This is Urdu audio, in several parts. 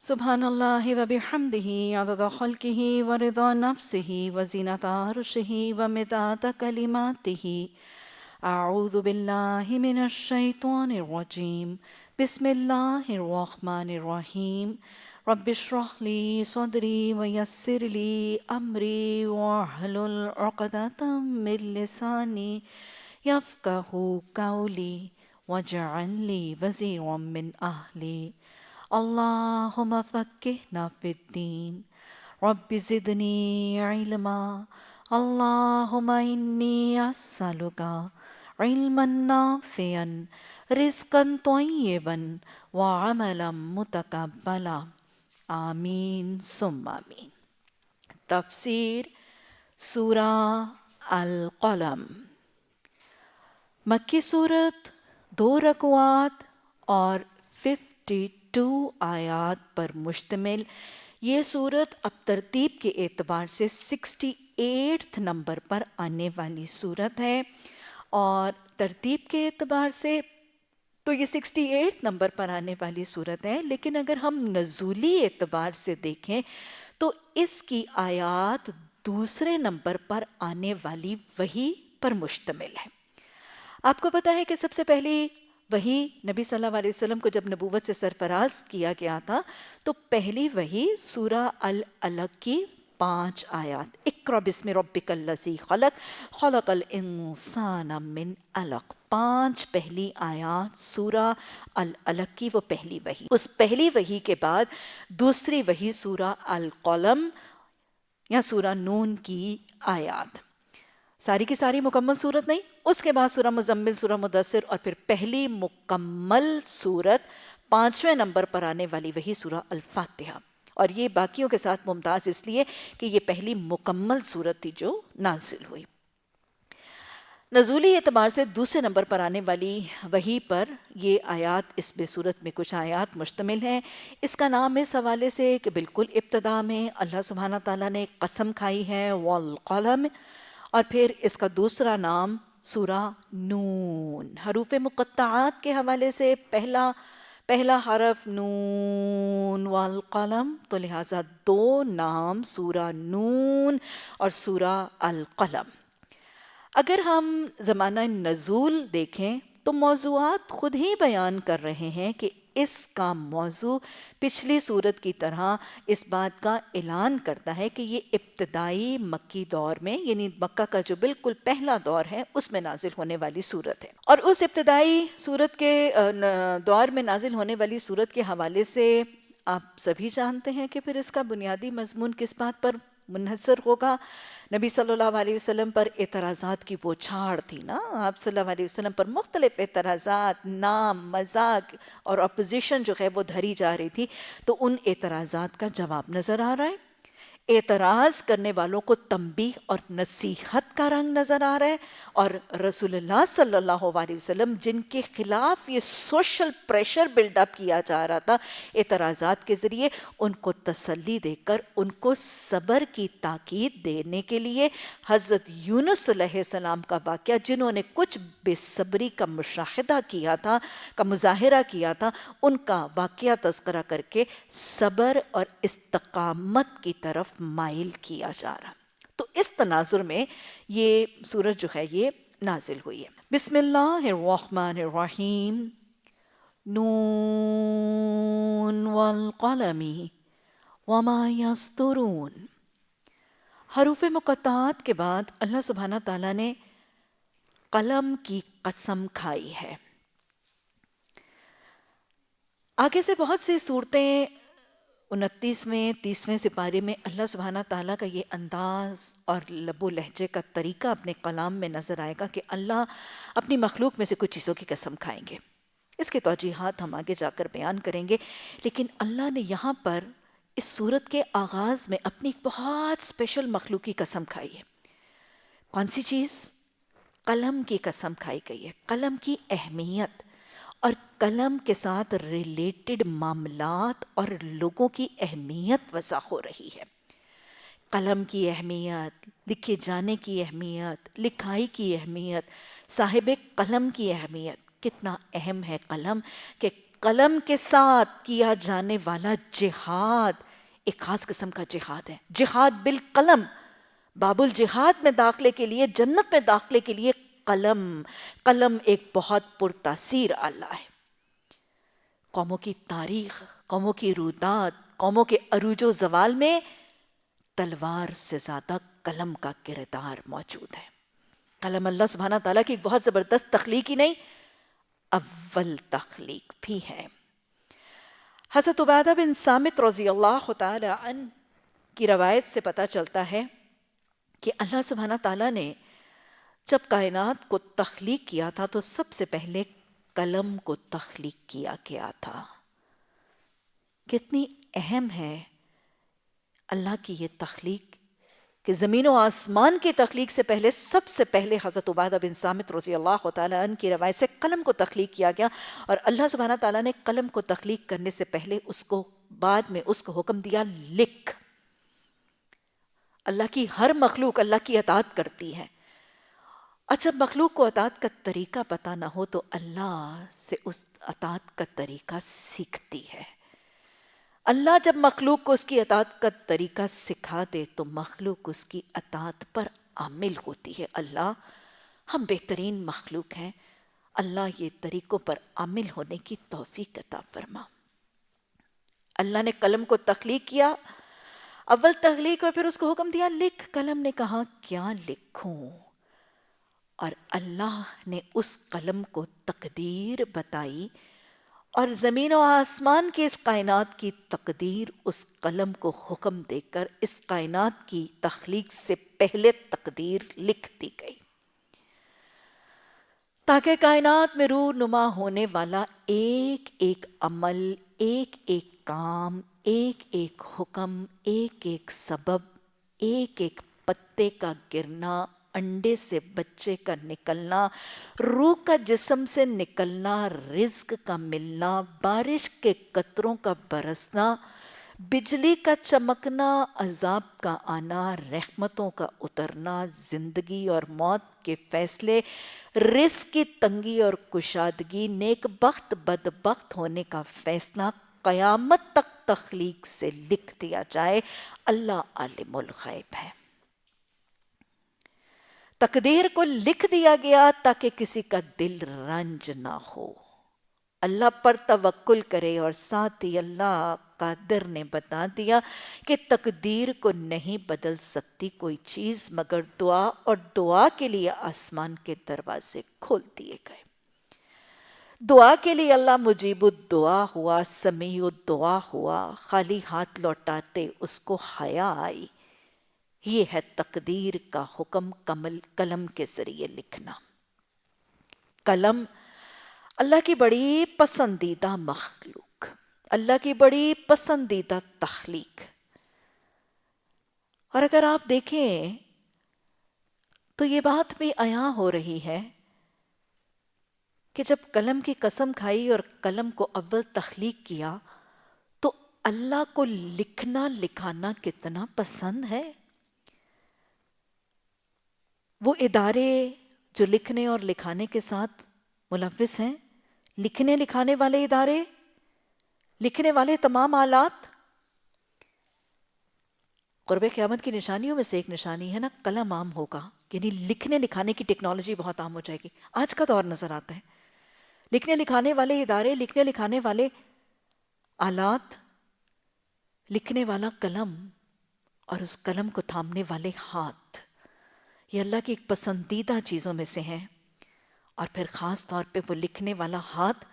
سبحان اللہ و بحمدہ عدد خلقہ و رضا نفسہ و زینت عرشہ و مداد کلماتہ۔ اعوذ باللہ من الشیطان الرجیم، بسم اللہ الرحمن الرحیم۔ رب اشرح لی صدری ویسر لی امری واحلل عقدۃ من لسانی یفقہوا قولی واجعل لی وزیرا من اہلی۔ اللہم فقہنا فی الدین، رب زدنی علما۔ اللہم انی اسألک علما نافعا، رزقا طیبا وعملا متقبلا، آمین ثم آمین۔ تفسیر سورہ القلم، مکی صورت، 2 رکوعات اور 52 آیات پر مشتمل۔ یہ صورت اب ترتیب کے اعتبار سے 68 نمبر پر آنے والی صورت ہے، اور ترتیب کے اعتبار سے تو یہ 68 نمبر پر آنے والی صورت ہے، لیکن اگر ہم نزولی اعتبار سے دیکھیں تو اس کی آیات دوسرے نمبر پر آنے والی وحی پر مشتمل ہے۔ آپ کو پتہ ہے کہ سب سے پہلی وحی نبی صلی اللہ علیہ وسلم کو جب نبوت سے سرفراز کیا گیا تھا تو پہلی وحی سورہ العلق کی 5 آیات، اقرأ بسم ربک الذی خلق، خلق الانسان من علق، 5 پہلی آیات سورہ العلق کی وہ پہلی وحی۔ اس پہلی وحی کے بعد دوسری وحی سورہ القلم یا سورہ نون کی آیات، ساری کی ساری مکمل صورت نہیں، اس کے بعد سورہ مزمل، سورہ مدثر، اور پھر پہلی مکمل صورت 5ویں نمبر پر آنے والی وہی سورہ الفاتحہ، اور یہ باقیوں کے ساتھ ممتاز اس لیے کہ یہ پہلی مکمل صورت تھی جو نازل ہوئی۔ نزولی اعتبار سے دوسرے نمبر پر آنے والی وحی پر یہ آیات، اس بے صورت میں کچھ آیات مشتمل ہیں۔ اس کا نام اس حوالے سے کہ بالکل ابتدا میں اللہ سبحانہ تعالیٰ نے قسم کھائی ہے والقلم، اور پھر اس کا دوسرا نام سورہ نون، حروف مقطعات کے حوالے سے پہلا حرف نون والقلم، تو لہٰذا 2 نام سورہ نون اور سورہ القلم۔ اگر ہم زمانہ نزول دیکھیں تو موضوعات خود ہی بیان کر رہے ہیں کہ اس کا موضوع پچھلی صورت کی طرح اس بات کا اعلان کرتا ہے کہ یہ ابتدائی مکی دور میں، یعنی مکہ کا جو بالکل پہلا دور ہے، اس میں نازل ہونے والی صورت ہے، اور اس ابتدائی صورت کے دور میں نازل ہونے والی صورت کے حوالے سے آپ سبھی جانتے ہیں کہ پھر اس کا بنیادی مضمون کس بات پر منحصر ہوگا۔ نبی صلی اللہ علیہ وسلم پر اعتراضات کی بوچھاڑ تھی نا، آپ صلی اللہ علیہ وسلم پر مختلف اعتراضات، نام، مذاق اور اپوزیشن جو ہے وہ دھری جا رہی تھی، تو ان اعتراضات کا جواب نظر آ رہا ہے، اعتراض کرنے والوں کو تنبیہ اور نصیحت کا رنگ نظر آ رہا ہے، اور رسول اللہ صلی اللہ علیہ وسلم جن کے خلاف یہ سوشل پریشر بلڈ اپ کیا جا رہا تھا اعتراضات کے ذریعے، ان کو تسلی دے کر ان کو صبر کی تاکید دینے کے لیے حضرت یونس علیہ السلام کا واقعہ، جنہوں نے کچھ بے صبری کا مشاہدہ کیا تھا، کا مظاہرہ کیا تھا، ان کا واقعہ تذکرہ کر کے صبر اور استقامت کی طرف مائل کیا جا رہا۔ تو اس تناظر میں یہ سورت جو ہے یہ نازل ہوئی ہے۔ بسم اللہ الرحمن الرحیم، نون والقلم وما یسطرون۔ حروف مقطعات کے بعد اللہ سبحانہ تعالیٰ نے قلم کی قسم کھائی ہے۔ آگے سے بہت سی صورتیں 29ویں 30ویں سپارے میں اللہ سبحانہ تعالیٰ کا یہ انداز اور لب و لہجے کا طریقہ اپنے کلام میں نظر آئے گا کہ اللہ اپنی مخلوق میں سے کچھ چیزوں کی قسم کھائیں گے۔ اس کے توجیحات ہم آگے جا کر بیان کریں گے، لیکن اللہ نے یہاں پر اس صورت کے آغاز میں اپنی ایک بہت اسپیشل مخلوق کی قسم کھائی ہے۔ کون سی چیز؟ قلم کی قسم کھائی گئی ہے۔ قلم کی اہمیت اور قلم کے ساتھ ریلیٹڈ معاملات اور لوگوں کی اہمیت وضع ہو رہی ہے۔ قلم کی اہمیت، لکھے جانے کی اہمیت، لکھائی کی اہمیت، صاحب قلم کی اہمیت، کتنا اہم ہے قلم کہ قلم کے ساتھ کیا جانے والا جہاد ایک خاص قسم کا جہاد ہے، جہاد بالقلم۔ باب الجہاد میں داخلے کے لیے، جنت میں داخلے کے لیے قلم ایک بہت پرتاثیر آلہ ہے۔ قوموں کی تاریخ، قوموں کی روداد، قوموں کے عروج و زوال میں تلوار سے زیادہ قلم کا کردار موجود ہے۔ قلم اللہ سبحانہ تعالیٰ کی ایک بہت زبردست تخلیق ہی نہیں، اول تخلیق بھی ہے۔ حضرت عبادہ بن صامت رضی اللہ تعالی عنہ کی روایت سے پتہ چلتا ہے کہ اللہ سبحانہ تعالیٰ نے جب کائنات کو تخلیق کیا تھا تو سب سے پہلے قلم کو تخلیق کیا گیا تھا۔ کتنی اہم ہے اللہ کی یہ تخلیق کہ زمین و آسمان کی تخلیق سے پہلے سب سے پہلے حضرت عبادہ بن صامت رضی اللہ تعالیٰ عنہ کی روایت سے قلم کو تخلیق کیا گیا، اور اللہ سبحانہ تعالیٰ نے قلم کو تخلیق کرنے سے پہلے بعد میں اس کو حکم دیا، لکھ۔ اللہ کی ہر مخلوق اللہ کی اطاعت کرتی ہے، اور جب مخلوق کو اطاعت کا طریقہ پتہ نہ ہو تو اللہ سے اس اطاعت کا طریقہ سیکھتی ہے۔ اللہ جب مخلوق کو اس کی اطاعت کا طریقہ سکھا دے تو مخلوق اس کی اطاعت پر عامل ہوتی ہے۔ اللہ، ہم بہترین مخلوق ہیں، اللہ یہ طریقوں پر عامل ہونے کی توفیق عطا فرما۔ اللہ نے قلم کو تخلیق کیا، اول تخلیق، اور پھر اس کو حکم دیا لکھ۔ قلم نے کہا کیا لکھوں؟ اور اللہ نے اس قلم کو تقدیر بتائی، اور زمین و آسمان کے اس کائنات کی تقدیر اس قلم کو حکم دے کر اس کائنات کی تخلیق سے پہلے تقدیر لکھ دی گئی، تاکہ کائنات میں رونما ہونے والا ایک ایک عمل، ایک ایک کام، ایک ایک حکم، ایک ایک سبب، ایک ایک پتے کا گرنا، انڈے سے بچے کا نکلنا، روح کا جسم سے نکلنا، رزق کا ملنا، بارش کے قطروں کا برسنا، بجلی کا چمکنا، عذاب کا آنا، رحمتوں کا اترنا، زندگی اور موت کے فیصلے، رزق کی تنگی اور کشادگی، نیک بخت بدبخت ہونے کا فیصلہ قیامت تک تخلیق سے لکھ دیا جائے۔ اللہ عالم الغیب ہے۔ تقدیر کو لکھ دیا گیا تاکہ کسی کا دل رنج نہ ہو، اللہ پر توکل کرے، اور ساتھ ہی اللہ قادر نے بتا دیا کہ تقدیر کو نہیں بدل سکتی کوئی چیز مگر دعا، اور دعا کے لیے آسمان کے دروازے کھول دیے گئے۔ دعا کے لیے اللہ مجیب الدعا ہوا، سمیع الدعا ہوا، خالی ہاتھ لوٹاتے اس کو حیا آئی۔ یہ ہے تقدیر کا حکم قلم کے ذریعے لکھنا۔ قلم اللہ کی بڑی پسندیدہ مخلوق، اللہ کی بڑی پسندیدہ تخلیق، اور اگر آپ دیکھیں تو یہ بات بھی عیاں ہو رہی ہے کہ جب قلم کی قسم کھائی اور قلم کو اول تخلیق کیا تو اللہ کو لکھنا لکھانا کتنا پسند ہے۔ وہ ادارے جو لکھنے اور لکھانے کے ساتھ ملوث ہیں، لکھنے لکھانے والے ادارے، لکھنے والے تمام آلات، قرب قیامت کی نشانیوں میں سے ایک نشانی ہے نا، قلم عام ہوگا، یعنی لکھنے لکھانے کی ٹیکنالوجی بہت عام ہو جائے گی۔ آج کا دور نظر آتا ہے، لکھنے لکھانے والے ادارے، لکھنے لکھانے والے آلات، لکھنے والا قلم، اور اس قلم کو تھامنے والے ہاتھ، یہ اللہ کی ایک پسندیدہ چیزوں میں سے ہیں۔ اور پھر خاص طور پہ وہ لکھنے والا ہاتھ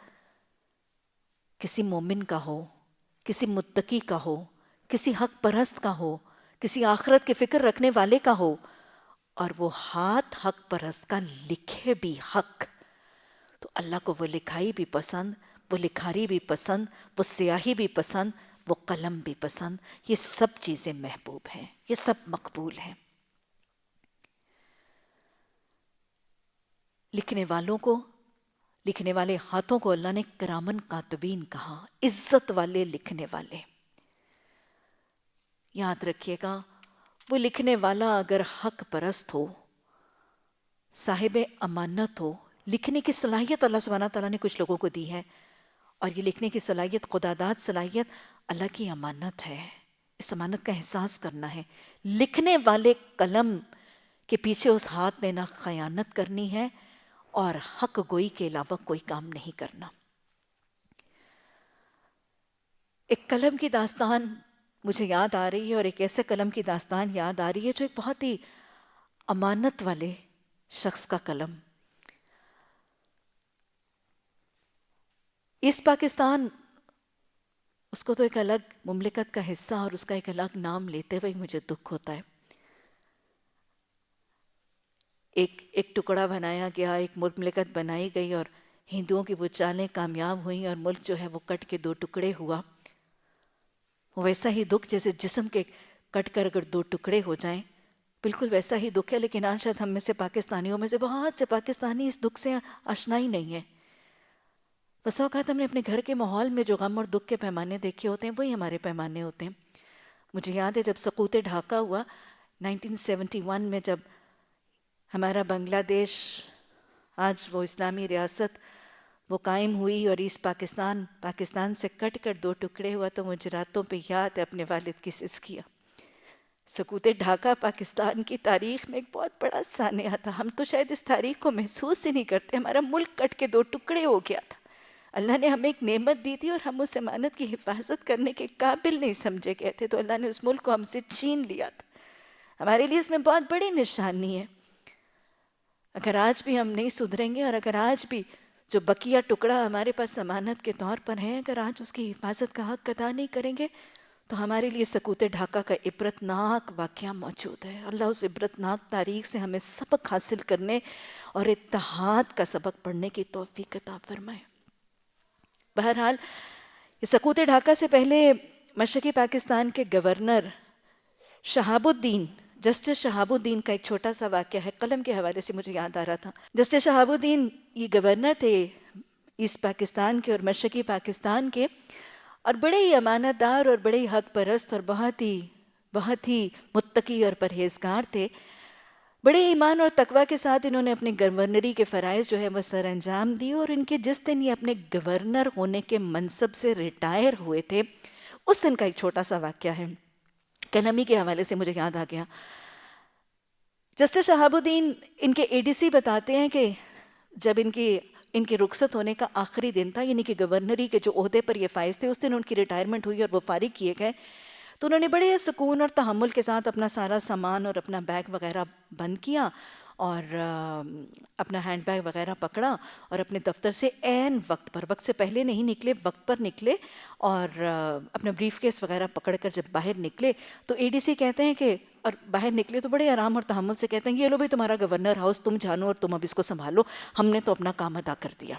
کسی مومن کا ہو، کسی متقی کا ہو، کسی حق پرست کا ہو، کسی آخرت کے فکر رکھنے والے کا ہو، اور وہ ہاتھ حق پرست کا لکھے بھی حق، تو اللہ کو وہ لکھائی بھی پسند، وہ لکھاری بھی پسند، وہ سیاہی بھی پسند، وہ قلم بھی پسند۔ یہ سب چیزیں محبوب ہیں، یہ سب مقبول ہیں۔ لکھنے والوں کو، لکھنے والے ہاتھوں کو اللہ نے کرامن کاتبین کہا، عزت والے لکھنے والے۔ یاد رکھیے گا، وہ لکھنے والا اگر حق پرست ہو، صاحب امانت ہو، لکھنے کی صلاحیت اللہ سبحانہ تعالیٰ نے کچھ لوگوں کو دی ہے، اور یہ لکھنے کی صلاحیت، خداداد صلاحیت اللہ کی امانت ہے. اس امانت کا احساس کرنا ہے. لکھنے والے قلم کے پیچھے اس ہاتھ نے نہ خیانت کرنی ہے اور حق گوئی کے علاوہ کوئی کام نہیں کرنا. ایک قلم کی داستان مجھے یاد آ رہی ہے، اور ایک ایسے قلم کی داستان یاد آ رہی ہے جو ایک بہت ہی امانت والے شخص کا قلم. ایسٹ پاکستان، اس کو تو ایک الگ مملکت کا حصہ اور اس کا ایک الگ نام لیتے ہوئے مجھے دکھ ہوتا ہے. ایک ٹکڑا بنایا گیا، ایک مملکت بنائی گئی، اور ہندوؤں کی وہ چالیں کامیاب ہوئیں اور ملک جو ہے وہ کٹ کے دو ٹکڑے ہوا. وہ ویسا ہی دکھ جیسے جسم کے کٹ کر اگر دو ٹکڑے ہو جائیں، بالکل ویسا ہی دکھ ہے. لیکن آج شاید ہم میں سے پاکستانیوں میں سے بہت سے پاکستانی اس دکھ سے آشنا ہی نہیں ہیں. بس اوقات ہم نے اپنے گھر کے ماحول میں جو غم اور دکھ کے پیمانے دیکھے ہوتے ہیں وہی ہمارے پیمانے ہوتے ہیں. مجھے یاد ہے جب سقوط ڈھاکہ ہوا 1971 میں، جب ہمارا بنگلہ دیش، آج وہ اسلامی ریاست، وہ قائم ہوئی اور ایسٹ پاکستان سے کٹ کر دو ٹکڑے ہوا، تو مجھے راتوں پہ یاد ہے اپنے والد کی سسکیاں. سقوط ڈھاکہ پاکستان کی تاریخ میں ایک بہت بڑا سانحہ تھا. ہم تو شاید اس تاریخ کو محسوس ہی نہیں کرتے. ہمارا ملک کٹ کے دو ٹکڑے ہو گیا تھا. اللہ نے ہمیں ایک نعمت دی تھی اور ہم اس امانت کی حفاظت کرنے کے قابل نہیں سمجھے گئے تھے، تو اللہ نے اس ملک کو ہم سے چھین لیا تھا. ہمارے لیے اس میں بہت بڑی نشانی ہے. اگر آج بھی ہم نہیں سدھریں گے، اور اگر آج بھی جو بقیہ ٹکڑا ہمارے پاس امانت کے طور پر ہے، اگر آج اس کی حفاظت کا حق ادا نہیں کریں گے، تو ہمارے لیے سقوط ڈھاکہ کا عبرتناک واقعہ موجود ہے. اللہ اس عبرتناک تاریخ سے ہمیں سبق حاصل کرنے اور اتحاد کا سبق پڑھنے کی توفیق عطا فرمائے. بہرحال یہ سقوط ڈھاکہ سے پہلے مشرقی پاکستان کے گورنر شہاب الدین، جسٹس شہاب الدین کا ایک چھوٹا سا واقعہ ہے، قلم کے حوالے سے مجھے یاد آ رہا تھا. جسٹس شہاب الدین یہ گورنر تھے ایسٹ پاکستان کے اور مشرقی پاکستان کے، اور بڑے ہی امانت دار اور بڑے ہی حق پرست اور بہت ہی متقی اور پرہیزگار تھے. بڑے ایمان اور تقوی کے ساتھ انہوں نے اپنے گورنری کے فرائض جو ہے وہ سر انجام دیے. اور ان کے جس دن یہ اپنے گورنر ہونے کے منصب سے ریٹائر ہوئے تھے، اس دن کا ایک چھوٹا سا واقعہ ہے، قلمی کے حوالے سے مجھے یاد آ گیا. جسٹس شہاب الدین ان کے اے ڈی سی بتاتے ہیں کہ جب ان کے رخصت ہونے کا آخری دن تھا، یعنی کہ گورنری کے جو عہدے پر یہ فائز تھے، اس دن ان کی ریٹائرمنٹ ہوئی اور وہ فارغ کیے گئے، تو انہوں نے بڑے سکون اور تحمل کے ساتھ اپنا سارا سامان اور اپنا بیگ وغیرہ بند کیا اور اپنا ہینڈ بیگ وغیرہ پکڑا اور اپنے دفتر سے عین وقت سے پہلے نہیں نکلے، وقت پر نکلے اور اپنا بریف کیس وغیرہ پکڑ کر جب باہر نکلے تو اے ڈی سی کہتے ہیں کہ، اور باہر نکلے تو بڑے آرام اور تحمل سے کہتے ہیں، یہ لو بھائی تمہارا گورنر ہاؤس، تم جانو اور تم اب اس کو سنبھالو، ہم نے تو اپنا کام ادا کر دیا.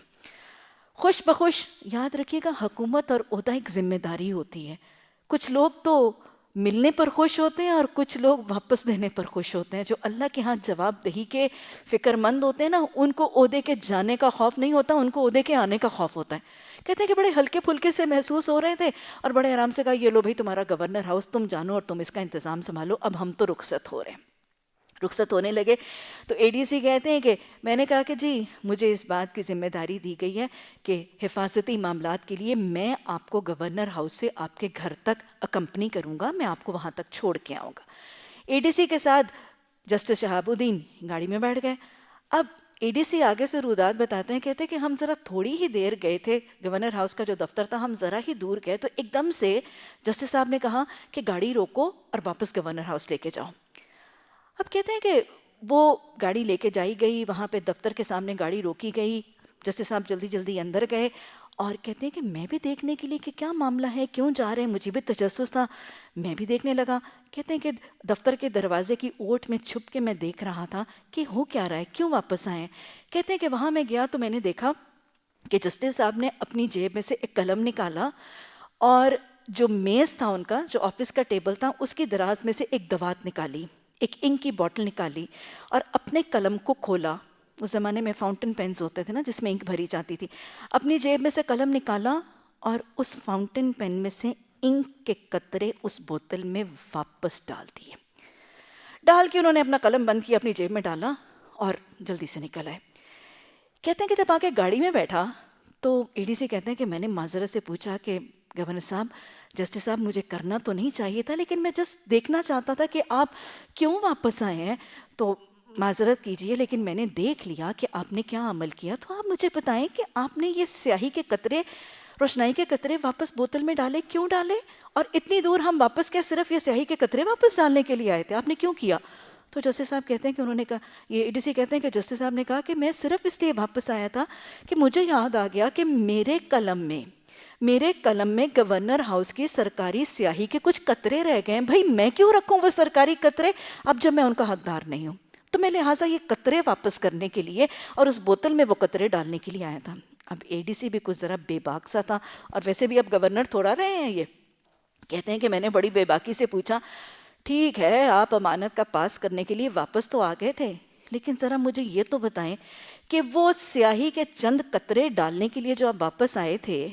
خوش بخوش. یاد رکھیے گا حکومت اور عہدہ ایک ذمہ داری ہوتی ہے. کچھ لوگ تو ملنے پر خوش ہوتے ہیں اور کچھ لوگ واپس دینے پر خوش ہوتے ہیں. جو اللہ کے ہاں جواب دہی کے فکر مند ہوتے ہیں نا، ان کو عہدے کے جانے کا خوف نہیں ہوتا، ان کو عہدے کے آنے کا خوف ہوتا ہے. کہتے ہیں کہ بڑے ہلکے پھلکے سے محسوس ہو رہے تھے اور بڑے آرام سے کہا، یہ لو بھائی تمہارا گورنر ہاؤس، تم جانو اور تم اس کا انتظام سنبھالو، اب ہم تو رخصت ہو رہے ہیں. رخصت ہونے لگے تو اے ڈی سی کہتے ہیں کہ میں نے کہا کہ جی مجھے اس بات کی ذمہ داری دی گئی ہے کہ حفاظتی معاملات کے لیے میں آپ کو گورنر ہاؤس سے آپ کے گھر تک اکمپنی کروں گا، میں آپ کو وہاں تک چھوڑ کے آؤں گا. اے ڈی سی کے ساتھ جسٹس شہاب الدین گاڑی میں بیٹھ گئے. اب اے ڈی سی آگے سے روداد بتاتے ہیں، کہتے ہیں کہ ہم ذرا تھوڑی ہی دیر گئے تھے، گورنر ہاؤس کا جو دفتر تھا ہم ذرا ہی دور گئے تو ایک دم سے جسٹس صاحب نے کہا کہ گاڑی روکو اور واپس گورنر ہاؤس لے کے جاؤ. اب کہتے ہیں کہ وہ گاڑی لے کے جائی گئی، وہاں پہ دفتر کے سامنے گاڑی روکی گئی، جسٹس صاحب جلدی جلدی اندر گئے اور کہتے ہیں کہ میں بھی دیکھنے کے لیے کہ کیا معاملہ ہے، کیوں جا رہے ہیں، مجھے بھی تجسس تھا، میں بھی دیکھنے لگا. کہتے ہیں کہ دفتر کے دروازے کی اوٹ میں چھپ کے میں دیکھ رہا تھا کہ ہو کیا رہا ہے، کیوں واپس آئے. کہتے ہیں کہ وہاں میں گیا تو میں نے دیکھا کہ جسٹس صاحب نے اپنی جیب میں سے ایک قلم نکالا اور جو میز تھا ان کا، جو آفس کا ٹیبل تھا، اس کی دراز میں سے ایک دوات نکالی، ایک انک کی بوٹل نکالی اور اپنے قلم کو کھولا. اس زمانے میں فاؤنٹن پینز ہوتے تھے نا جس میں انک بھری جاتی تھی. اپنی جیب میں سے قلم نکالا اور اس فاؤنٹن پین میں سے انک کے قطرے اس بوتل میں واپس ڈال دیے. ڈال کے انہوں نے اپنا قلم بند کیا، اپنی جیب میں ڈالا اور جلدی سے نکل آئے. کہتے ہیں کہ جب آ کے گاڑی میں بیٹھا تو اے ڈی سی کہتے ہیں کہ میں نے معذرت سے پوچھا کہ گورنر صاحب، جسٹس صاحب، مجھے کرنا تو نہیں چاہیے تھا، لیکن میں جسٹ دیکھنا چاہتا تھا کہ آپ کیوں واپس آئے ہیں، تو معذرت کیجئے لیکن میں نے دیکھ لیا کہ آپ نے کیا عمل کیا، تو آپ مجھے بتائیں کہ آپ نے یہ سیاہی کے قطرے، روشنائی کے قطرے واپس بوتل میں ڈالے، کیوں ڈالے؟ اور اتنی دور ہم واپس کیا صرف یہ سیاہی کے قطرے واپس ڈالنے کے لیے آئے تھے؟ آپ نے کیوں کیا؟ تو جسٹس صاحب کہتے ہیں کہ انہوں نے کہا، یہ اے ڈی سی کہتے ہیں کہ جسٹس صاحب نے کہا کہ میں صرف اس لیے واپس آیا تھا کہ مجھے یاد آ گیا کہ میرے قلم میں گورنر ہاؤس کی سرکاری سیاہی کے کچھ قطرے رہ گئے ہیں، بھائی میں کیوں رکھوں وہ سرکاری قطرے اب جب میں ان کا حقدار نہیں ہوں؟ تو میں لہٰذا یہ قطرے واپس کرنے کے لیے اور اس بوتل میں وہ قطرے ڈالنے کے لیے آیا تھا۔ اب اے ڈی سی بھی کچھ ذرا بے باک سا تھا، اور ویسے بھی اب گورنر تھوڑا رہے ہیں، یہ کہتے ہیں کہ میں نے بڑی بے باکی سے پوچھا، ٹھیک ہے آپ امانت کا پاس کرنے کے لیے واپس تو آ گئے تھے، لیکن ذرا مجھے یہ تو بتائیں کہ وہ سیاہی کے چند قطرے ڈالنے کے لیے جو آپ واپس آئے تھے،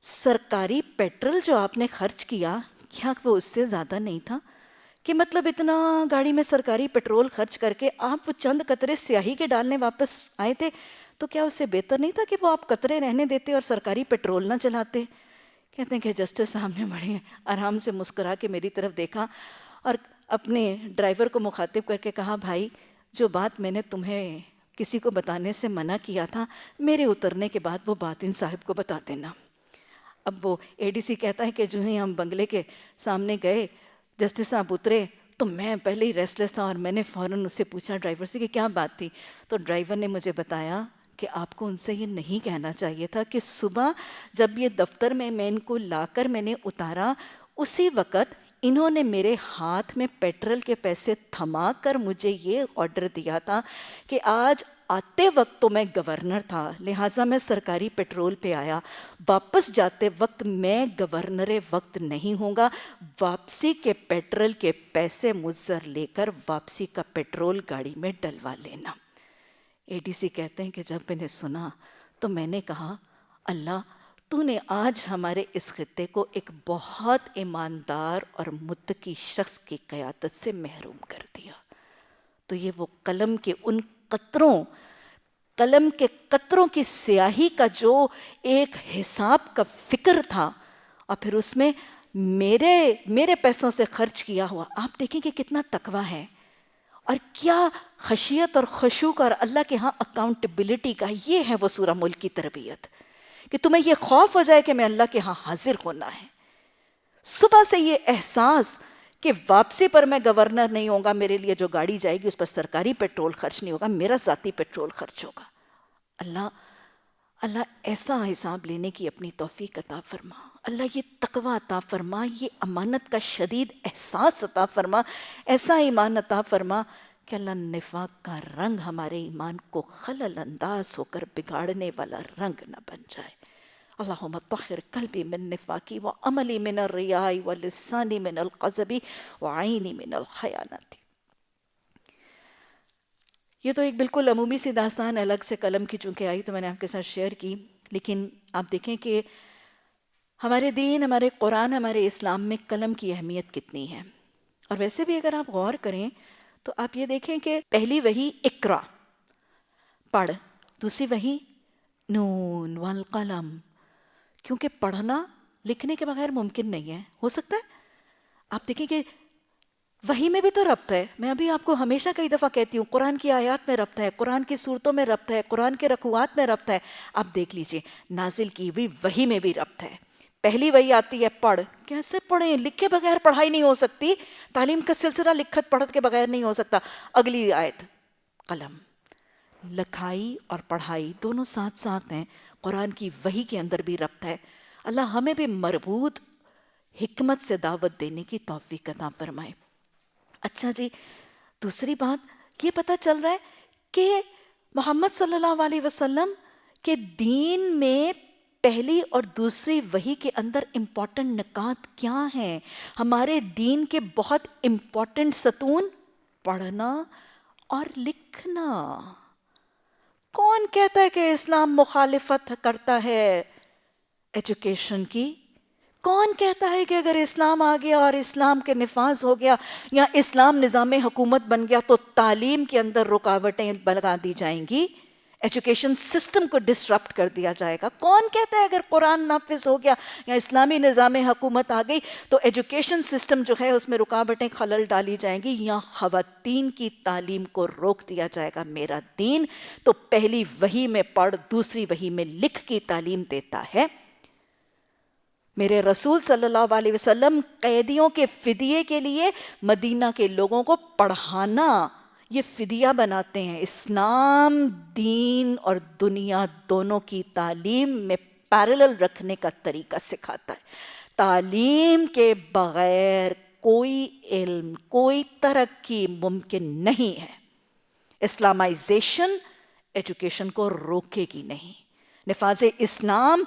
سرکاری پیٹرول جو آپ نے خرچ کیا، کیا وہ اس سے زیادہ نہیں تھا؟ کہ مطلب اتنا گاڑی میں سرکاری پیٹرول خرچ کر کے آپ وہ چند قطرے سیاہی کے ڈالنے واپس آئے تھے، تو کیا اس سے بہتر نہیں تھا کہ وہ آپ قطرے رہنے دیتے اور سرکاری پیٹرول نہ چلاتے؟ کہتے ہیں کہ جسٹس صاحب نے بڑے آرام سے مسکرا کے میری طرف دیکھا اور اپنے ڈرائیور کو مخاطب کر کے کہا، بھائی جو بات میں نے تمہیں کسی کو بتانے سے منع کیا تھا، میرے اترنے کے بعد وہ بات ان صاحب کو بتا دینا۔ اب وہ اے ڈی سی کہتا ہے کہ جو ہی ہم بنگلے کے سامنے گئے، جسٹس صاحب اترے تو میں پہلے ہی ریسٹلیس تھا، اور میں نے فوراً اس سے پوچھا ڈرائیور سے کہ کیا بات تھی، تو ڈرائیور نے مجھے بتایا کہ آپ کو ان سے یہ نہیں کہنا چاہیے تھا کہ صبح جب یہ دفتر میں ان کو لا کر میں نے اتارا، اسی وقت انہوں نے میرے ہاتھ میں پیٹرول کے پیسے تھما کر مجھے یہ آرڈر دیا تھا کہ آج آتے وقت تو میں گورنر تھا، لہٰذا میں سرکاری پیٹرول پہ آیا، واپس جاتے وقت میں گورنر وقت نہیں ہوں گا، واپسی کے پیٹرول کے پیسے مجھ سے لے کر واپسی کا پیٹرول گاڑی میں ڈلوا لینا۔ اے ڈی سی کہتے ہیں کہ جب میں نے سنا تو میں نے کہا، اللہ تو نے آج ہمارے اس خطے کو ایک بہت ایماندار اور متقی شخص کی قیادت سے محروم کر دیا۔ تو یہ وہ قلم کے قطروں کی سیاہی کا جو ایک حساب کا فکر تھا، اور پھر اس میں میرے پیسوں سے خرچ کیا ہوا، آپ دیکھیں کہ کتنا تقویٰ ہے، اور کیا خشیت اور خشوع اور اللہ کے ہاں اکاؤنٹیبلٹی کا، یہ ہے وہ سورہ ملک کی تربیت، کہ تمہیں یہ خوف ہو جائے کہ میں اللہ کے ہاں حاضر ہونا ہے، صبح سے یہ احساس کہ واپسی پر میں گورنر نہیں ہوں گا، میرے لیے جو گاڑی جائے گی اس پر سرکاری پیٹرول خرچ نہیں ہوگا، میرا ذاتی پیٹرول خرچ ہوگا۔ اللہ ایسا حساب لینے کی اپنی توفیق عطا فرما، اللہ یہ تقوی عطا فرما، یہ امانت کا شدید احساس عطا فرما، ایسا ایمان عطا فرما کہ اللہ نفاق کا رنگ ہمارے ایمان کو خلل انداز ہو کر بگاڑنے والا رنگ نہ بن جائے۔ اللہم طہر قلبی من نفاقی وعملی من الریاء ولسانی من القذب وعینی من الخیانت۔ یہ تو ایک بالکل عمومی سی داستان الگ سے قلم کی چونکہ آئی تو میں نے آپ کے ساتھ شیئر کی، لیکن آپ دیکھیں کہ ہمارے دین، ہمارے قرآن، ہمارے اسلام میں قلم کی اہمیت کتنی ہے۔ اور ویسے بھی اگر آپ غور کریں تو آپ یہ دیکھیں کہ پہلی وحی اقرا، پڑھ، دوسری وحی نون والقلم، کیونکہ پڑھنا لکھنے کے بغیر ممکن نہیں ہے، ہو سکتا ہے آپ دیکھیں کہ وحی میں بھی تو ربط ہے، میں ابھی آپ کو ہمیشہ کئی دفعہ کہتی ہوں قرآن کی آیات میں ربط ہے، قرآن کی صورتوں میں ربط ہے، قرآن کے رکوعات میں ربط ہے، آپ دیکھ لیجئے نازل کی ہوئی وحی میں بھی ربط ہے۔ پہلی وحی آتی ہے پڑھ، کیسے پڑھیں؟ لکھے بغیر پڑھائی نہیں ہو سکتی، تعلیم کا سلسلہ لکھت پڑھت کے بغیر نہیں ہو سکتا۔ اگلی آیت قلم، لکھائی اور پڑھائی دونوں ساتھ ساتھ ہیں، قرآن کی وحی کے اندر بھی ربط ہے۔ اللہ ہمیں بھی مربوط حکمت سے دعوت دینے کی توفیق عطا فرمائے۔ اچھا جی، دوسری بات یہ پتہ چل رہا ہے کہ محمد صلی اللہ علیہ وسلم کے دین میں پہلی اور دوسری وحی کے اندر امپورٹنٹ نکات کیا ہیں؟ ہمارے دین کے بہت امپورٹنٹ ستون، پڑھنا اور لکھنا۔ کون کہتا ہے کہ اسلام مخالفت کرتا ہے ایجوکیشن کی؟ کون کہتا ہے کہ اگر اسلام آ گیا اور اسلام کے نفاذ ہو گیا یا اسلام نظام حکومت بن گیا تو تعلیم کے اندر رکاوٹیں لگا دی جائیں گی؟ ایجوکیشن سسٹم کو ڈسرپٹ کر دیا جائے گا. کون کہتا ہے اگر قرآن نافذ ہو گیا یا اسلامی نظام حکومت آ گئی تو ایجوکیشن سسٹم جو ہے اس میں رکاوٹیں خلل ڈالی جائیں گی یا خواتین کی تعلیم کو روک دیا جائے گا؟ میرا دین تو پہلی وحی میں پڑھ دوسری وحی میں لکھ کی تعلیم دیتا ہے. میرے رسول صلی اللہ علیہ وسلم قیدیوں کے فدیے کے لیے مدینہ کے لوگوں کو پڑھانا یہ فدیہ بناتے ہیں. اسلام دین اور دنیا دونوں کی تعلیم میں پیرلل رکھنے کا طریقہ سکھاتا ہے. تعلیم کے بغیر کوئی علم کوئی ترقی ممکن نہیں ہے. اسلامائزیشن ایجوکیشن کو روکے گی نہیں. نفاذ اسلام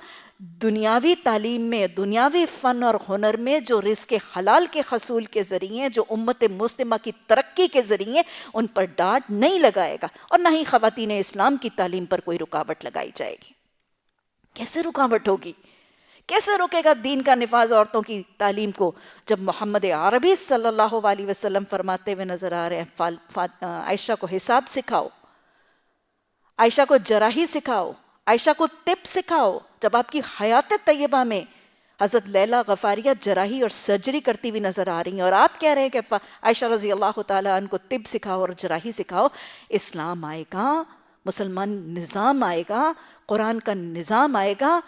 دنیاوی تعلیم میں دنیاوی فن اور ہنر میں جو رزق حلال کے حصول کے ذریعے جو امت مسلمہ کی ترقی کے ذریعے ان پر ڈانٹ نہیں لگائے گا اور نہ ہی خواتین اسلام کی تعلیم پر کوئی رکاوٹ لگائی جائے گی. کیسے رکاوٹ ہوگی؟ کیسے روکے گا دین کا نفاذ عورتوں کی تعلیم کو جب محمد عربی صلی اللہ علیہ وسلم فرماتے ہوئے نظر آ رہے ہیں عائشہ کو حساب سکھاؤ، عائشہ کو جراحی سکھاؤ، عائشہ کو طب سکھاؤ. جب آپ کی حیات طیبہ میں حضرت لیلہ غفاریہ جراحی اور سرجری کرتی ہوئی نظر آ رہی ہیں اور آپ کہہ رہے ہیں کہ عائشہ رضی اللہ تعالیٰ عنہ کو طب سکھاؤ اور جراحی سکھاؤ. اسلام آئے گا، مسلمان نظام آئے گا، قرآن کا نظام آئے گا،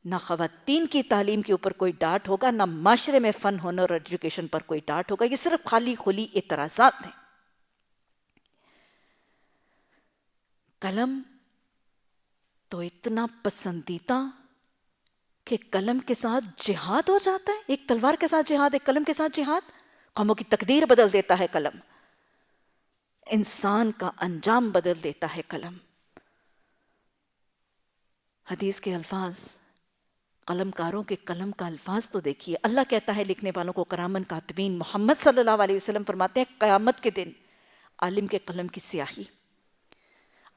نہ خواتین کی تعلیم کے اوپر کوئی ڈانٹ ہوگا، نہ معاشرے میں فن ہنر اور ایجوکیشن پر کوئی ڈانٹ ہوگا. یہ صرف خالی خلی اعتراضات ہیں. قلم تو اتنا پسندیدہ کہ قلم کے ساتھ جہاد ہو جاتا ہے. ایک تلوار کے ساتھ جہاد، ایک قلم کے ساتھ جہاد. قوموں کی تقدیر بدل دیتا ہے قلم، انسان کا انجام بدل دیتا ہے قلم. حدیث کے الفاظ، قلم کاروں کے قلم کا الفاظ تو دیکھیے. اللہ کہتا ہے لکھنے والوں کو کرامن کاتبین. محمد صلی اللہ علیہ وسلم فرماتے ہیں قیامت کے دن عالم کے قلم کی سیاہی،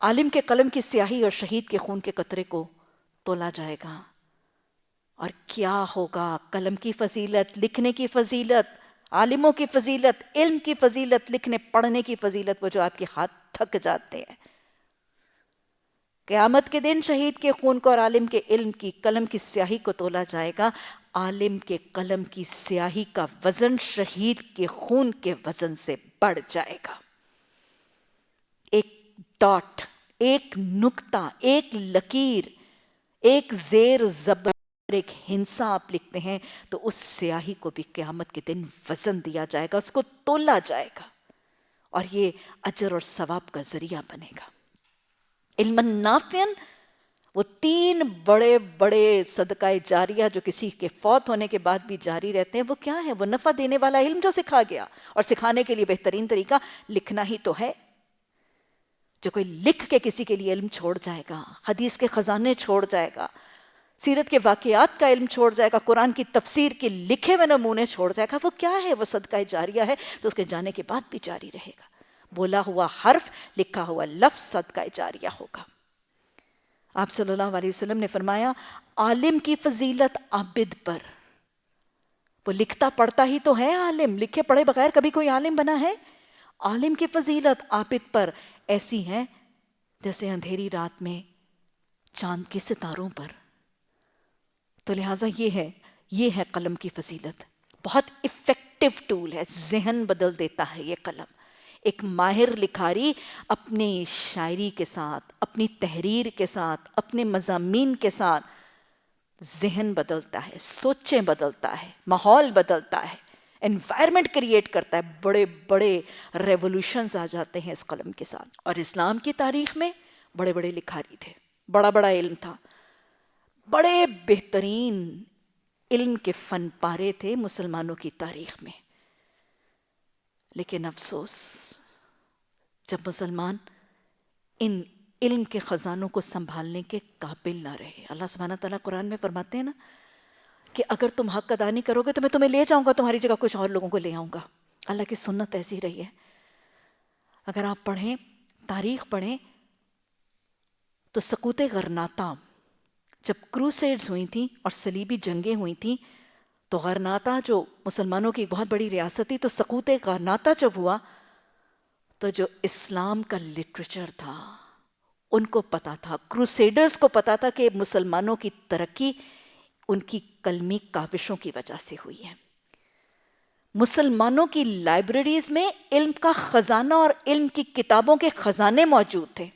عالم کے قلم کی سیاہی اور شہید کے خون کے قطرے کو تولا جائے گا. اور کیا ہوگا؟ قلم کی فضیلت، لکھنے کی فضیلت، عالموں کی فضیلت، علم کی فضیلت، لکھنے پڑھنے کی فضیلت، وہ جو آپ کے ہاتھ تھک جاتے ہیں. قیامت کے دن شہید کے خون کو اور عالم کے علم کی قلم کی سیاہی کو تولا جائے گا. عالم کے قلم کی سیاہی کا وزن شہید کے خون کے وزن سے بڑھ جائے گا. ایک ڈاٹ، ایک نقطہ، ایک لکیر، ایک زیر زبر، ایک ہنسا آپ لکھتے ہیں تو اس سیاہی کو بھی قیامت کے دن وزن دیا جائے گا، اس کو تولا جائے گا اور یہ اجر اور ثواب کا ذریعہ بنے گا. علم نافع، وہ 3 بڑے بڑے صدقہ جاریہ جو کسی کے فوت ہونے کے بعد بھی جاری رہتے ہیں، وہ کیا ہے؟ وہ نفع دینے والا علم جو سکھا گیا. اور سکھانے کے لیے بہترین طریقہ لکھنا ہی تو ہے. جو کوئی لکھ کے کسی کے لیے علم چھوڑ جائے گا، حدیث کے خزانے چھوڑ جائے گا، سیرت کے واقعات کا علم چھوڑ جائے گا، قرآن کی تفسیر کے لکھے ہوئے نمونے چھوڑ جائے گا، وہ کیا ہے؟ وہ صدقہ جاریہ ہے. تو اس کے جانے کے بعد بھی جاری رہے گا. بولا ہوا حرف، لکھا ہوا لفظ صدقہ جاریہ ہوگا. آپ صلی اللہ علیہ وسلم نے فرمایا عالم کی فضیلت عابد پر. وہ لکھتا پڑھتا ہی تو ہے عالم، لکھے پڑھے بغیر کبھی کوئی عالم بنا ہے؟ عالم کی فضیلت عابد پر ایسی ہے جیسے اندھیری رات میں چاند کے ستاروں پر. تو لہٰذا یہ ہے قلم کی فضیلت. بہت افیکٹو ٹول ہے، ذہن بدل دیتا ہے یہ قلم. ایک ماہر لکھاری اپنی شاعری کے ساتھ، اپنی تحریر کے ساتھ، اپنے مضامین کے ساتھ ذہن بدلتا ہے، سوچیں بدلتا ہے، ماحول بدلتا ہے، انوائرمنٹ کریٹ کرتا ہے. بڑے بڑے ریولوشنز آ جاتے ہیں اس قلم کے ساتھ. اور اسلام کی تاریخ میں بڑے بڑے لکھاری تھے، بڑا بڑا علم تھا، بڑے بہترین علم کے فن پارے تھے مسلمانوں کی تاریخ میں. لیکن افسوس جب مسلمان ان علم کے خزانوں کو سنبھالنے کے قابل نہ رہے. اللہ سبحانہ تعالیٰ قرآن میں فرماتے ہیں نا کہ اگر تم حق ادا نہیں کرو گے تو میں تمہیں لے جاؤں گا، تمہاری جگہ کچھ اور لوگوں کو لے آؤں گا. اللہ کی سنت ایسی رہی ہے. اگر آپ پڑھیں، تاریخ پڑھیں تو سقوط غرناطہ جب کروسیڈز ہوئی تھیں اور صلیبی جنگیں ہوئی تھیں تو غرناطہ جو مسلمانوں کی ایک بہت بڑی ریاست تھی، تو سقوط غرناطہ جب ہوا تو جو اسلام کا لٹریچر تھا ان کو پتا تھا، کروسیڈرز کو پتا تھا کہ مسلمانوں کی ترقی ان کی کلمی کاوشوں کی وجہ سے ہوئی ہے۔ مسلمانوں کی لائبریریز میں علم کا خزانہ اور علم کی کتابوں کے خزانے موجود تھے۔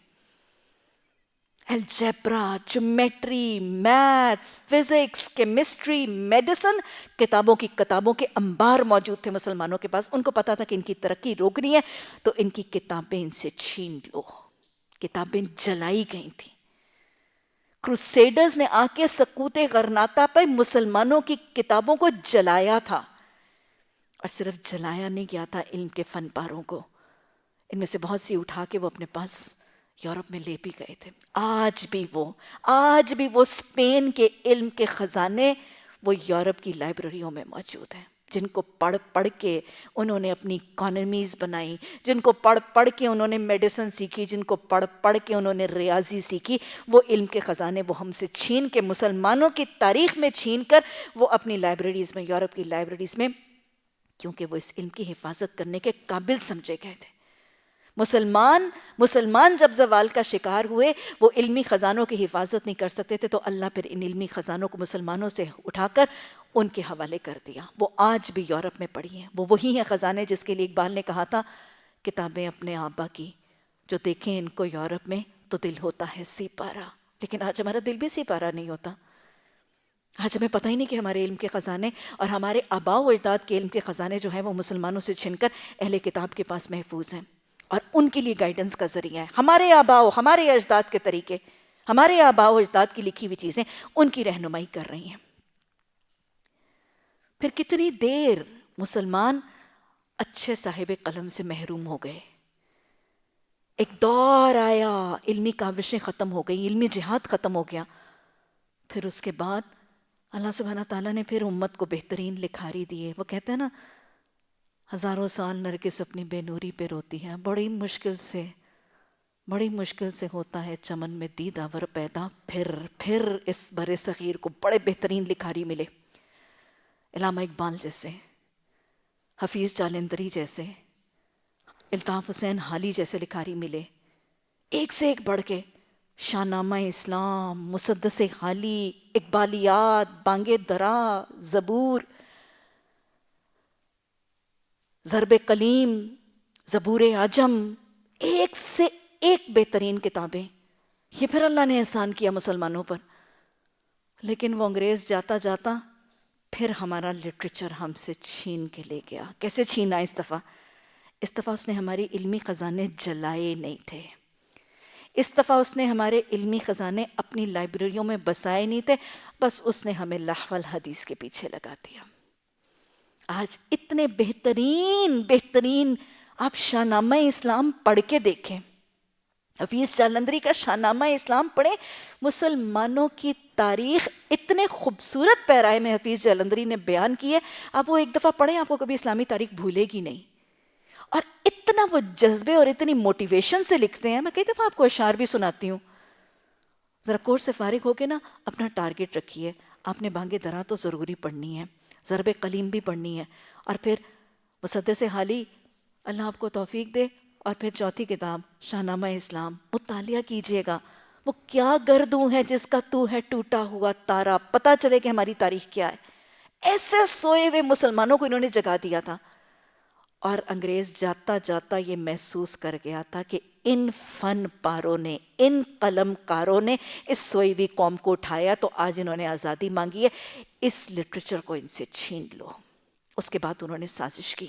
Algebra, geometry, maths, physics, chemistry, medicine, کتابوں کے انبار موجود تھے مسلمانوں کے پاس۔ ان کو پتا تھا کہ ان کی ترقی روکنی ہے تو ان کی کتابیں ان سے چھین لو۔ کتابیں جلائی گئی تھیں۔ کروسیڈرز نے آ کے سقوط غرناطہ پہ مسلمانوں کی کتابوں کو جلایا تھا، اور صرف جلایا نہیں گیا تھا علم کے فن پاروں کو، ان میں سے بہت سی اٹھا کے وہ اپنے پاس یورپ میں لے بھی گئے تھے۔ آج بھی وہ اسپین کے علم کے خزانے وہ یورپ کی لائبریریوں میں موجود ہیں، جن کو پڑھ پڑھ کے انہوں نے اپنی اکانومیز بنائی، جن کو پڑھ پڑھ کے انہوں نے میڈیسن سیکھی، جن کو پڑھ پڑھ کے انہوں نے ریاضی سیکھی۔ وہ علم کے خزانے وہ ہم سے چھین کے، مسلمانوں کی تاریخ میں چھین کر وہ اپنی لائبریریز میں، یورپ کی لائبریریز میں، کیونکہ وہ اس علم کی حفاظت کرنے کے قابل سمجھے گئے تھے۔ مسلمان جب زوال کا شکار ہوئے، وہ علمی خزانوں کی حفاظت نہیں کر سکتے تھے، تو اللہ پھر ان علمی خزانوں کو مسلمانوں سے اٹھا کر ان کے حوالے کر دیا۔ وہ آج بھی یورپ میں پڑی ہیں، وہ وہی ہیں خزانے جس کے لیے اقبال نے کہا تھا، کتابیں اپنے آبا کی جو دیکھیں ان کو یورپ میں تو دل ہوتا ہے سی پارا۔ لیکن آج ہمارا دل بھی سی پارا نہیں ہوتا۔ آج ہمیں پتہ ہی نہیں کہ ہمارے علم کے خزانے اور ہمارے آباء و اجداد کے علم کے خزانے جو ہیں وہ مسلمانوں سے چھن کر اہل کتاب کے پاس محفوظ ہیں، اور ان کے لیے گائیڈنس کا ذریعہ ہے ہمارے آباء، ہمارے اجداد کے طریقے، ہمارے آباء و اجداد کی لکھی ہوئی چیزیں ان کی رہنمائی کر رہی ہیں۔ پھر کتنی دیر مسلمان اچھے صاحب قلم سے محروم ہو گئے۔ ایک دور آیا، علمی کاوشیں ختم ہو گئی، علمی جہاد ختم ہو گیا۔ پھر اس کے بعد اللہ سبحانہ تعالیٰ نے پھر امت کو بہترین لکھاری دیے۔ وہ کہتے ہیں نا، ہزاروں سال نرگس اپنی بے نوری پہ روتی ہے، بڑی مشکل سے ہوتا ہے چمن میں دیداور پیدا، پھر اس بر صغیر کو بڑے بہترین لکھاری ملے، علامہ اقبال جیسے، حفیظ جالندری جیسے، الطاف حسین حالی جیسے لکھاری ملے، ایک سے ایک بڑھ کے، شاہ نامہ اسلام، مسدس حالی، اقبالیات، بانگ درا، زبور، ضرب کلیم، زبور عجم، ایک سے ایک بہترین کتابیں۔ یہ پھر اللہ نے احسان کیا مسلمانوں پر۔ لیکن وہ انگریز جاتا جاتا پھر ہمارا لٹریچر ہم سے چھین کے لے گیا۔ کیسے چھینا اس دفعہ اس نے ہماری علمی خزانے جلائے نہیں تھے، اس دفعہ اس نے ہمارے علمی خزانے اپنی لائبریریوں میں بسائے نہیں تھے، بس اس نے ہمیں لہو الحدیث کے پیچھے لگا دیا۔ آج اتنے بہترین آپ شاہ نامہ اسلام پڑھ کے دیکھیں، حفیظ جالندری کا شاہ نامہ اسلام پڑھیں، مسلمانوں کی تاریخ اتنے خوبصورت پیرائے میں حفیظ جالندری نے بیان کی ہے، آپ وہ ایک دفعہ پڑھیں، آپ کو کبھی اسلامی تاریخ بھولے گی نہیں۔ اور اتنا وہ جذبے اور اتنی موٹیویشن سے لکھتے ہیں، میں کئی دفعہ آپ کو اشعار بھی سناتی ہوں۔ ذرا کورس سے فارغ ہو کے نا اپنا ٹارگٹ رکھیے، آپ نے بانگ درا تو ضروری پڑھنی ہے، ضرب کلیم بھی پڑھنی ہے، اور پھر مسدس حالی، اللہ آپ کو توفیق دے، اور پھر چوتھی کتاب شاہ نامہ اسلام مطالعہ کیجئے گا۔ وہ کیا گردوں ہے جس کا تو ہے ٹوٹا ہوا تارا، پتہ چلے کہ ہماری تاریخ کیا ہے۔ ایسے سوئے ہوئے مسلمانوں کو انہوں نے جگا دیا تھا، اور انگریز جاتا جاتا یہ محسوس کر گیا تھا کہ ان فن پاروں نے، ان قلم کاروں نے اس سوئی ہوئی قوم کو اٹھایا، تو آج انہوں نے آزادی مانگی ہے، اس لٹریچر کو ان سے چھین لو۔ اس کے بعد انہوں نے سازش کی،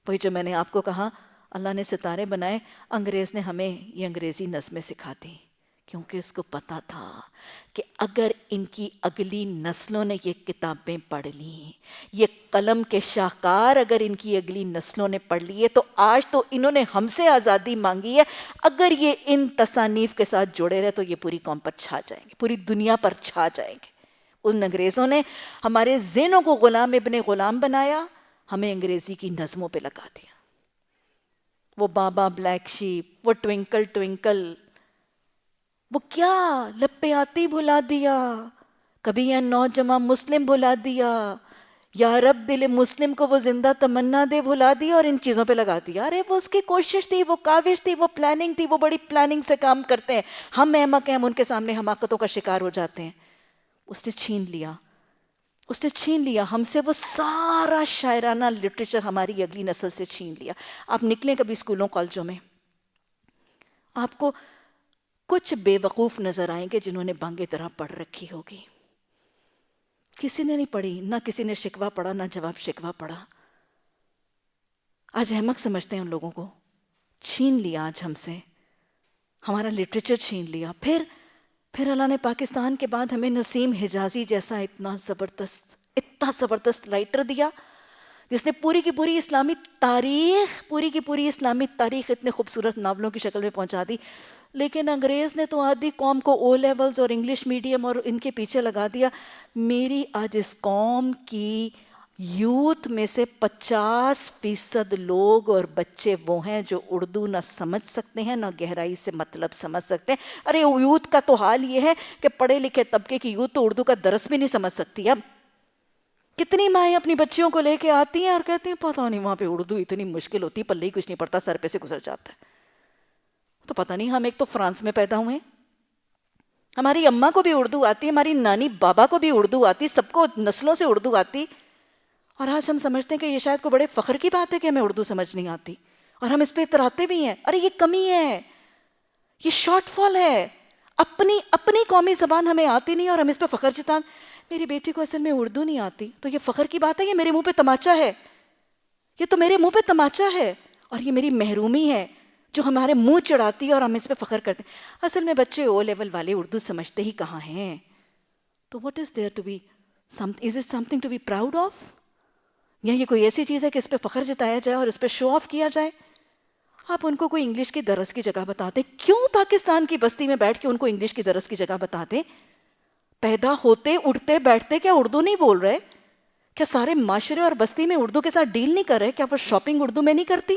وہی جو میں نے آپ کو کہا، اللہ نے ستارے بنائے، انگریز نے ہمیں یہ انگریزی نظمیں سکھا دی، کیونکہ اس کو پتا تھا کہ اگر ان کی اگلی نسلوں نے یہ کتابیں پڑھ لیں، یہ قلم کے شاہکار اگر ان کی اگلی نسلوں نے پڑھ لیے، تو آج تو انہوں نے ہم سے آزادی مانگی ہے، اگر یہ ان تصانیف کے ساتھ جڑے رہے تو یہ پوری قوم پر چھا جائیں گے، پوری دنیا پر چھا جائیں گے۔ ان انگریزوں نے ہمارے ذہنوں کو غلام ابن غلام بنایا، ہمیں انگریزی کی نظموں پہ لگا دیا۔ وہ بابا بلیک شیپ، وہ ٹوینکل ٹوینکل، وہ کیا لپے آتی بھلا دیا، کبھی یہ نوجواں مسلم بھلا دیا، یا رب دل مسلم کو وہ زندہ تمنا دے بھلا دیا اور ان چیزوں پہ لگا دیا. ارے وہ اس کی کوشش تھی، وہ کاوش تھی، وہ پلاننگ تھی، وہ بڑی پلاننگ سے کام کرتے ہیں. ہم احمق ہیں، ہم ان کے سامنے حماقتوں کا شکار ہو جاتے ہیں. اس نے چھین لیا، اس نے چھین لیا ہم سے وہ سارا شاعرانہ لٹریچر، ہماری اگلی نسل سے چھین لیا. آپ نکلیں کبھی اسکولوں کالجوں میں، آپ کو کچھ بے وقوف نظر آئیں گے جنہوں نے بانگے طرح پڑھ رکھی ہوگی. کسی نے نہیں پڑھی، نہ کسی نے شکوہ پڑھا، نہ جواب شکوہ پڑھا. آج احمق سمجھتے ہیں ان لوگوں کو. چھین لیا آج ہم سے، ہمارا لٹریچر چھین لیا. پھر اللہ نے پاکستان کے بعد ہمیں نسیم حجازی جیسا اتنا زبردست رائٹر دیا، جس نے پوری کی پوری اسلامی تاریخ اتنے خوبصورت ناولوں کی شکل میں پہنچا دی. لیکن انگریز نے تو آدھی قوم کو او لیولز اور انگلش میڈیم اور ان کے پیچھے لگا دیا. میری آج اس قوم کی یوتھ میں سے 50% لوگ اور بچے وہ ہیں جو اردو نہ سمجھ سکتے ہیں، نہ گہرائی سے مطلب سمجھ سکتے ہیں. ارے یوتھ کا تو حال یہ ہے کہ پڑھے لکھے طبقے کی یوتھ تو اردو کا درس بھی نہیں سمجھ سکتی. اب کتنی مائیں اپنی بچیوں کو لے کے آتی ہیں اور کہتی ہیں پتہ نہیں وہاں پہ اردو اتنی مشکل ہوتی، پلے ہی کچھ نہیں پڑتا، سر پہ سے گزر جاتا ہے. تو پتہ نہیں، ہم ایک تو فرانس میں پیدا ہوئے، ہماری اماں کو بھی اردو آتی، ہماری نانی بابا کو بھی اردو آتی، سب کو نسلوں سے اردو آتی، اور آج ہم سمجھتے ہیں کہ یہ شاید کوئی بڑے فخر کی بات ہے کہ ہمیں اردو سمجھ نہیں آتی، اور ہم اس پہ اتراتے بھی ہیں. ارے یہ کمی ہے، یہ شارٹ فال ہے. اپنی قومی زبان ہمیں آتی نہیں اور ہم اس پہ فخر جتان. میری بیٹی کو اصل میں اردو نہیں آتی تو یہ فخر کی بات ہے؟ یہ میرے منہ پہ تماچا ہے، یہ تو میرے منہ پہ تماچا ہے، اور یہ میری محرومی ہے جو ہمارے منہ چڑھاتی ہے اور ہم اس پہ فخر کرتے ہیں. اصل میں بچے او لیول والے اردو سمجھتے ہی کہاں ہیں. تو what is there to be is it something to be proud of؟ یا یہ کوئی ایسی چیز ہے کہ اس پہ فخر جتایا جائے اور اس پہ شو آف کیا جائے؟ آپ ان کو کوئی انگلش کی درس کی جگہ بتاتے، کیوں پاکستان کی بستی میں بیٹھ کے ان کو انگلش کی درس کی جگہ بتاتے؟ پیدا ہوتے اٹھتے بیٹھتے کیا اردو نہیں بول رہے؟ کیا سارے معاشرے اور بستی میں اردو کے ساتھ ڈیل نہیں کر رہے؟ کیا وہ شاپنگ اردو میں نہیں کرتی؟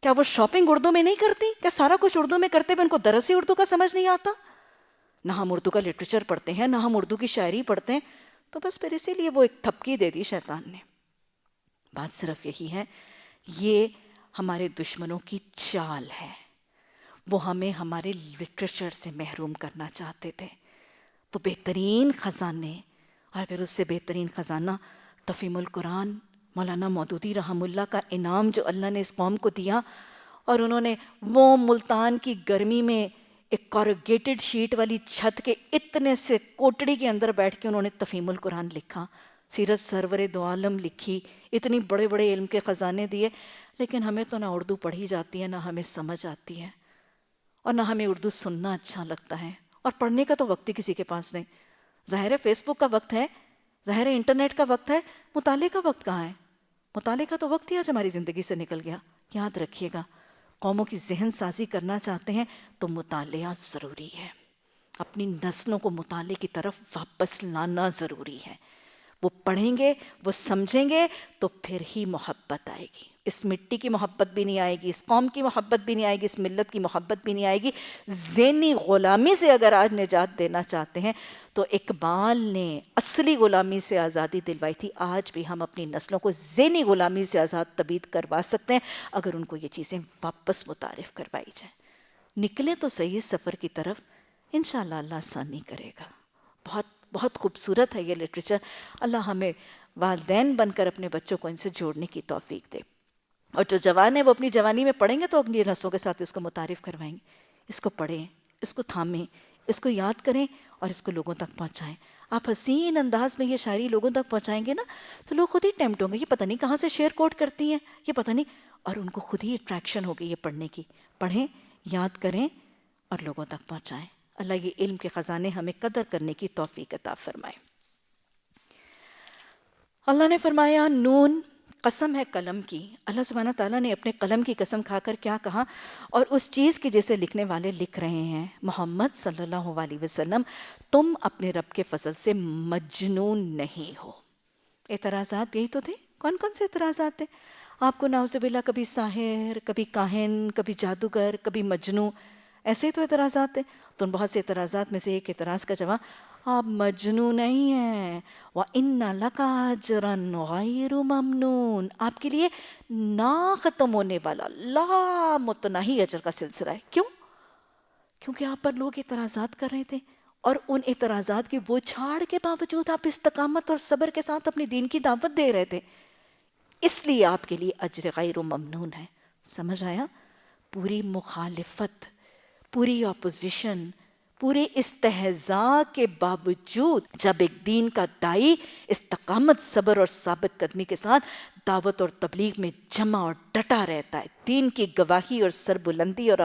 کیا وہ شاپنگ اردو میں نہیں کرتی؟ کیا سارا کچھ اردو میں کرتے ہوئے ان کو درس ہی اردو کا سمجھ نہیں آتا؟ نہ ہم اردو کا لٹریچر پڑھتے ہیں، نہ ہم اردو کی شاعری پڑھتے ہیں. تو بس پھر اسی لیے وہ ایک تھپکی دے دی شیطان نے. بات صرف یہی ہے، یہ ہمارے دشمنوں کی چال ہے. وہ ہمیں ہمارے لٹریچر سے محروم کرنا چاہتے تھے. وہ بہترین خزانے، اور پھر اس سے بہترین خزانہ تفہیم القرآن، مولانا مودودی رحمہ اللہ کا انعام جو اللہ نے اس قوم کو دیا. اور انہوں نے وہ ملتان کی گرمی میں ایک کاروگیٹڈ شیٹ والی چھت کے اتنے سے کوٹڑی کے اندر بیٹھ کے انہوں نے تفہیم القرآن لکھا، سیرت سرور دو عالم لکھی، اتنی بڑے بڑے علم کے خزانے دیے. لیکن ہمیں تو نہ اردو پڑھی جاتی ہے، نہ ہمیں سمجھ آتی ہے، اور نہ ہمیں اردو سننا اچھا لگتا ہے، اور پڑھنے کا تو وقت ہی کسی کے پاس نہیں. ظاہر ہے فیس بک کا وقت ہے، ظاہر ہے انٹرنیٹ کا وقت ہے، مطالعے کا وقت کہاں ہے؟ مطالعے کا تو وقت ہی آج ہماری زندگی سے نکل گیا. یاد رکھیے گا، قوموں کی ذہن سازی کرنا چاہتے ہیں تو مطالعہ ضروری ہے. اپنی نسلوں کو مطالعے کی طرف واپس لانا ضروری ہے. وہ پڑھیں گے، وہ سمجھیں گے تو پھر ہی محبت آئے گی. اس مٹی کی محبت بھی نہیں آئے گی، اس قوم کی محبت بھی نہیں آئے گی، اس ملت کی محبت بھی نہیں آئے گی. ذہنی غلامی سے اگر آج نجات دینا چاہتے ہیں تو اقبال نے اصلی غلامی سے آزادی دلوائی تھی. آج بھی ہم اپنی نسلوں کو ذہنی غلامی سے آزاد طبیعت کروا سکتے ہیں اگر ان کو یہ چیزیں واپس متعارف کروائی جائیں. نکلیں تو صحیح سفر کی طرف، انشاءاللہ اللہ آسانی کرے گا. بہت بہت خوبصورت ہے یہ لٹریچر. اللہ ہمیں والدین بن کر اپنے بچوں کو ان سے جوڑنے کی توفیق دے. اور جو جوان ہیں وہ اپنی جوانی میں پڑھیں گے تو اگلی نسلوں کے ساتھ اس کو متعارف کروائیں گے. اس کو پڑھیں، اس کو تھامیں، اس کو یاد کریں اور اس کو لوگوں تک پہنچائیں. آپ حسین انداز میں یہ شاعری لوگوں تک پہنچائیں گے نا تو لوگ خود ہی ٹیمپٹ ہوں گے، یہ پتہ نہیں کہاں سے شعر کوٹ کرتی ہیں، یہ پتہ نہیں، اور ان کو خود ہی اٹریکشن ہوگی یہ پڑھنے کی. پڑھیں، یاد کریں اور لوگوں تک پہنچائیں. اللہ یہ علم کے خزانے ہمیں قدر کرنے کی توفیق عطا فرمائے. اللہ نے فرمایا نون، قسم ہے قلم کی. اللہ سبحانہ تعالیٰ نے اپنے قلم کی قسم کھا کر کیا کہا؟ اور اس چیز کی جسے لکھنے والے لکھ رہے ہیں. محمد صلی اللہ علیہ وسلم، تم اپنے رب کے فضل سے مجنون نہیں ہو. اعتراضات یہی تو تھے. کون کون سے اعتراضات تھے؟ آپ کو نعوذ باللہ کبھی ساحر، کبھی کاہن، کبھی جادوگر، کبھی مجنوں، ایسے ہی تو اعتراضات تھے. تو ان بہت سے اعتراضات میں سے ایک اعتراض کا جواب آپ مجنون نہیں ہیں. وَإِنَّ لَكَ أَجْرًا غَيْرُ مَمْنُونَ، آپ کے لیے نہ ختم ہونے والا لا متناہی اجر کا سلسلہ ہے. کیوں؟ کیونکہ آپ پر لوگ اعتراضات کر رہے تھے، اور ان اعتراضات کی وہ چھاڑ کے باوجود آپ استقامت اور صبر کے ساتھ اپنے دین کی دعوت دے رہے تھے، اس لیے آپ کے لیے اجر غیر ممنون ہے. سمجھ آیا؟ پوری مخالفت، پوری اپوزیشن، پورے استہزاء کے باوجود جب ایک دین کا دائی استقامت، صبر اور ثابت قدمی کے ساتھ دعوت اور تبلیغ میں جمع اور ڈٹا رہتا ہے، دین کی گواہی اور سربلندی اور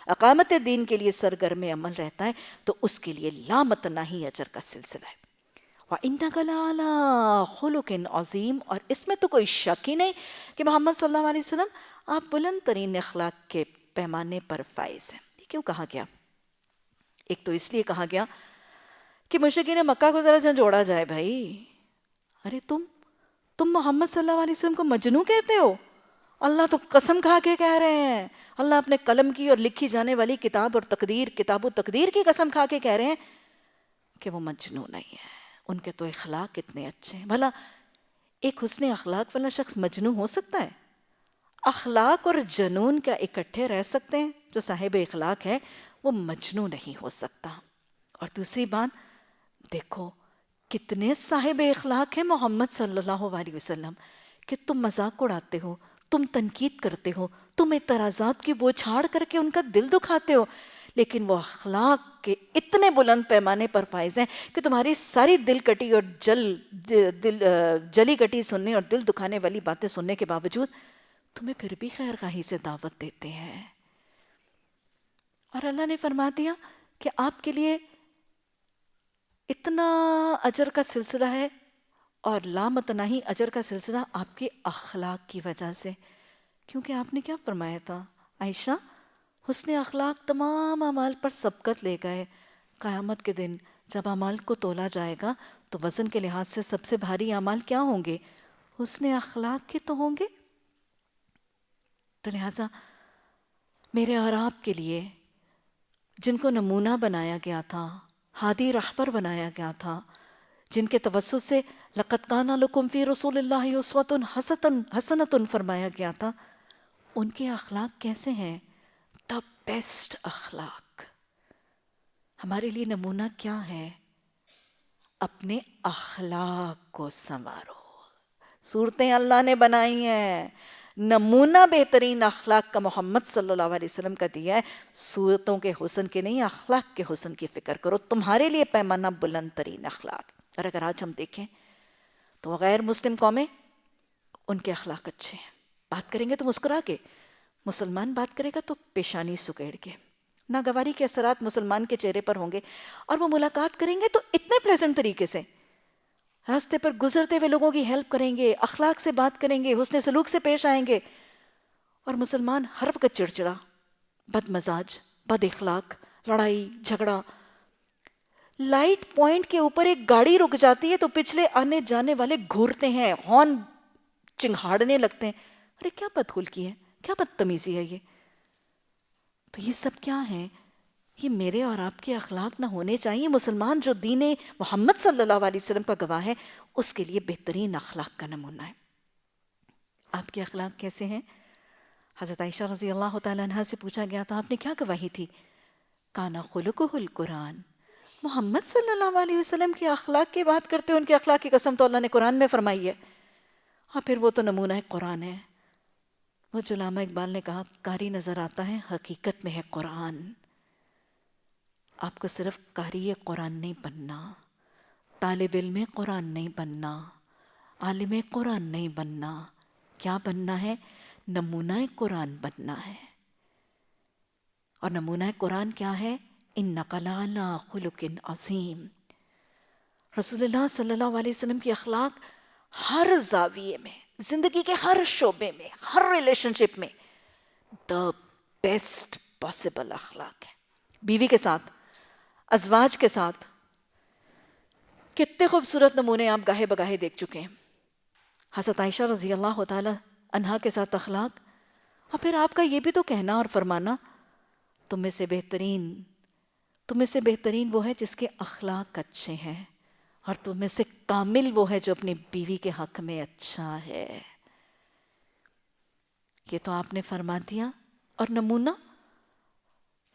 اقامت دین کے لیے سرگرم عمل رہتا ہے، تو اس کے لیے لامتناہی اجر کا سلسلہ ہے. وَإِنَّكَ لَعَلَىٰ خُلُقٍ عَظِيمٍ، اور اس میں تو کوئی شک ہی نہیں کہ محمد صلی اللہ علیہ وسلم آپ بلند ترین اخلاق کے پیمانے پر فائز ہیں. یہ کیوں کہا گیا؟ ایک تو اس لیے کہا گیا کہ مشرکین مکہ کو ذرا جھنجھوڑا جائے. بھائی ارے تم محمد صلی اللہ علیہ وسلم کو مجنوں کہتے ہو؟ اللہ تو قسم کھا کے کہہ رہے ہیں، اللہ اپنے قلم کی اور لکھی جانے والی کتاب و تقدیر کی قسم کھا کے کہہ رہے ہیں کہ وہ مجنوں نہیں ہے. ان کے تو اخلاق اتنے اچھے ہیں. بھلا ایک حسن اخلاق والا شخص مجنوں ہو سکتا ہے؟ اخلاق اور جنون کیا اکٹھے رہ سکتے ہیں؟ جو صاحب اخلاق ہے وہ مجنوں نہیں ہو سکتا. اور دوسری بات دیکھو، کتنے صاحب اخلاق ہیں محمد صلی اللہ علیہ وسلم کہ تم مذاق اڑاتے ہو، تم تنقید کرتے ہو، تم اعتراضات کی وہ چھاڑ کر کے ان کا دل دکھاتے ہو، لیکن وہ اخلاق کے اتنے بلند پیمانے پر فائز ہیں کہ تمہاری ساری دل کٹی اور جلی کٹی سننے اور دل دکھانے والی باتیں سننے کے باوجود تمہیں پھر بھی خیر خواہی سے دعوت دیتے ہیں. اور اللہ نے فرما دیا کہ آپ کے لیے اتنا اجر کا سلسلہ ہے اور لامتناہی اجر کا سلسلہ آپ کے اخلاق کی وجہ سے. کیونکہ آپ نے کیا فرمایا تھا عائشہ؟ حسن اخلاق تمام اعمال پر سبقت لے گئے. قیامت کے دن جب اعمال کو تولا جائے گا تو وزن کے لحاظ سے سب سے بھاری اعمال کیا ہوں گے؟ حسن اخلاق کے تو ہوں گے. تو لہٰذا میرے اور آپ کے لیے جن کو نمونہ بنایا گیا تھا، ہادی رہبر بنایا گیا تھا، جن کے توسط سے لَقَدْ كَانَ لَكُمْ فِي رَسُولِ اللَّهِ أُسْوَةٌ حَسَنَةٌ فرمایا گیا تھا، ان کے اخلاق کیسے ہیں؟ دا بیسٹ اخلاق. ہمارے لیے نمونہ کیا ہے؟ اپنے اخلاق کو سنوارو. صورتیں اللہ نے بنائی ہیں، نمونہ بہترین اخلاق کا محمد صلی اللہ علیہ وسلم کا دیا ہے. صورتوں کے حسن کے نہیں، اخلاق کے حسن کی فکر کرو. تمہارے لیے پیمانہ بلند ترین اخلاق. اور اگر آج ہم دیکھیں تو غیر مسلم قومیں، ان کے اخلاق اچھے ہیں. بات کریں گے تو مسکرا کے، مسلمان بات کرے گا تو پیشانی سکیڑ کے. ناگواری کے اثرات مسلمان کے چہرے پر ہوں گے، اور وہ ملاقات کریں گے تو اتنے پلیزنٹ طریقے سے راستے پر گزرتے ہوئے لوگوں کی ہیلپ کریں گے، اخلاق سے بات کریں گے، حسن سلوک سے پیش آئیں گے. اور مسلمان ہر وقت چڑچڑا، بد مزاج، بد اخلاق، لڑائی جھگڑا. لائٹ پوائنٹ کے اوپر ایک گاڑی رک جاتی ہے تو پچھلے آنے جانے والے گھورتے ہیں، ہارن چنگھاڑنے لگتے ہیں. ارے کیا بدخلقی ہے، کیا بدتمیزی ہے یہ. تو یہ سب کیا ہے؟ یہ میرے اور آپ کے اخلاق نہ ہونے چاہیے. مسلمان جو دین محمد صلی اللہ علیہ وسلم کا گواہ ہے، اس کے لیے بہترین اخلاق کا نمونہ ہے. آپ کے اخلاق کیسے ہیں؟ حضرت عائشہ رضی اللہ تعالیٰ عنہ سے پوچھا گیا تھا آپ نے کیا گواہی تھی؟ کانا خلقہ القرآن. محمد صلی اللہ علیہ وسلم کے اخلاق کی بات کرتے ہو، ان کے اخلاق کی قسم تو اللہ نے قرآن میں فرمائی ہے. اور پھر وہ تو نمونہ ہے قرآن ہے. وہ جو علامہ اقبال نے کہا قاری نظر آتا ہے حقیقت میں ہے قرآن. آپ کو صرف قاری قرآن نہیں بننا، طالب علم قرآن نہیں بننا، عالم قرآن نہیں بننا. کیا بننا ہے؟ نمونہ قرآن بننا ہے. اور نمونہ قرآن کیا ہے؟ اِنَّكَ لَعَلَىٰ خُلُقٍ عَظِيمٍ. رسول اللہ صلی اللہ علیہ وسلم کی اخلاق ہر زاویے میں، زندگی کے ہر شعبے میں، ہر ریلیشن شپ میں دا بیسٹ پاسبل اخلاق ہے. بیوی کے ساتھ، ازواج کے ساتھ کتنے خوبصورت نمونے آپ گاہے بگاہے دیکھ چکے ہیں. حضرت عائشہ رضی اللہ تعالی عنہا کے ساتھ اخلاق، اور پھر آپ کا یہ بھی تو کہنا اور فرمانا تم میں سے بہترین تم میں سے بہترین وہ ہے جس کے اخلاق اچھے ہیں، اور تم میں سے کامل وہ ہے جو اپنی بیوی کے حق میں اچھا ہے۔ یہ تو آپ نے فرما دیا۔ اور نمونہ،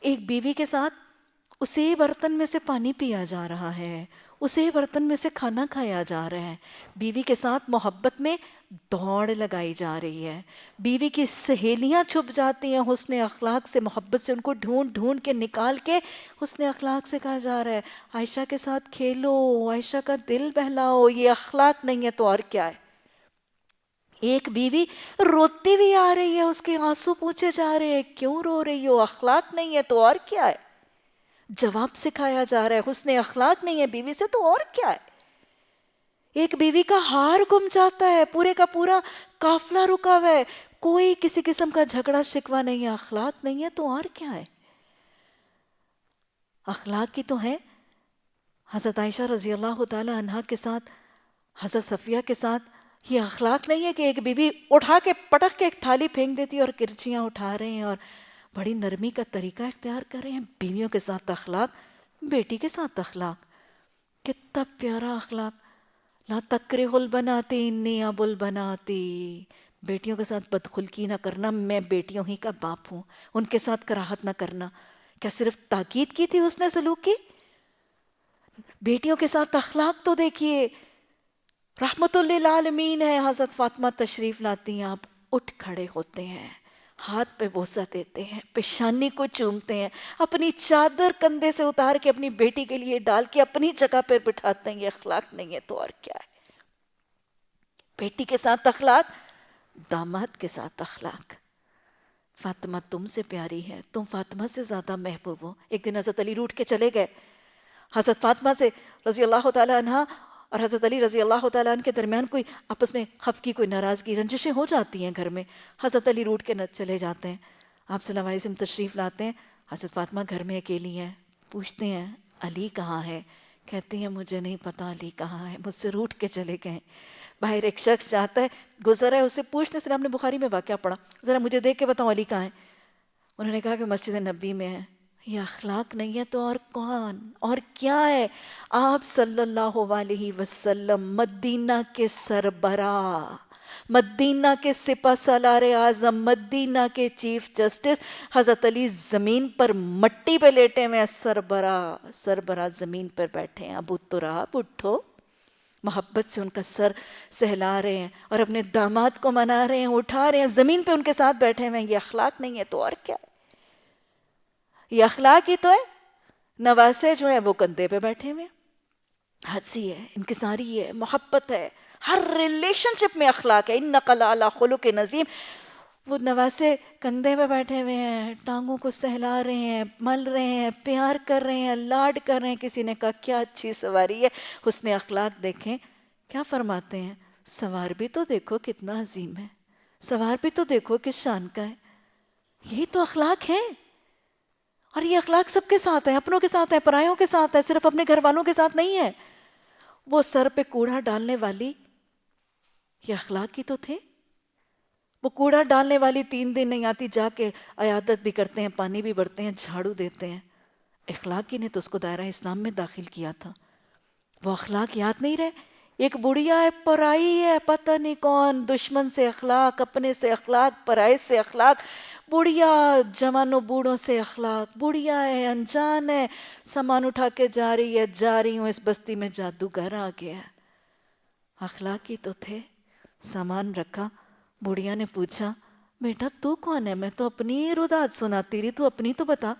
ایک بیوی کے ساتھ اسی برتن میں سے پانی پیا جا رہا ہے، اسی برتن میں سے کھانا کھایا جا رہا ہے، بیوی کے ساتھ محبت میں دوڑ لگائی جا رہی ہے، بیوی کی سہیلیاں چھپ جاتی ہیں حسن اخلاق سے، محبت سے ان کو ڈھونڈ ڈھونڈ کے نکال کے حسن اخلاق سے کہا جا رہا ہے عائشہ کے ساتھ کھیلو، عائشہ کا دل بہلاؤ، یہ اخلاق نہیں ہے تو اور کیا ہے؟ ایک بیوی روتی بھی آ رہی ہے، اس کے آنسو پوچھے جا رہے ہیں کیوں رو رہی ہو، اخلاق نہیں ہے تو اور کیا ہے؟ جواب سکھایا جا رہا ہے حسن اخلاق نہیں ہے بیوی سے تو اور کیا ہے؟ ایک بیوی کا ہار گم جاتا ہے، پورے کا پورا قافلہ رکا ہوا ہے، کوئی کسی قسم کا جھگڑا شکوہ نہیں ہے، اخلاق نہیں ہے تو اور کیا ہے؟ اخلاق کی تو ہے۔ حضرت عائشہ رضی اللہ تعالی عنہا کے ساتھ، حضرت صفیہ کے ساتھ یہ اخلاق نہیں ہے کہ ایک بیوی اٹھا کے پٹک کے ایک تھالی پھینک دیتی ہے اور کرچیاں اٹھا رہے ہیں اور بڑی نرمی کا طریقہ اختیار کر رہے ہیں۔ بیویوں کے ساتھ اخلاق، بیٹی کے ساتھ اخلاق، کتنا پیارا اخلاق۔ لا تکرہ البناتی انی ابو البناتی، بیٹیوں کے ساتھ بدخلقی نہ کرنا، میں بیٹیوں ہی کا باپ ہوں، ان کے ساتھ کراہت نہ کرنا۔ کیا صرف تاکید کی تھی اس نے سلوک کی؟ بیٹیوں کے ساتھ اخلاق تو دیکھیے، رحمت للعالمین ہے۔ حضرت فاطمہ تشریف لاتی ہیں، آپ اٹھ کھڑے ہوتے ہیں، ہاتھ پہ بوسہ دیتے ہیں، پیشانی کو چومتے ہیں، اپنی چادر کندھے سے اتار کے اپنی بیٹی کے لیے ڈال کے اپنی جگہ پہ بٹھاتے ہیں۔ یہ اخلاق نہیں ہے تو اور کیا ہے؟ بیٹی کے ساتھ اخلاق، داماد کے ساتھ اخلاق۔ فاطمہ تم سے پیاری ہے، تم فاطمہ سے زیادہ محبوب ہو۔ ایک دن حضرت علی روٹھ کے چلے گئے، حضرت فاطمہ سے رضی اللہ تعالی عنہ اور حضرت علی رضی اللہ تعالیٰ عنہ کے درمیان کوئی آپس میں خفگی، کوئی ناراضگی، رنجشیں ہو جاتی ہیں گھر میں۔ حضرت علی روٹھ کے چلے جاتے ہیں، آپ صلی اللہ علیہ وسلم تشریف لاتے ہیں، حضرت فاطمہ گھر میں اکیلی ہیں، پوچھتے ہیں علی کہاں ہے؟ کہتی ہیں مجھے نہیں پتا علی کہاں ہے، مجھ سے روٹھ کے چلے گئے۔ باہر ایک شخص جاتا ہے، گزر ہے، اس سے پوچھتے ہیں، ہم نے بخاری میں واقعہ پڑھا، ذرا مجھے دیکھ کے بتاؤ علی کہاں ہے؟ انہوں نے کہا کہ مسجد نبی میں ہے۔ یہ اخلاق نہیں ہے تو اور کون اور کیا ہے؟ آپ صلی اللہ علیہ وسلم مدینہ کے سربراہ، مدینہ کے سپہ سالار اعظم، مدینہ کے چیف جسٹس، حضرت علی زمین پر مٹی پہ لیٹے ہوئے ہیں، سربراہ زمین پر بیٹھے ہیں۔ ابو تراب اٹھو، محبت سے ان کا سر سہلا رہے ہیں اور اپنے داماد کو منا رہے ہیں، اٹھا رہے ہیں، زمین پہ ان کے ساتھ بیٹھے ہوئے ہیں۔ یہ اخلاق نہیں ہے تو اور کیا ہے؟ یہ اخلاق ہی تو ہے۔ نواسے جو ہیں وہ کندھے پہ بیٹھے ہوئے ہیں، ہنسی ہے، انکساری ہے، محبت ہے، ہر ریلیشن شپ میں اخلاق ہے۔ انک لعلی خلق عظیم۔ وہ نواسے کندھے پہ بیٹھے ہوئے ہیں، ٹانگوں کو سہلا رہے ہیں، مل رہے ہیں، پیار کر رہے ہیں، لاڈ کر رہے ہیں۔ کسی نے کہا کیا اچھی سواری ہے، حسن اخلاق دیکھیں کیا فرماتے ہیں، سوار بھی تو دیکھو کتنا عظیم ہے، سوار بھی تو دیکھو کس شان کا ہے۔ یہی تو اخلاق ہے، اور یہ اخلاق سب کے ساتھ ہے، اپنوں کے ساتھ ہے، پرایوں کے ساتھ ہے، صرف اپنے گھر والوں کے ساتھ نہیں ہے۔ وہ سر پہ کوڑا ڈالنے والی، یہ اخلاق ہی تو تھے۔ وہ کوڑا ڈالنے والی 3 دن نہیں آتی، جا کے عیادت بھی کرتے ہیں، پانی بھی بھرتے ہیں، جھاڑو دیتے ہیں۔ اخلاق ہی نے تو اس کو دائرہ اسلام میں داخل کیا تھا۔ وہ اخلاق یاد نہیں رہے؟ ایک بڑھیا ہے، پرائی ہے، پتہ نہیں کون، دشمن سے اخلاق، اپنے سے اخلاق، پرائے سے اخلاق، بڑھیا جوانوں بوڑھوں سے اخلاق، بڑھیا ہے، انجان ہے، سامان اٹھا کے جا رہی ہے، جا رہی ہوں اس بستی میں جادوگر آ گیا ہے۔ اخلاق ہی تو تھے۔ سامان رکھا، بڑھیا نے پوچھا بیٹا تو کون ہے؟ میں تو اپنی روداد سناتی رہی، تو اپنی تو بتا۔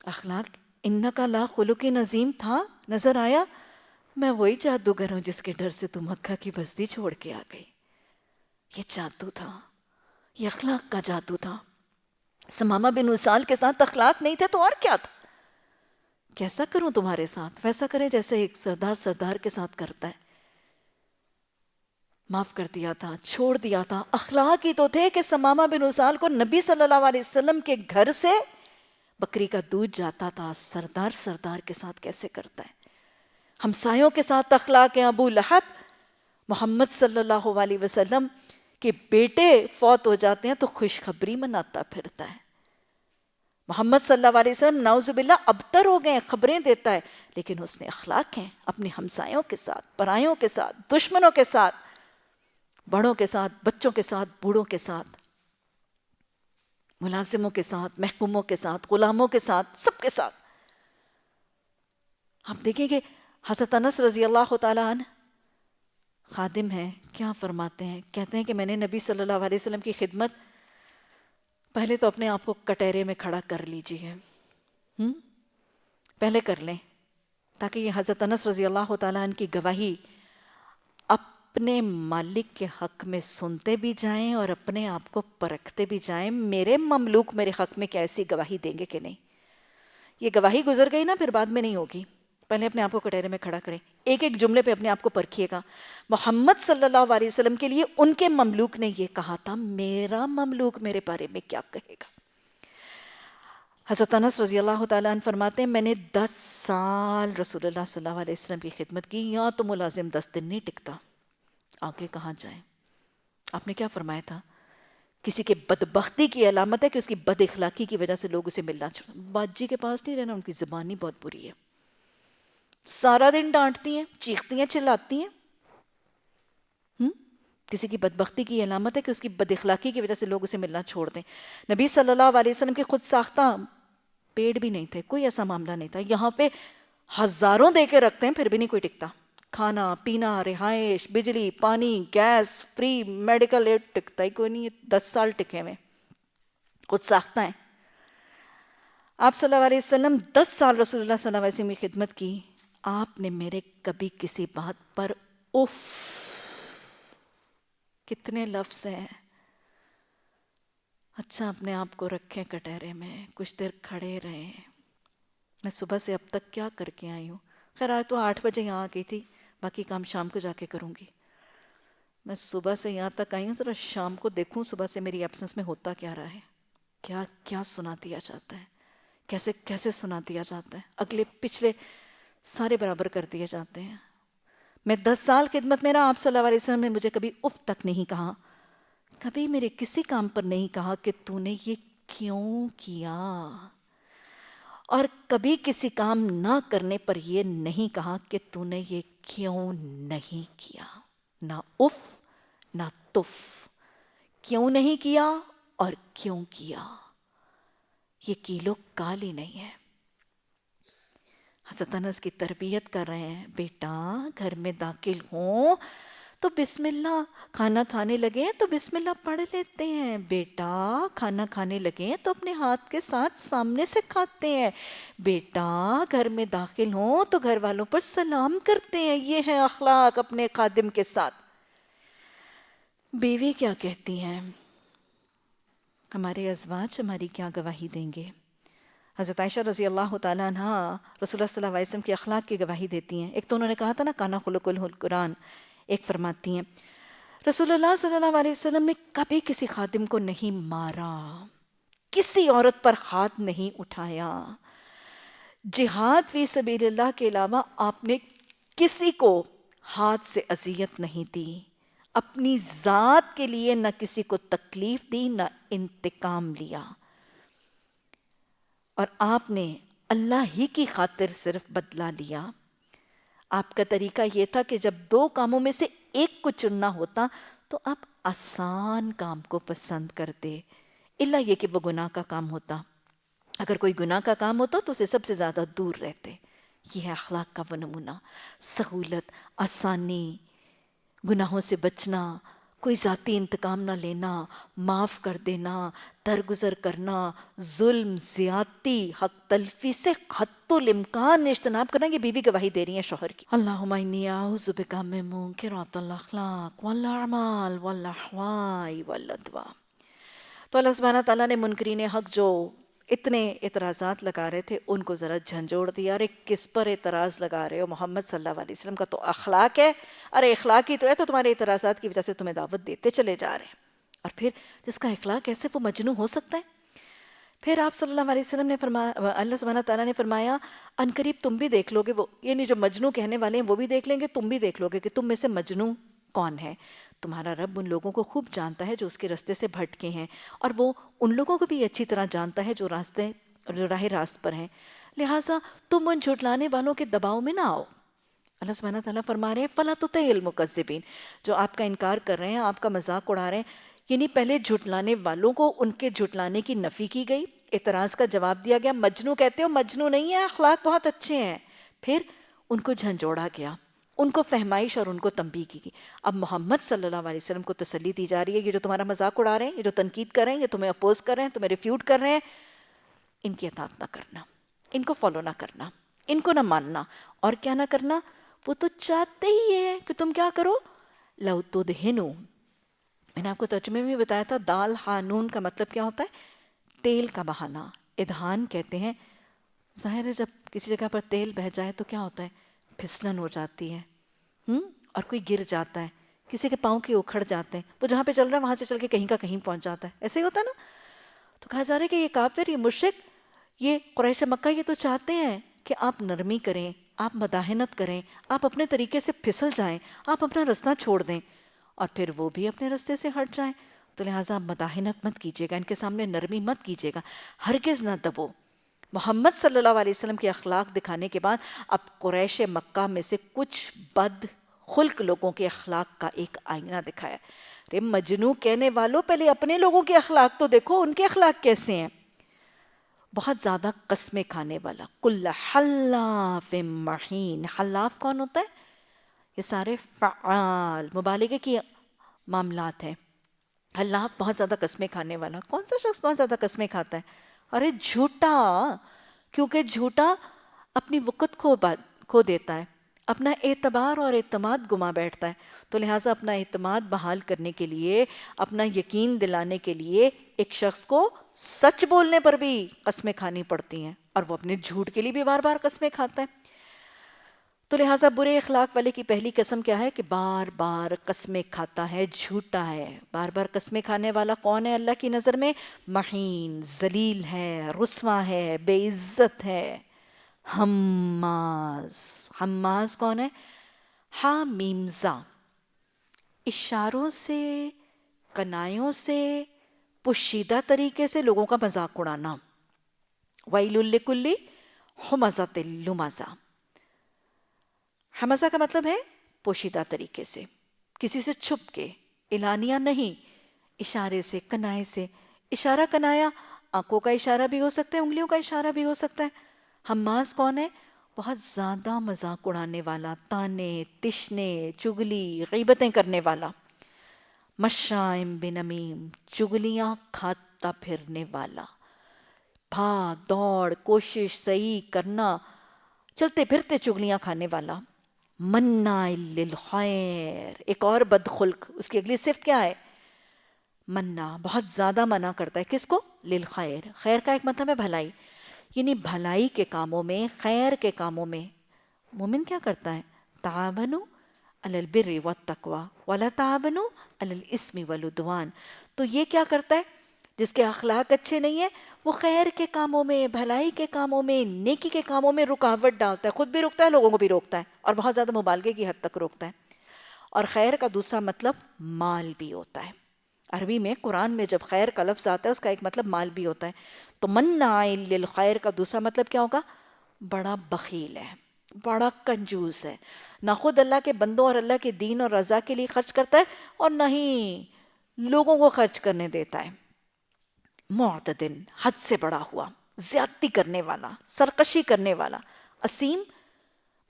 اخلاق انکا لا خلق عظیم تھا، نظر آیا؟ میں وہی جادوگر ہوں جس کے ڈر سے تو مکہ کی بستی چھوڑ کے آ گئی۔ یہ جادو تھا، یہ اخلاق کا جادو تھا۔ سمامہ بن اسال کے ساتھ اخلاق نہیں تھے تو اور کیا تھا؟ کیسا کروں تمہارے ساتھ؟ ویسا کرے جیسے ایک سردار سردار کے ساتھ کرتا ہے۔ معاف کر دیا تھا، چھوڑ دیا تھا۔ اخلاق ہی تو تھے کہ سمامہ بن اسال کو نبی صلی اللہ علیہ وسلم کے گھر سے بکری کا دودھ جاتا تھا، سردار سردار کے ساتھ کیسے کرتا ہے۔ ہمسایوں کے ساتھ اخلاق ہیں۔ ابو لہب محمد صلی اللہ علیہ وسلم کے بیٹے فوت ہو جاتے ہیں تو خوشخبری مناتا پھرتا ہے۔ محمد صلی اللہ علیہ وسلم نعوذ باللہ ابتر ہو گئے، خبریں دیتا ہے، لیکن اس نے اخلاق ہیں اپنے ہمسایوں کے ساتھ، پرایوں کے ساتھ، دشمنوں کے ساتھ، بڑوں کے ساتھ، بچوں کے ساتھ، بوڑھوں کے ساتھ، ملازموں کے ساتھ، محکوموں کے ساتھ، غلاموں کے ساتھ، سب کے ساتھ۔ آپ دیکھیں کہ حضرت انس رضی اللہ تعالیٰ عنہ خادم ہیں، کیا فرماتے ہیں؟ کہتے ہیں کہ میں نے نبی صلی اللہ علیہ وسلم کی خدمت، پہلے تو اپنے آپ کو کٹہرے میں کھڑا کر لیجئے، پہلے کر لیں، تاکہ یہ حضرت انس رضی اللہ تعالیٰ عنہ کی گواہی اپنے مالک کے حق میں سنتے بھی جائیں اور اپنے آپ کو پرکھتے بھی جائیں، میرے مملوک میرے حق میں کیا ایسی گواہی دیں گے کہ نہیں؟ یہ گواہی گزر گئی نا، پھر بعد میں نہیں ہوگی۔ پہلے اپنے آپ کو کٹہرے میں کھڑا کریں، ایک ایک جملے پہ اپنے آپ کو پرکھیے گا۔ محمد صلی اللہ علیہ وسلم کے لیے ان کے مملوک نے یہ کہا تھا، میرا مملوک میرے بارے میں کیا کہے گا؟ حضرت انس رضی اللہ تعالیٰ عنہ فرماتے ہیں میں نے 10 سال رسول اللہ صلی اللہ علیہ وسلم کی خدمت کی، یہاں تو ملازم 10 دن نہیں ٹکتا، آگے کہاں جائیں؟ آپ نے کیا فرمایا تھا؟ کسی کے بدبختی کی علامت ہے کہ اس کی بد اخلاقی کی وجہ سے لوگ اسے ملنا چھوڑ۔ باجی کے پاس نہیں رہنا، ان کی زبان ہی بہت بری ہے، سارا دن ڈانٹتی ہیں، چیختی ہیں، چلاتی ہیں۔ کسی کی بدبختی کی علامت ہے کہ اس کی بد اخلاقی کی وجہ سے لوگ اسے ملنا چھوڑ دیں۔ نبی صلی اللہ علیہ وسلم کے خود ساختہ پیڑ بھی نہیں تھے، کوئی ایسا معاملہ نہیں تھا، یہاں پہ ہزاروں دے کے رکھتے ہیں پھر بھی نہیں کوئی ٹکتا۔ کھانا پینا، رہائش، بجلی، پانی، گیس، فری میڈیکل ایڈ ٹکتا ہی کوئی نہیں، 10 سال ٹکے ہوئے، خود ساختہ ہیں۔ آپ صلی اللہ علیہ وسلم 10 سال رسول اللہ صلی اللہ علیہ وسلم کی خدمت کی، آپ نے میرے کبھی کسی بات پر اف، کتنے لفظ ہیں، اچھا اپنے آپ کو رکھیں کٹہرے میں، کچھ دیر کھڑے رہیں، میں صبح سے اب تک کیا کر کے آئی ہوں؟ خیر آج تو 8 بجے یہاں آ گئی تھی، باقی کام شام کو جا کے کروں گی۔ میں صبح سے یہاں تک آئی ہوں، ذرا شام کو دیکھوں صبح سے میری ایبسنس میں ہوتا کیا رہا ہے، کیا کیا سنا دیا جاتا ہے، کیسے کیسے سنا دیا جاتا ہے، اگلے پچھلے سارے برابر کر دیے جاتے ہیں۔ میں 10 سال خدمت میں رہا، آپ صلی اللہ علیہ وسلم نے مجھے کبھی اف تک نہیں کہا، کبھی میرے کسی کام پر نہیں کہا کہ تو نے یہ کیوں کیا، اور کبھی کسی کام نہ کرنے پر یہ نہیں کہا کہ تو نے یہ کیوں نہیں کیا، نہ اف نہ تف، کیوں نہیں کیا اور کیوں کیا، یہ کیلو کالی نہیں ہے۔ حضرت انس کی تربیت کر رہے ہیں، بیٹا گھر میں داخل ہوں تو بسم اللہ، کھانا کھانے لگے تو بسم اللہ پڑھ لیتے ہیں، بیٹا کھانا کھانے لگے تو اپنے ہاتھ کے ساتھ سامنے سے کھاتے ہیں، بیٹا گھر میں داخل ہوں تو گھر والوں پر سلام کرتے ہیں، یہ ہے اخلاق اپنے خادم کے ساتھ۔ بیوی کیا کہتی ہیں؟ ہمارے ازواج ہماری کیا گواہی دیں گے؟ حضرت عائشہ رضی اللہ تعالیٰ عنہ رسول اللہ صلی اللہ علیہ وسلم کی اخلاق کی گواہی دیتی ہیں۔ ایک تو انہوں نے کہا تھا نا کانا خلق القرآن، ایک فرماتی ہیں رسول اللہ صلی اللہ علیہ وسلم نے کبھی کسی خادم کو نہیں مارا، کسی عورت پر ہاتھ نہیں اٹھایا، جہاد فی سبیل اللہ کے علاوہ آپ نے کسی کو ہاتھ سے اذیت نہیں دی، اپنی ذات کے لیے نہ کسی کو تکلیف دی نہ انتقام لیا، اور آپ نے اللہ ہی کی خاطر صرف بدلہ لیا۔ آپ کا طریقہ یہ تھا کہ جب 2 کاموں میں سے ایک کو چننا ہوتا تو آپ آسان کام کو پسند کرتے، الا یہ کہ وہ گناہ کا کام ہوتا، اگر کوئی گناہ کا کام ہوتا تو اسے سب سے زیادہ دور رہتے۔ یہ ہے اخلاق کا وہ نمونہ، سہولت، آسانی، گناہوں سے بچنا، کوئی ذاتی انتقام نہ لینا، معاف کر دینا، درگزر کرنا، ظلم، زیادتی، حق تلفی سے حتی الامکان اجتناب کرنا، یہ بیوی گواہی دے رہی ہیں شوہر کی۔ اللہم انی اعوذ بک من منکرات الاخلاق والاعمال والاحواء والادواء۔ تو اللہ سبحانہ تعالیٰ نے منکرین حق جو اتنے اعتراضات لگا رہے تھے ان کو ذرا جھنجھوڑ دیا، ارے کس پر اعتراض لگا رہے ہو، محمد صلی اللہ علیہ وسلم کا تو اخلاق ہے، ارے اخلاق ہی تو ہے، تو تمہارے اعتراضات کی وجہ سے تمہیں دعوت دیتے چلے جا رہے ہیں، اور پھر جس کا اخلاق ایسے وہ مجنون ہو سکتا ہے؟ پھر آپ صلی اللہ علیہ وسلم نے فرمایا، اللہ سبحانہ تعالیٰ نے فرمایا عنقریب تم بھی دیکھ لو گے، وہ یعنی جو مجنوں کہنے والے ہیں وہ بھی دیکھ لیں گے، تم بھی دیکھ لو گے کہ تم میں سے مجنوں کون ہے۔ تمہارا رب ان لوگوں کو خوب جانتا ہے جو اس کے راستے سے بھٹکے ہیں، اور وہ ان لوگوں کو بھی اچھی طرح جانتا ہے جو راستے جو راہ راست پر ہیں، لہٰذا تم ان جھٹلانے والوں کے دباؤ میں نہ آؤ۔ اللہ سبحانہ تعالیٰ فرما رہے ہیں فَلَا تُطِعِ الْمُكَذِّبِينَ، جو آپ کا انکار کر رہے ہیں، آپ کا مذاق اڑا رہے ہیں، یعنی پہلے جھٹلانے والوں کو ان کے جھٹلانے کی نفی کی گئی، اعتراض کا جواب دیا گیا، مجنو کہتے ہو، مجنو نہیں ہے، اخلاق بہت اچھے ہیں، پھر ان کو جھنجھوڑا گیا، ان کو فہمائش اور ان کو تنبیہ کی گئی۔ اب محمد صلی اللہ علیہ وسلم کو تسلی دی جا رہی ہے، یہ جو تمہارا مذاق اڑا رہے ہیں، یہ جو تنقید کر رہے ہیں، یہ تمہیں اپوز کر رہے ہیں، تمہیں ریفیوٹ کر رہے ہیں، ان کی اطاعت نہ کرنا، ان کو فالو نہ کرنا، ان کو نہ ماننا، اور کیا نہ کرنا، وہ تو چاہتے ہی ہے کہ تم کیا کرو، لو تدہنو، میں نے آپ کو ترجمے میں بتایا تھا، دال ہانون کا مطلب کیا ہوتا ہے، تیل کا بہانا، ادھان کہتے ہیں۔ ظاہر ہے جب کسی جگہ پر تیل بہہ جائے تو کیا ہوتا ہے، پھسلن ہو جاتی ہے، اور کوئی گر جاتا ہے، کسی کے پاؤں کے اکھڑ جاتے ہیں، وہ جہاں پہ چل رہا ہے وہاں سے چل کے کہیں کا کہیں پہنچ جاتا ہے، ایسے ہی ہوتا ہے نا۔ تو کہا جا رہا ہے کہ یہ کافر، یہ مشرک، یہ قریش مکہ، یہ تو چاہتے ہیں کہ آپ نرمی کریں، آپ مداحنت کریں، آپ اپنے طریقے سے پھسل جائیں، آپ اپنا رستہ چھوڑ دیں، اور پھر وہ بھی اپنے رستے سے ہٹ جائیں۔ تو لہٰذا آپ مداحنت مت کیجیے گا، ان کے سامنے نرمی مت کیجیے گا، ہرگز نہ دبو۔ محمد صلی اللہ علیہ وسلم کے اخلاق دکھانے کے بعد اب قریش مکہ میں سے کچھ بد خلق لوگوں کے اخلاق کا ایک آئینہ دکھایا۔ رے مجنو کہنے والوں، پہلے اپنے لوگوں کے اخلاق تو دیکھو، ان کے اخلاق کیسے ہیں۔ بہت زیادہ قسمیں کھانے والا، کل حلاف مہین، حلاف کون ہوتا ہے، یہ سارے فعال مبالغے کی معاملات ہیں۔ حلاف بہت زیادہ قسمیں کھانے والا، کون سا شخص بہت زیادہ قسمیں کھاتا ہے، ارے جھوٹا، کیونکہ جھوٹا اپنی وقت کھو دیتا ہے، اپنا اعتبار اور اعتماد گما بیٹھتا ہے، تو لہٰذا اپنا اعتماد بحال کرنے کے لیے، اپنا یقین دلانے کے لیے ایک شخص کو سچ بولنے پر بھی قسمیں کھانی پڑتی ہیں، اور وہ اپنے جھوٹ کے لیے بھی بار بار قسمیں کھاتا ہے۔ تو لہٰذا برے اخلاق والے کی پہلی قسم کیا ہے کہ بار بار قسمیں کھاتا ہے، جھوٹا ہے۔ بار بار قسمیں کھانے والا کون ہے اللہ کی نظر میں، مہین، ذلیل ہے، رسوا ہے، بے عزت ہے، ہماز۔ ہماز کون ہے، ہا میمزا، اشاروں سے، کنایوں سے، پوشیدہ طریقے سے لوگوں کا مذاق اڑانا۔ وَيْلٌ لِكُلِّ ہُمَزَةٍ لُمَزَةٍ، حمزہ کا مطلب ہے پوشیدہ طریقے سے، کسی سے چھپ کے، اعلانیہ نہیں، اشارے سے، کنائے سے۔ اشارہ کنایا آنکھوں کا اشارہ بھی ہو سکتا ہے، انگلیوں کا اشارہ بھی ہو سکتا ہے۔ ہماز کون ہے، بہت زیادہ مذاق اڑانے والا، تانے، تشنے، چگلی، غیبتیں کرنے والا۔ مشائم بنمیم، چگلیاں کھاتا پھرنے والا، بھاگ دوڑ، کوشش صحیح کرنا، چلتے پھرتے چگلیاں کھانے والا۔ مناع للخیر، ایک اور بدخلق، اس کی اگلی صفت کیا ہے، منع، بہت زیادہ منع کرتا ہے، کس کو، للخیر، خیر کا ایک مطلب ہے بھلائی، یعنی بھلائی کے کاموں میں، خیر کے کاموں میں مومن کیا کرتا ہے، تعاونوا علی البر والتقوی ولا تعاونوا علی الاثم والعدوان۔ تو یہ کیا کرتا ہے، جس کے اخلاق اچھے نہیں ہیں، وہ خیر کے کاموں میں، بھلائی کے کاموں میں، نیکی کے کاموں میں رکاوٹ ڈالتا ہے، خود بھی روکتا ہے، لوگوں کو بھی روکتا ہے، اور بہت زیادہ مبالغے کی حد تک روکتا ہے۔ اور خیر کا دوسرا مطلب مال بھی ہوتا ہے، عربی میں قرآن میں جب خیر کا لفظ آتا ہے اس کا ایک مطلب مال بھی ہوتا ہے۔ تو مناع للخیر کا دوسرا مطلب کیا ہوگا، بڑا بخیل ہے، بڑا کنجوس ہے، نہ خود اللہ کے بندوں اور اللہ کے دین اور رضا کے لیے خرچ کرتا ہے، اور نہ ہی لوگوں کو خرچ کرنے دیتا ہے۔ معتدن، حد سے بڑا ہوا، زیادتی کرنے والا، سرکشی کرنے والا۔ اسیم،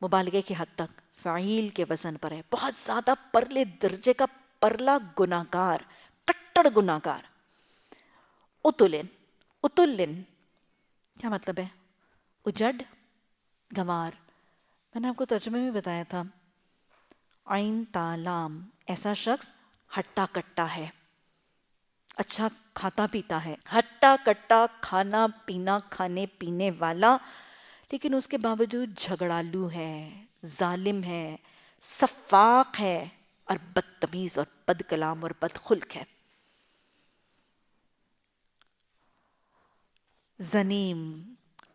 مبالغے کی حد تک، فعیل کے وزن پر ہے، بہت زیادہ پرلے درجے کا پرلا گناہگار، کٹڑ گناہگار۔ اتلن، اتلن کیا مطلب ہے، اجڑ، گنوار۔ میں نے آپ کو ترجمے میں بتایا تھا، عین تا لام، ایسا شخص ہٹا کٹا ہے، اچھا کھاتا پیتا ہے، ہٹا کٹا کھانا پینا، کھانے پینے والا، لیکن اس کے باوجود جھگڑالو ہے، ظالم ہے، سفاق ہے، اور بدتمیز اور بد کلام اور بد خلق ہے۔ زنیم،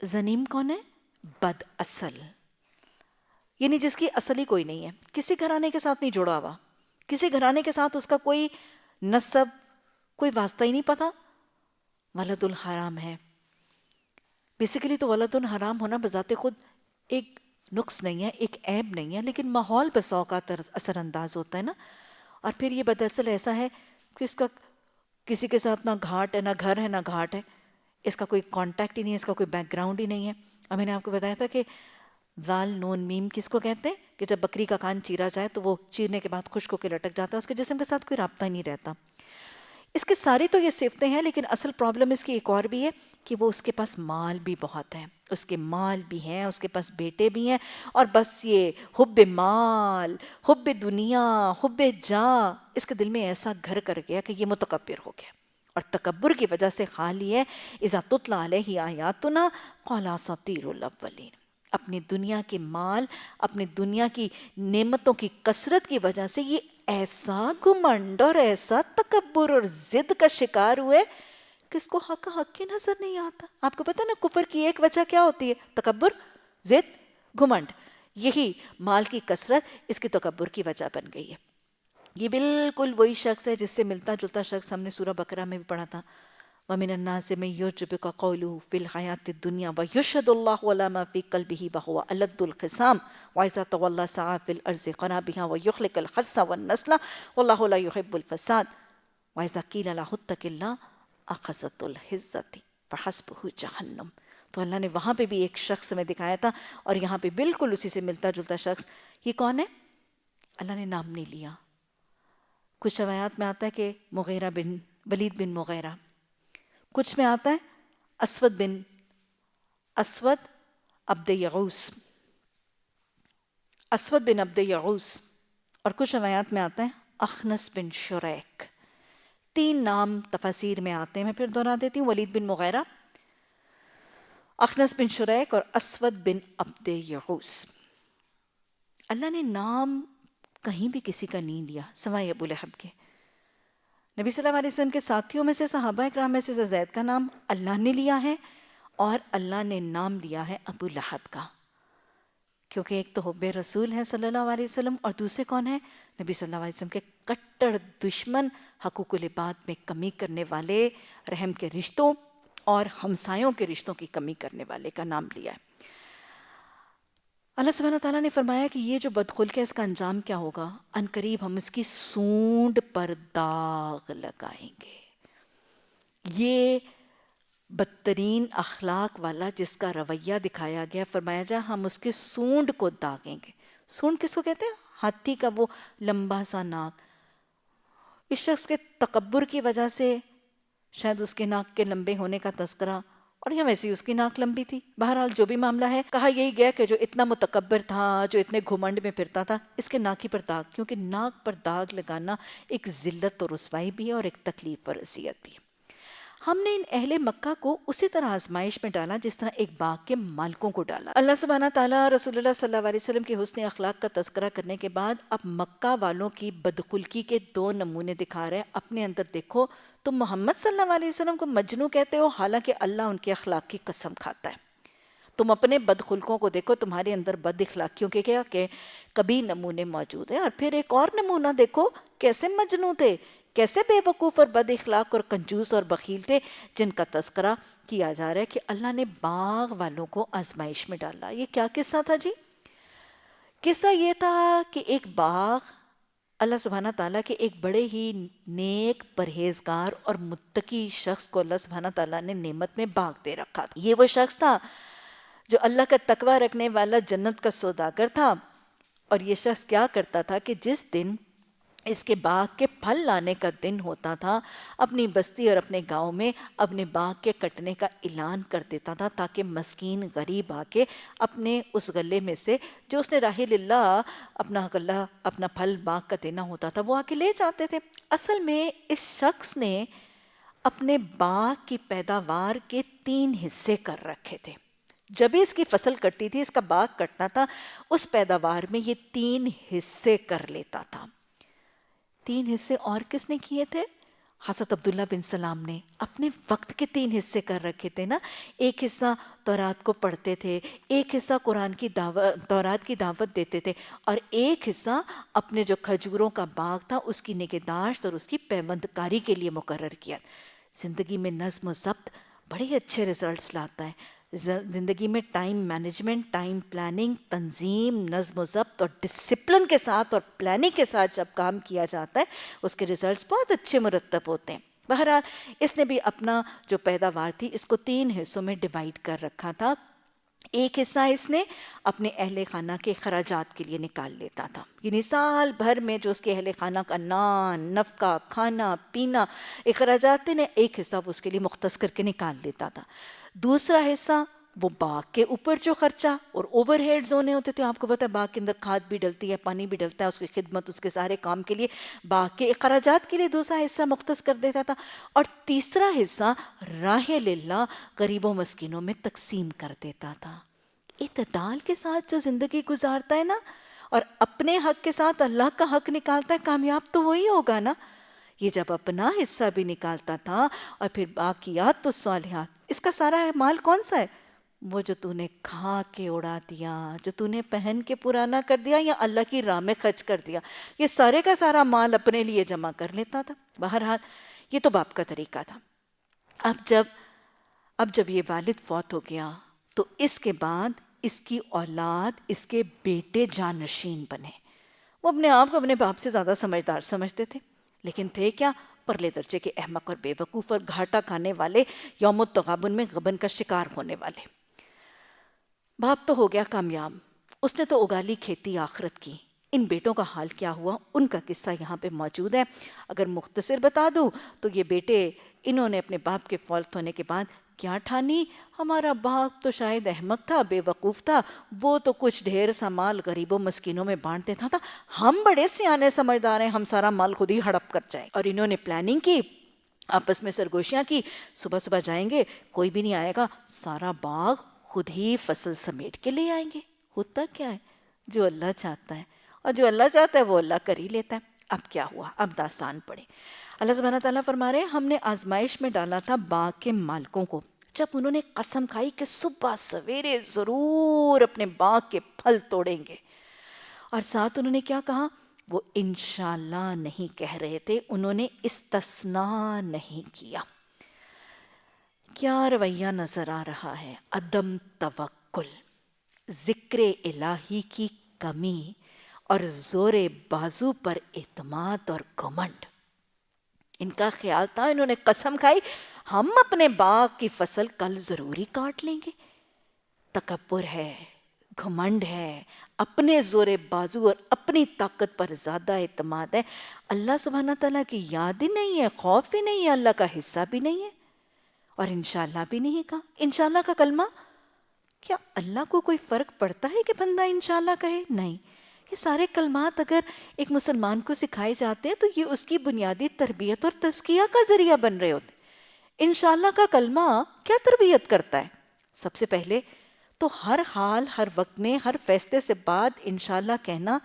زنیم کون ہے، بد اصل، یعنی جس کی اصل ہی کوئی نہیں ہے، کسی گھرانے کے ساتھ نہیں جڑا ہوا، کسی گھرانے کے ساتھ اس کا کوئی نسب، کوئی واسطہ ہی نہیں پتا، ولد الحرام ہے، بیسیکلی تو ولد حرام ہونا بذات خود ایک نقص نہیں ہے، ایک عیب نہیں ہے، لیکن ماحول بس اوقات اثر انداز ہوتا ہے نا. اور پھر یہ بداصل ایسا ہے کہ اس کا کسی کے ساتھ نہ گھاٹ ہے، نہ گھر ہے، نہ گھاٹ ہے، اس کا کوئی کانٹیکٹ ہی نہیں ہے، اس کا کوئی بیک گراؤنڈ ہی نہیں ہے. اور میں نے آپ کو بتایا تھا کہ ذال نون میم کس کو کہتے ہیں کہ جب بکری کا کان چیرا جائے تو وہ چیرنے کے بعد خشک ہو کے لٹک جاتا ہے، اس کے جسم کے ساتھ کوئی رابطہ ہی نہیں رہتا. اس کے ساری تو یہ صفتیں ہیں، لیکن اصل پرابلم اس کی ایک اور بھی ہے کہ وہ اس کے پاس مال بھی بہت ہے، اس کے مال بھی ہیں، اس کے پاس بیٹے بھی ہیں، اور بس یہ حب مال، حب دنیا، حب جاہ اس کے دل میں ایسا گھر کر گیا کہ یہ متکبر ہو گیا. اور تکبر کی وجہ سے خالی ہے اذا تتلی علیہ آیاتنا قال اساطیر الاولین. اپنی دنیا کے مال، اپنی دنیا کی نعمتوں کی کثرت کی وجہ سے یہ ایسا گھمنڈ اور ایسا تکبر اور ضد کا شکار ہوئے کہ اس کو حق حق ہی نظر نہیں آتا. آپ کو پتہ نا کفر کی ایک وجہ کیا ہوتی ہے؟ تکبر، ضد، گھمنڈ. یہی مال کی کثرت اس کی تکبر کی وجہ بن گئی ہے. یہ بالکل وہی شخص ہے جس سے ملتا جلتا شخص ہم نے سورہ بقرہ میں بھی پڑھا تھا. وَمِنَ النَّاسِ مَن يُعْجِبُكَ قَوْلُهُ فِي الْحَيَاةِ الدُّنْيَا وَيُشْهِدُ اللَّهَ عَلَىٰ مَا فِي قَلْبِهِ وَهُوَ أَلَدُّ الْخِصَامِ وَإِذَا تَوَلَّىٰ سَعَىٰ فِي الْأَرْضِ خَرَابِهَا وَيُهْلِكُ الْحَرْثَ وَالنَّسْلَ وَاللَّهُ لَا يُحِبُّ الْفَسَادَ وَإِذَا قِيلَ لَهُ اتَّقِ اللَّهَ أَخَذَتْهُ الْعِزَّةُ فَحَسْبُهُ جَهَنَّمُ. تو اللہ نے وہاں پہ بھی ایک شخص ہمیں دکھایا تھا، اور یہاں پہ بالکل اسی سے ملتا جلتا شخص. یہ کون ہے؟ اللہ نے نام نہیں لیا. کچھ روایات میں آتا ہے کہ مغیرہ بن ولید بن مغیرہ، کچھ میں آتا ہے اسود عبد یغوث، اسود بن عبد یغوث، اور کچھ روایات میں آتا ہے اخنس بن شریک. 3 نام تفاسیر میں آتے ہیں، میں پھر دوہرا دیتی ہوں: ولید بن مغیرہ، اخنس بن شریک اور اسود بن عبد یغوث. اللہ نے نام کہیں بھی کسی کا نہیں لیا سوائے ابو لہب کے. نبی صلی اللہ علیہ وسلم کے ساتھیوں میں سے، صحابہ اکرام میں سے زید کا نام اللہ نے لیا ہے، اور اللہ نے نام لیا ہے ابو لہب کا، کیونکہ ایک تو حب رسول ہے صلی اللہ علیہ وسلم، اور دوسرے کون ہیں؟ نبی صلی اللہ علیہ وسلم کے کٹڑ دشمن، حقوق العباد میں کمی کرنے والے، رحم کے رشتوں اور ہمسایوں کے رشتوں کی کمی کرنے والے کا نام لیا ہے. اللہ سبحانہ تعالیٰ نے فرمایا کہ یہ جو بدخلق ہے اس کا انجام کیا ہوگا؟ عنقریب ہم اس کی سونڈ پر داغ لگائیں گے. یہ بدترین اخلاق والا جس کا رویہ دکھایا گیا، فرمایا جا ہم اس کی سونڈ کو داغیں گے. سونڈ کس کو کہتے ہیں؟ ہاتھی کا وہ لمبا سا ناک. اس شخص کے تکبر کی وجہ سے شاید اس کے ناک کے لمبے ہونے کا تذکرہ، اور یا ویسے ہی اس کی ناک لمبی تھی. بہرحال جو بھی معاملہ ہے، کہا یہی گیا کہ جو اتنا متکبر تھا، جو اتنے گھمنڈ میں پھرتا تھا، اس کے ناک ہی پر داغ، کیونکہ ناک پر داغ لگانا ایک ذلت اور رسوائی بھی ہے اور ایک تکلیف اور اذیت بھی ہے. ہم نے ان اہل مکہ کو اسی طرح آزمائش میں ڈالا جس طرح ایک باغ کے مالکوں کو ڈالا. اللہ سبحانہ تعالیٰ رسول اللہ صلی اللہ علیہ وسلم کے حسن اخلاق کا تذکرہ کرنے کے بعد اب مکہ والوں کی بدخلقی کے 2 نمونے دکھا رہے ہیں. اپنے اندر دیکھو، تم محمد صلی اللہ علیہ وسلم کو مجنوں کہتے ہو، حالانکہ اللہ ان کے اخلاق کی قسم کھاتا ہے. تم اپنے بدخلقوں کو دیکھو، تمہارے اندر بد اخلاقیوں کے کیا کہ کبھی نمونے موجود ہیں. اور پھر ایک اور نمونہ دیکھو، کیسے مجنوں تھے، کیسے بے وقوف اور بد اخلاق اور کنجوس اور بخیل تھے، جن کا تذکرہ کیا جا رہا ہے کہ اللہ نے باغ والوں کو آزمائش میں ڈالا. یہ کیا قصہ تھا جی؟ قصہ یہ تھا کہ ایک باغ اللہ سبحانہ تعالیٰ کے ایک بڑے ہی نیک، پرہیزگار اور متقی شخص کو اللہ سبحانہ تعالیٰ نے نعمت میں باغ دے رکھا تھا. یہ وہ شخص تھا جو اللہ کا تقوی رکھنے والا، جنت کا سوداگر تھا. اور یہ شخص کیا کرتا تھا کہ جس دن اس کے باغ کے پھل لانے کا دن ہوتا تھا، اپنی بستی اور اپنے گاؤں میں اپنے باغ کے کٹنے کا اعلان کر دیتا تھا، تاکہ مسکین غریب آ کے اپنے اس غلے میں سے جو اس نے راہ للہ اپنا غلہ، اپنا پھل باغ کا دینا ہوتا تھا، وہ آ کے لے جاتے تھے. اصل میں اس شخص نے اپنے باغ کی پیداوار کے 3 حصے کر رکھے تھے. جب بھی اس کی فصل کٹتی تھی، اس کا باغ کٹنا تھا، اس پیداوار میں یہ 3 حصے کر لیتا تھا. 3 حصے اور کس نے کیے تھے؟ حضرت عبداللہ بن سلام نے اپنے وقت کے 3 حصے کر رکھے تھے نا. ایک حصہ تورات کو پڑھتے تھے، ایک حصہ قرآن کی تورات کی دعوت دیتے تھے، اور ایک حصہ اپنے جو کھجوروں کا باغ تھا اس کی نگہداشت اور اس کی پیوند کاری کے لیے مقرر کیا. زندگی میں نظم و ضبط بڑے اچھے رزلٹس لاتا ہے. زندگی میں ٹائم مینجمنٹ، ٹائم پلاننگ، تنظیم، نظم و ضبط اور ڈسپلن کے ساتھ اور پلاننگ کے ساتھ جب کام کیا جاتا ہے اس کے ریزلٹس بہت اچھے مرتب ہوتے ہیں۔ بہرحال اس نے بھی اپنا جو پیداوار تھی اس کو 3 حصوں میں ڈیوائیڈ کر رکھا تھا۔ ایک حصہ اس نے اپنے اہل خانہ کے اخراجات کے لیے نکال لیتا تھا، یعنی سال بھر میں جو اس کے اہل خانہ کا نان، نفقہ، کھانا پینا اخراجات تھے، ایک حصہ وہ اس کے لیے مختص کر کے نکال لیتا تھا۔ دوسرا حصہ وہ باغ کے اوپر جو خرچہ اور اوور ہیڈز ہونے ہوتے تھے، آپ کو پتہ ہے باغ کے اندر کھاد بھی ڈلتی ہے، پانی بھی ڈلتا ہے، اس کی خدمت، اس کے سارے کام کے لیے باغ کے اخراجات کے لیے دوسرا حصہ مختص کر دیتا تھا، اور تیسرا حصہ راہ للہ غریبوں مسکینوں میں تقسیم کر دیتا تھا۔ اعتدال کے ساتھ جو زندگی گزارتا ہے نا اور اپنے حق کے ساتھ اللہ کا حق نکالتا ہے، کامیاب تو وہی ہوگا نا۔ یہ جب اپنا حصہ بھی نکالتا تھا اور پھر باقیات تو صالحات، اس کا سارا مال کون سا ہے؟ وہ جو تو نے کھا کے اڑا دیا، جو تو نے پہن کے پرانا کر دیا یا اللہ کی راہ میں خرچ کر دیا، یہ سارے کا سارا مال اپنے لیے جمع کر لیتا تھا۔ بہرحال یہ تو باپ کا طریقہ تھا۔ اب جب یہ والد فوت ہو گیا تو اس کے بعد اس کی اولاد اس کے بیٹے جانشین بنے۔ وہ اپنے آپ کو اپنے باپ سے زیادہ سمجھدار سمجھتے تھے، لیکن تھے کیا؟ پرلے درجے کے احمق اور بے وقوف اور گھاٹا کھانے والے، یوم التغابن میں غبن کا شکار ہونے والے۔ باپ تو ہو گیا کامیاب، اس نے تو اگالی کھیتی آخرت کی۔ ان بیٹوں کا حال کیا ہوا ان کا قصہ یہاں پہ موجود ہے۔ اگر مختصر بتا دوں تو یہ بیٹے انہوں نے اپنے باپ کے فوت ہونے کے بعد کیا ٹھانی، ہمارا باپ تو شاید احمق تھا، بے وقوف تھا، وہ تو کچھ ڈھیر سا مال غریبوں مسکینوں میں بانٹ دیتا تھا، ہم بڑے سیانے سمجھدار ہیں، ہم سارا مال خود ہی ہڑپ کر جائیں۔ اور انہوں نے پلاننگ کی، آپس میں سرگوشیاں کی، صبح صبح جائیں گے، کوئی بھی نہیں آئے گا، سارا باغ خود ہی فصل سمیٹ کے لے آئیں گے۔ ہوتا کیا ہے؟ جو اللہ چاہتا ہے، اور جو اللہ چاہتا ہے وہ اللہ کر ہی لیتا ہے۔ اب کیا ہوا؟ اب داستان پڑھیں۔ اللہ سبحانہ تعالیٰ فرما رہے ہیں ہم نے آزمائش میں ڈالا تھا باغ کے مالکوں کو، جب انہوں نے قسم کھائی کہ صبح سویرے ضرور اپنے باغ کے پھل توڑیں گے، اور ساتھ انہوں نے کیا کہا؟ وہ انشاءاللہ نہیں کہہ رہے تھے، انہوں نے استثناء نہیں کیا۔ کیا رویہ نظر آ رہا ہے؟ عدم توکل، ذکر الہی کی کمی اور زور بازو پر اعتماد اور گھمنڈ۔ ان کا خیال تھا، انہوں نے قسم کھائی ہم اپنے باغ کی فصل کل ضروری کاٹ لیں گے۔ تکبر ہے، گھمنڈ ہے، اپنے زور بازو اور اپنی طاقت پر زیادہ اعتماد ہے۔ اللہ سبحانہ تعالیٰ کی یاد ہی نہیں ہے، خوف بھی نہیں ہے، اللہ کا حصہ بھی نہیں ہے، اور انشاءاللہ بھی نہیں کہا۔ انشاءاللہ کا کلمہ، کیا اللہ کو کوئی فرق پڑتا ہے کہ بندہ انشاءاللہ کہے؟ نہیں۔ یہ سارے کلمات اگر ایک مسلمان کو سکھائے جاتے ہیں تو یہ اس کی بنیادی تربیت اور تزکیہ کا ذریعہ بن رہے ہوتے ہیں۔ انشاءاللہ کا کلمہ کیا تربیت کرتا ہے؟ سب سے پہلے تو ہر حال، ہر وقت میں، ہر فیصلے سے بعد انشاءاللہ کہنا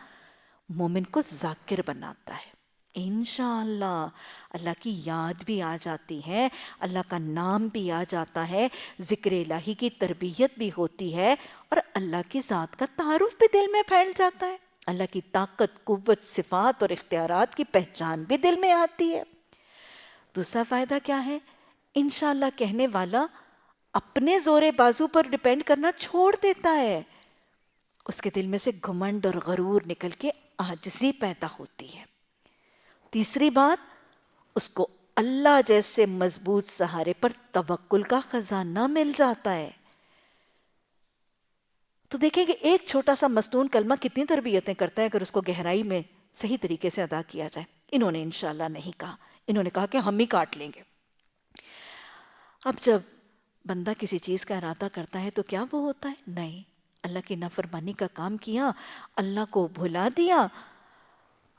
مومن کو ذاکر بناتا ہے۔ انشاءاللہ اللہ کی یاد بھی آ جاتی ہے، اللہ کا نام بھی آ جاتا ہے، ذکر الہی کی تربیت بھی ہوتی ہے، اور اللہ کی ذات کا تعارف بھی دل میں پھیل جاتا ہے، اللہ کی طاقت، قوت، صفات اور اختیارات کی پہچان بھی دل میں آتی ہے۔ دوسرا فائدہ کیا ہے؟ انشاءاللہ کہنے والا اپنے زور بازو پر ڈیپینڈ کرنا چھوڑ دیتا ہے، اس کے دل میں سے گھمنڈ اور غرور نکل کے عاجزی پیدا ہوتی ہے۔ تیسری بات، اس کو اللہ جیسے مضبوط سہارے پر توکل کا خزانہ مل جاتا ہے۔ تو دیکھیں کہ ایک چھوٹا سا مستون کلمہ کتنی تربیتیں کرتا ہے اگر اس کو گہرائی میں صحیح طریقے سے ادا کیا جائے۔ انہوں نے انشاءاللہ نہیں کہا، انہوں نے کہا کہ ہم ہی کاٹ لیں گے۔ اب جب بندہ کسی چیز کا ارادہ کرتا ہے تو کیا وہ ہوتا ہے؟ نہیں، اللہ کی نافرمانی کا کام کیا، اللہ کو بھلا دیا۔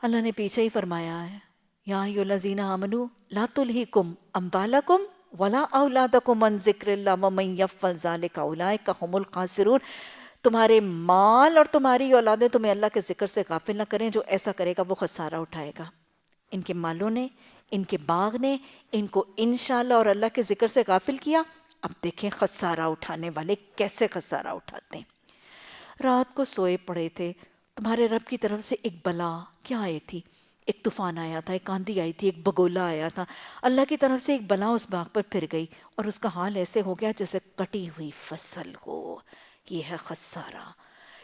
اللہ نے پیچھے ہی فرمایا ہے، یا ایھا الذین آمنوا لا تلہکم اموالکم ولا اولادکم عن ذکر اللہ ومن یفعل ذلک اولئک ھم الخاسرون۔ تمہارے مال اور تمہاری اولادیں تمہیں اللہ کے ذکر سے غافل نہ کریں، جو ایسا کرے گا وہ خسارہ اٹھائے گا۔ ان کے مالوں نے، ان کے باغ نے ان کو انشاءاللہ اور اللہ کے ذکر سے غافل کیا۔ اب دیکھیں خسارہ اٹھانے والے کیسے خسارہ اٹھاتے ہیں۔ رات کو سوئے پڑے تھے، تمہارے رب کی طرف سے ایک بلا کیا آئی تھی ایک طوفان آیا تھا، ایک آندھی آئی تھی، ایک بگولا آیا تھا، اللہ کی طرف سے ایک بلا اس باغ پر پھر گئی اور اس کا حال ایسے ہو گیا جیسے کٹی ہوئی فصل ہو۔ یہ ہے خسارہ۔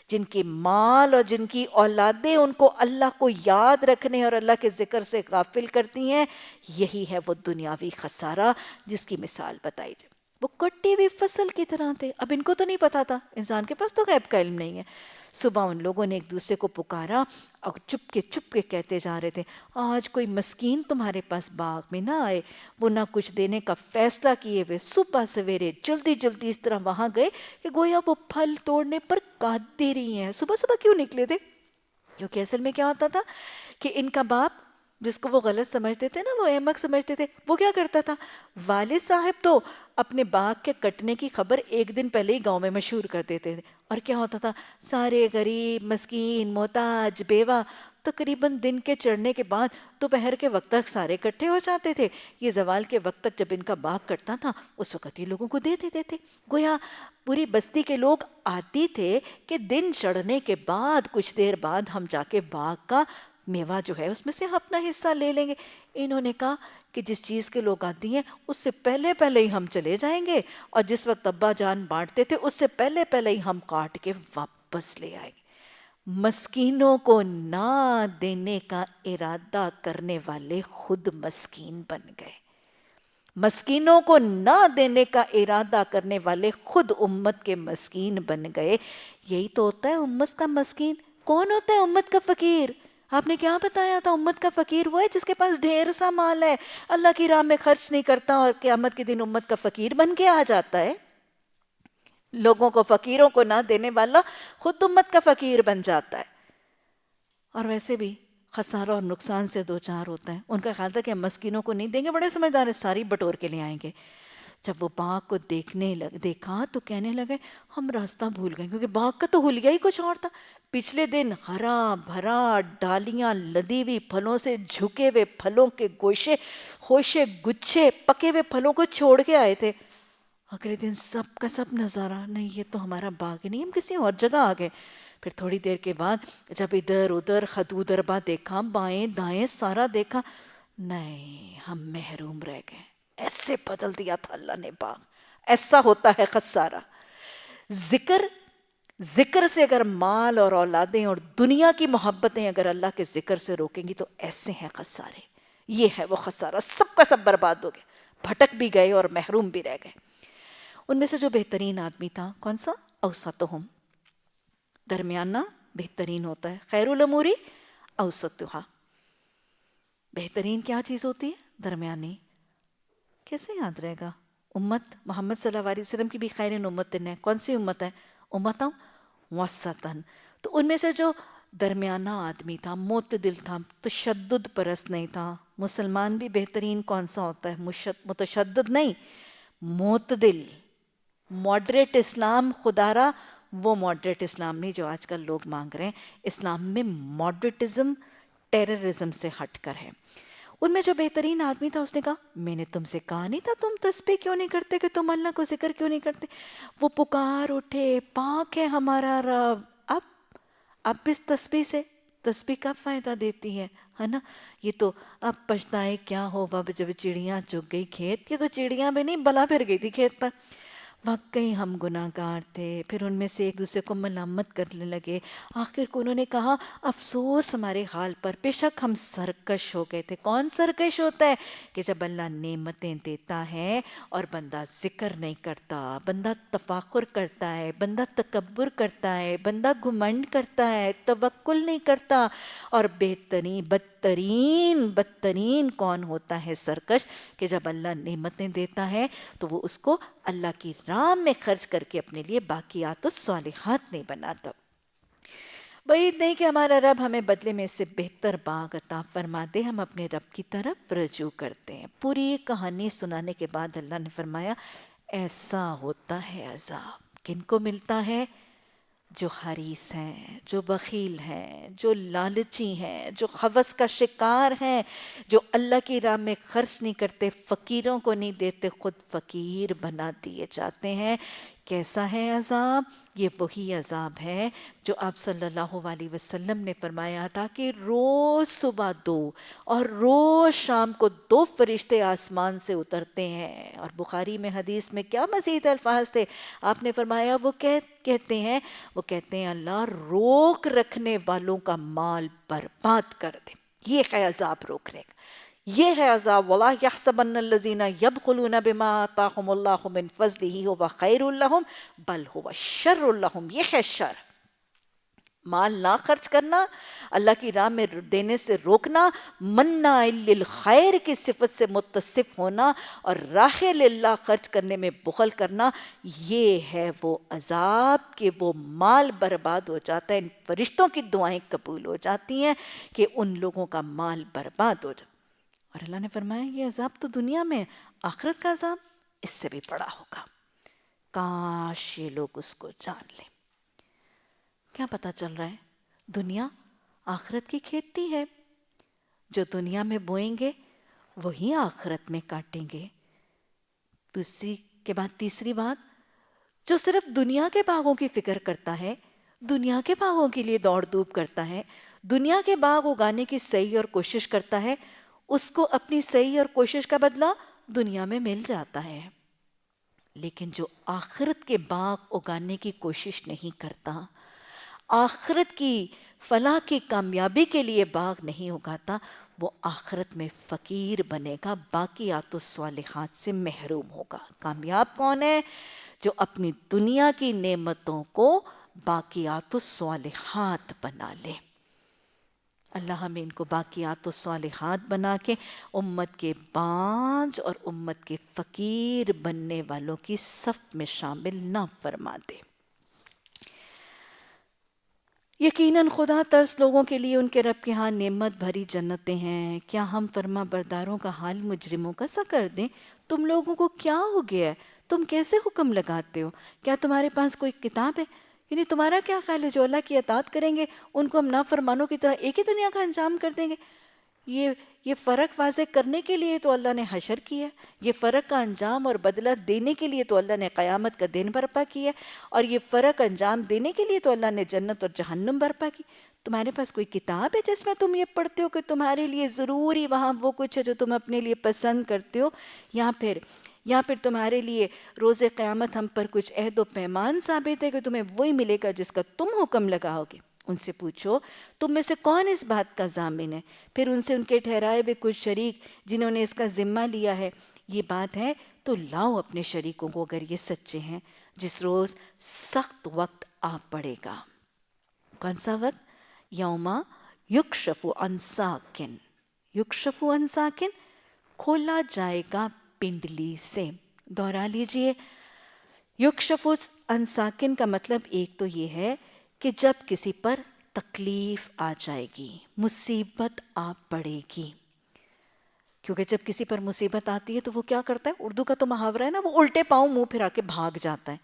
جن کے مال اور جن کی اولادیں ان کو اللہ کو یاد رکھنے اور اللہ کے ذکر سے غافل کرتی ہیں، یہی ہے وہ دنیاوی خسارہ جس کی مثال بتائی جائے۔ وہ کٹی ہوئی فصل کی طرح تھے۔ اب ان کو تو نہیں پتا تھا، انسان کے پاس تو غیب کا علم نہیں ہے۔ صبح ان لوگوں نے ایک دوسرے کو پکارا اور چپ کے کہتے جا رہے تھے، آج کوئی مسکین تمہارے پاس باغ میں نہ آئے، وہ نہ کچھ دینے کا فیصلہ کیے ہوئے صبح سویرے جلدی جلدی اس طرح وہاں گئے کہ گویا وہ پھل توڑنے پر قادر ہی ہیں۔ صبح صبح کیوں نکلے تھے؟ کیونکہ اصل میں کیا ہوتا تھا کہ ان کا باپ، جس کو وہ غلط سمجھتے تھے نا، وہ احمق سمجھتے تھے، وہ کیا کرتا تھا، والد صاحب تو اپنے باغ کے کٹنے کی خبر ایک دن پہلے ہی گاؤں میں مشہور کر دیتے تھے، اور کیا ہوتا تھا، سارے غریب مسکین محتاج بیوہ تقریباً دن کے چڑھنے کے بعد دوپہر کے وقت تک سارے اکٹھے ہو جاتے تھے۔ یہ زوال کے وقت تک جب ان کا باغ کٹتا تھا اس وقت یہ لوگوں کو دے دیتے تھے۔ گویا پوری بستی کے لوگ آتی تھے کہ دن چڑھنے کے بعد کچھ دیر بعد ہم جا کے باغ کا میوہ جو ہے اس میں سے اپنا حصہ لے لیں گے۔ انہوں نے کہا کہ جس چیز کے لوگ آتی ہیں اس سے پہلے پہلے ہی ہم چلے جائیں گے، اور جس وقت ابا جان بانٹتے تھے اس سے پہلے پہلے ہی ہم کاٹ کے واپس لے آئیں گے۔ مسکینوں کو نہ دینے کا ارادہ کرنے والے خود مسکین بن گئے۔ مسکینوں کو نہ دینے کا ارادہ کرنے والے خود امت کے مسکین بن گئے۔ یہی تو ہوتا ہے امت کا مسکین۔ کون ہوتا ہے امت کا فقیر؟ آپ نے کیا بتایا تھا؟ امت کا فقیر وہ ہے جس کے پاس ڈھیر سا مال ہے، اللہ کی راہ میں خرچ نہیں کرتا اور قیامت کے دن امت کا فقیر بن کے آ جاتا ہے۔ لوگوں کو، فقیروں کو نہ دینے والا خود امت کا فقیر بن جاتا ہے۔ اور ویسے بھی خسارہ اور نقصان سے دو چار ہوتا ہے۔ ان کا خیال تھا کہ ہم مسکینوں کو نہیں دیں گے، بڑے سمجھدار ہیں، ساری بٹور کے لے آئیں گے۔ جب وہ باغ کو دیکھا تو کہنے لگے ہم راستہ بھول گئے، کیونکہ باغ کا تو حلیہ ہی کچھ اور تھا۔ پچھلے دن ہرا بھرا، ڈالیاں لدی ہوئی، پھلوں سے جھکے ہوئے پھلوں کے گوشے، خوشے گچھے پکے ہوئے پھلوں کو چھوڑ کے آئے تھے۔ اگلے دن سب کا سب نظارہ، نہیں یہ تو ہمارا باغ ہی نہیں، ہم کسی اور جگہ آ گئے۔ پھر تھوڑی دیر کے بعد جب ادھر ادھر خدودربا دیکھا، بائیں دائیں سارا دیکھا، نہیں ہم محروم رہ گئے۔ ایسے بدل دیا تھا اللہ نے باغ۔ ایسا ہوتا ہے خسارہ۔ ذکر سے اگر مال اور اولادیں اور دنیا کی محبتیں اگر اللہ کے ذکر سے روکیں گی تو ایسے ہیں خسارے۔ یہ ہے وہ خسارہ، سب کا سب برباد ہو گیا، بھٹک بھی گئے اور محروم بھی رہ گئے۔ ان میں سے جو بہترین آدمی تھا کون سا؟ اوسطہم، درمیانہ بہترین ہوتا ہے، خیر الاموری اوسطھا۔ بہترین کیا چیز ہوتی ہے؟ درمیانی۔ کیسے یاد رہے گا؟ امت محمد صلی اللہ علیہ وسلم کی بھی خیرین امتن ہے۔ کون سی امت ہے؟ امتاں وسطن۔ تو ان میں سے جو درمیانہ آدمی تھا، معتدل تھا، تشدد پرست نہیں تھا۔ مسلمان بھی بہترین کون سا ہوتا ہے؟ متشدد نہیں، معتدل، ماڈریٹ اسلام۔ خدا را وہ ماڈریٹ اسلام نہیں جو آج کل لوگ مانگ رہے ہیں۔ اسلام میں ماڈریٹزم ٹیررزم سے ہٹ کر ہے۔ ان میں جو بہترین آدمی تھا اس نے کہا میں نے تم سے کہا نہیں تھا تم تسبیح کیوں نہیں کرتے، کہ تم اللہ کو ذکر کیوں نہیں کرتے؟ وہ پکار اٹھے، پاک ہے ہمارا رب۔ اب اس تسبیح سے، تسبیح کب فائدہ دیتی ہے نا؟ یہ تو اب پچھتائے کیا ہو اب جب چڑیاں چگ گئی کھیت۔ یہ تو چڑیاں بھی نہیں، بلا پھر گئی تھی کھیت پر۔ واقعی ہم گناہ گار تھے۔ پھر ان میں سے ایک دوسرے کو ملامت کرنے لگے۔ آخر کو انہوں نے کہا افسوس ہمارے حال پر، بے شک ہم سرکش ہو گئے تھے۔ کون سرکش ہوتا ہے؟ کہ جب اللہ نعمتیں دیتا ہے اور بندہ ذکر نہیں کرتا، بندہ تفاخر کرتا ہے، بندہ تکبر کرتا ہے، بندہ گھمنڈ کرتا ہے، توکل نہیں کرتا۔ اور بدترین کون ہوتا ہے سرکش؟ کہ جب اللہ نعمتیں دیتا ہے تو وہ اس کو اللہ کی راہ میں خرچ کر کے اپنے لیے باقیات الصالحات نہیں بناتا۔ بعید نہیں کہ ہمارا رب ہمیں بدلے میں اس سے بہتر باغ عطا فرما دے۔ ہم اپنے رب کی طرف رجوع کرتے ہیں۔ پوری کہانی سنانے کے بعد اللہ نے فرمایا ایسا ہوتا ہے عذاب۔ کن کو ملتا ہے؟ جو حریص ہیں، جو بخیل ہیں، جو لالچی ہیں، جو ہوس کا شکار ہیں، جو اللہ کی راہ میں خرچ نہیں کرتے، فقیروں کو نہیں دیتے، خود فقیر بنا دیے جاتے ہیں۔ کیسا ہے عذاب؟ یہ وہی عذاب ہے جو آپ صلی اللہ علیہ وسلم نے فرمایا تھا کہ روز صبح 2 اور روز شام کو 2 فرشتے آسمان سے اترتے ہیں. اور بخاری میں حدیث میں کیا مزید الفاظ تھے؟ آپ نے فرمایا وہ کہتے ہیں اللہ روک رکھنے والوں کا مال برباد کر دے. یہ ہے عذاب روکنے کا، یہ ہے عذاب. وَلَا يَحْسَبَنَّ الَّذِينَ يَبْخُلُونَ بِمَا آتَاهُمُ اللَّهُ مِنْ فَضْلِهِ هُوَ خَيْرٌ لَهُمْ بَلْ هُوَ شَرٌّ لَهُمْ. یہ ہے شر. مال نہ خرچ کرنا، اللہ کی راہ میں دینے سے روکنا، منع للخیر کی صفت سے متصف ہونا اور راہ للہ خرچ کرنے میں بخل کرنا، یہ ہے وہ عذاب کہ وہ مال برباد ہو جاتا ہے. ان فرشتوں کی دعائیں قبول ہو جاتی ہیں کہ ان لوگوں کا مال برباد ہو جاتا. اور اللہ نے فرمایا یہ عذاب تو دنیا میں، آخرت کا عذاب اس سے بھی بڑا ہوگا. کاش یہ لوگ اس کو جان لیں. کیا پتہ چل رہا ہے؟ دنیا آخرت کی کھیتی ہے. جو دنیا میں بوئیں گے وہی آخرت میں کاٹیں گے. دوسری کے بعد تیسری بات، جو صرف دنیا کے باغوں کی فکر کرتا ہے، دنیا کے باغوں کے لیے دوڑ دھوپ کرتا ہے، دنیا کے باغ اگانے کی سعی اور کوشش کرتا ہے، اس کو اپنی سعی اور کوشش کا بدلہ دنیا میں مل جاتا ہے. لیکن جو آخرت کے باغ اگانے کی کوشش نہیں کرتا، آخرت کی فلاح کی کامیابی کے لیے باغ نہیں اگاتا، وہ آخرت میں فقیر بنے گا، باقیات الصالحات سے محروم ہوگا. کامیاب کون ہے؟ جو اپنی دنیا کی نعمتوں کو باقیات الصالحات بنا لے. اللہ ہمیں ان کو باقیات الصالحات بنا کے امت کے بانجھ اور امت کے فقیر بننے والوں کی صف میں شامل نہ فرما دے. یقیناً خدا ترس لوگوں کے لیے ان کے رب کے ہاں نعمت بھری جنتیں ہیں. کیا ہم فرما برداروں کا حال مجرموں کا سا کر دیں؟ تم لوگوں کو کیا ہو گیا ہے؟ تم کیسے حکم لگاتے ہو؟ کیا تمہارے پاس کوئی کتاب ہے؟ یعنی تمہارا کیا خیال ہے جو اللہ کی اطاعت کریں گے ان کو ہم نافرمانوں کی طرح ایک ہی دنیا کا انجام کر دیں گے؟ یہ فرق واضح کرنے کے لیے تو اللہ نے حشر کیا، یہ فرق کا انجام اور بدلہ دینے کے لیے تو اللہ نے قیامت کا دن برپا کیا، اور یہ فرق انجام دینے کے لیے تو اللہ نے جنت اور جہنم برپا کی. تمہارے پاس کوئی کتاب ہے جس میں تم یہ پڑھتے ہو کہ تمہارے لیے ضروری وہاں وہ کچھ ہے جو تم اپنے لیے پسند کرتے ہو، یا پھر تمہارے لیے روز قیامت ہم پر کچھ عہد و پیمان ثابت ہے کہ تمہیں وہی ملے گا جس کا تم حکم لگاؤ گے؟ ان سے پوچھو تم میں سے کون اس بات کا ضامن ہے؟ پھر ان سے ان کے ٹھہرائے ہوئے کچھ شریک جنہوں نے اس کا ذمہ لیا ہے. یہ بات ہے تو لاؤ اپنے شریکوں کو اگر یہ سچے ہیں، جس روز سخت وقت آ پڑے گا. کون سا وقت؟ یوما یکشف عن ساکن، یکشف عن ساکن، کھولا جائے گا پنڈلی سے. دوہرا لیجئے، یکشف عن ساکن کا مطلب ایک تو یہ ہے کہ جب کسی پر تکلیف آ جائے گی، مصیبت آ پڑے گی. کیونکہ جب کسی پر مصیبت آتی ہے تو وہ کیا کرتا ہے؟ اردو کا تو محاورہ ہے نا، وہ الٹے پاؤں منہ پھرا کے بھاگ جاتا ہے.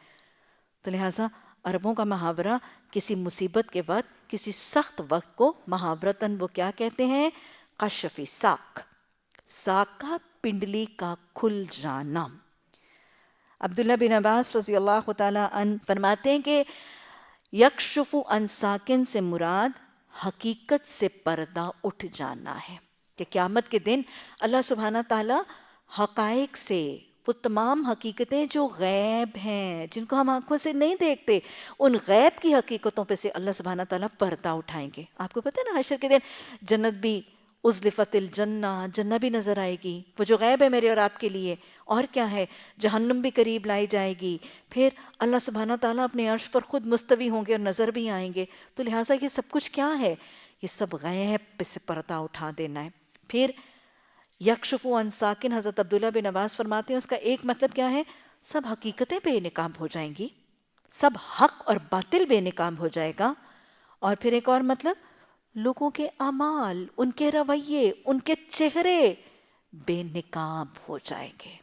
تو لہٰذا عربوں کا محاورہ کسی مصیبت کے بعد کسی سخت وقت کو محاورتاً وہ کیا کہتے ہیں؟ کشف ساک، ساک کا پنڈلی کا کھل جانا. عبداللہ بن عباس رضی اللہ تعالیٰ عنہ فرماتے ہیں کہ یکشف عن ساکن سے مراد حقیقت سے پردہ اٹھ جانا ہے، کہ قیامت کے دن اللہ سبحانہ تعالیٰ حقائق سے، وہ تمام حقیقتیں جو غیب ہیں جن کو ہم آنکھوں سے نہیں دیکھتے، ان غیب کی حقیقتوں پہ سے اللہ سبحانہ تعالیٰ پردہ اٹھائیں گے. آپ کو پتہ ہے نا حشر کے دن جنت بھی، ازلفت الجنہ، جنہ بھی نظر آئے گی، وہ جو غیب ہے میرے اور آپ کے لیے. اور کیا ہے؟ جہنم بھی قریب لائی جائے گی. پھر اللہ سبحانہ تعالیٰ اپنے عرش پر خود مستوی ہوں گے اور نظر بھی آئیں گے. تو لہٰذا یہ سب کچھ کیا ہے؟ یہ سب غیب پہ سے پردہ اٹھا دینا ہے. پھر یکشف عن ساکن، حضرت عبداللہ بن عباس فرماتے ہیں اس کا ایک مطلب کیا ہے؟ سب حقیقتیں بے نقاب ہو جائیں گی، سب حق اور باطل بے نقاب ہو جائے گا. اور پھر ایک اور مطلب، لوگوں کے اعمال، ان کے رویے، ان کے چہرے بے نقاب ہو جائیں گے.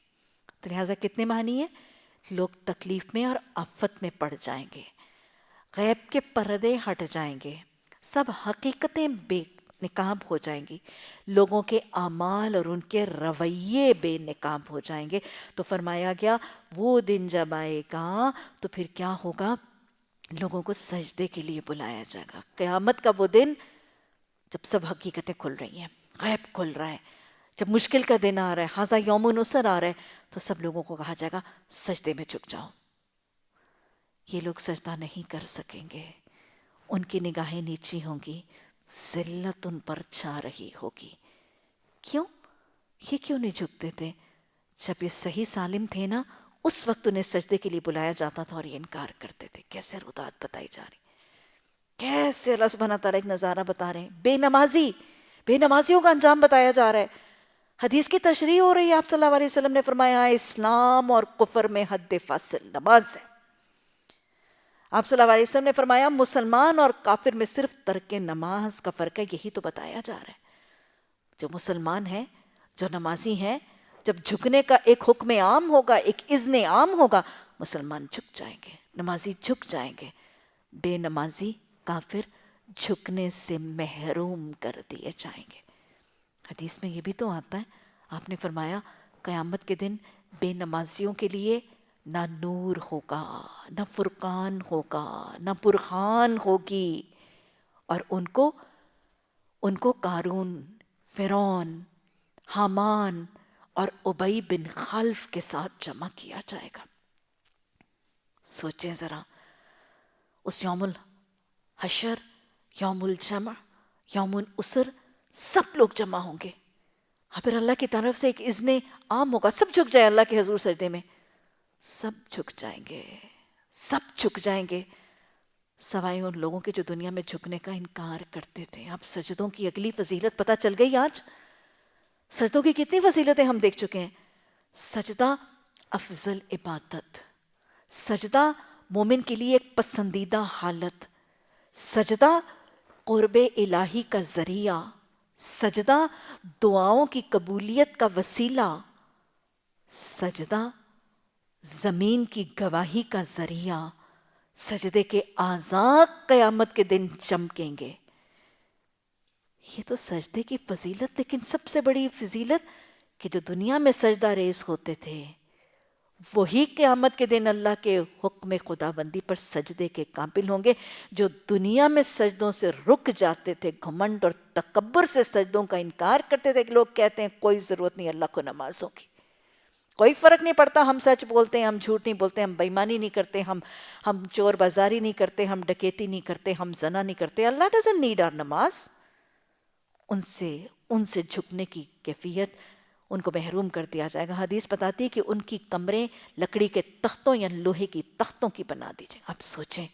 تو لہٰذا کتنے معنی ہیں؟ لوگ تکلیف میں اور آفت میں پڑ جائیں گے، غیب کے پردے ہٹ جائیں گے، سب حقیقتیں بے نقاب ہو جائیں گی، لوگوں کے اعمال اور ان کے رویے بے نقاب ہو جائیں گے۔ تو فرمایا گیا وہ دن جب آئے گا تو پھر کیا ہوگا، لوگوں کو سجدے کے لیے بلایا جائے گا۔ قیامت کا وہ دن جب سب حقیقتیں کھل رہی ہیں، غیب کھل رہا ہے، جب مشکل کا دن آ رہا ہے، ہاذا یوم نصر آ رہا ہے، تو سب لوگوں کو کہا جائے گا سجدے میں جھک جاؤ۔ یہ لوگ سجدہ نہیں کر سکیں گے، ان کی نگاہیں نیچی ہوں گی، ذلت ان پر چھا رہی ہوگی۔ کیوں؟ یہ کیوں نہیں جھکتے تھے؟ جب یہ صحیح سالم تھے نا، اس وقت انہیں سجدے کے لیے بلایا جاتا تھا اور یہ انکار کرتے تھے۔ کیسے رودات بتائی جا رہی، کیسے اللہ سبحانہ تعالیٰ ایک نظارہ بتا رہے ہیں، بے نمازیوں کا انجام بتایا جا رہا ہے۔ حدیث کی تشریح ہو رہی ہے، آپ صلی اللہ علیہ وسلم نے فرمایا اسلام اور کفر میں حد فاصل نماز ہے۔ آپ صلی اللہ علیہ وسلم نے فرمایا مسلمان اور کافر میں صرف ترک نماز کا فرق ہے، یہی تو بتایا جا رہا ہے۔ جو مسلمان ہیں، جو نمازی ہیں، جب جھکنے کا ایک حکم عام ہوگا، ایک اذن عام ہوگا، مسلمان جھک جائیں گے، نمازی جھک جائیں گے، بے نمازی کافر جھکنے سے محروم کر دیے جائیں گے۔ حدیث میں یہ بھی تو آتا ہے، آپ نے فرمایا قیامت کے دن بے نمازیوں کے لیے نہ نور ہوگا، نہ فرقان ہوگا، نہ برہان ہوگی، اور ان کو قارون، فرعون، حامان اور ابی بن خلف کے ساتھ جمع کیا جائے گا۔ سوچیں ذرا، اس یوم الحشر، یوم الجمع، یوم العسر، سب لوگ جمع ہوں گے، اور پھر اللہ کی طرف سے ایک اذن عام ہوگا، سب جھک جائیں اللہ کے حضور سجدے میں، سب جھک جائیں گے، سب جھک جائیں گے، سوائے ان لوگوں کے جو دنیا میں جھکنے کا انکار کرتے تھے۔ اب سجدوں کی اگلی فضیلت پتہ چل گئی آج؟ سجدوں کی کتنی فضیلتیں ہم دیکھ چکے ہیں۔ سجدہ افضل عبادت، سجدہ مومن کے لیے ایک پسندیدہ حالت، سجدہ قرب الہی کا ذریعہ، سجدہ دعاؤں کی قبولیت کا وسیلہ، سجدہ زمین کی گواہی کا ذریعہ، سجدے کے اعضاء قیامت کے دن چمکیں گے۔ یہ تو سجدے کی فضیلت، لیکن سب سے بڑی فضیلت کہ جو دنیا میں سجدہ ریز ہوتے تھے وہی قیامت کے دن اللہ کے حکم خدا بندی پر سجدے کے قابل ہوں گے۔ جو دنیا میں سجدوں سے رک جاتے تھے، گھمنڈ اور تکبر سے سجدوں کا انکار کرتے تھے، کہ لوگ کہتے ہیں کوئی ضرورت نہیں اللہ کو نمازوں کی، کوئی فرق نہیں پڑتا، ہم سچ بولتے ہیں، ہم جھوٹ نہیں بولتے، ہم بےایمانی نہیں کرتے، ہم چور بازاری نہیں کرتے، ہم ڈکیتی نہیں کرتے، ہم زنا نہیں کرتے، اللہ ڈزنٹ نیڈ آور نماز۔ ان سے جھکنے کی کیفیت ان کو محروم کر دیا جائے گا۔ حدیث بتاتی ہے کہ ان کی کمریں لکڑی کے تختوں یا لوہے کی تختوں کی بنا دی جائیں۔ آپ سوچیں،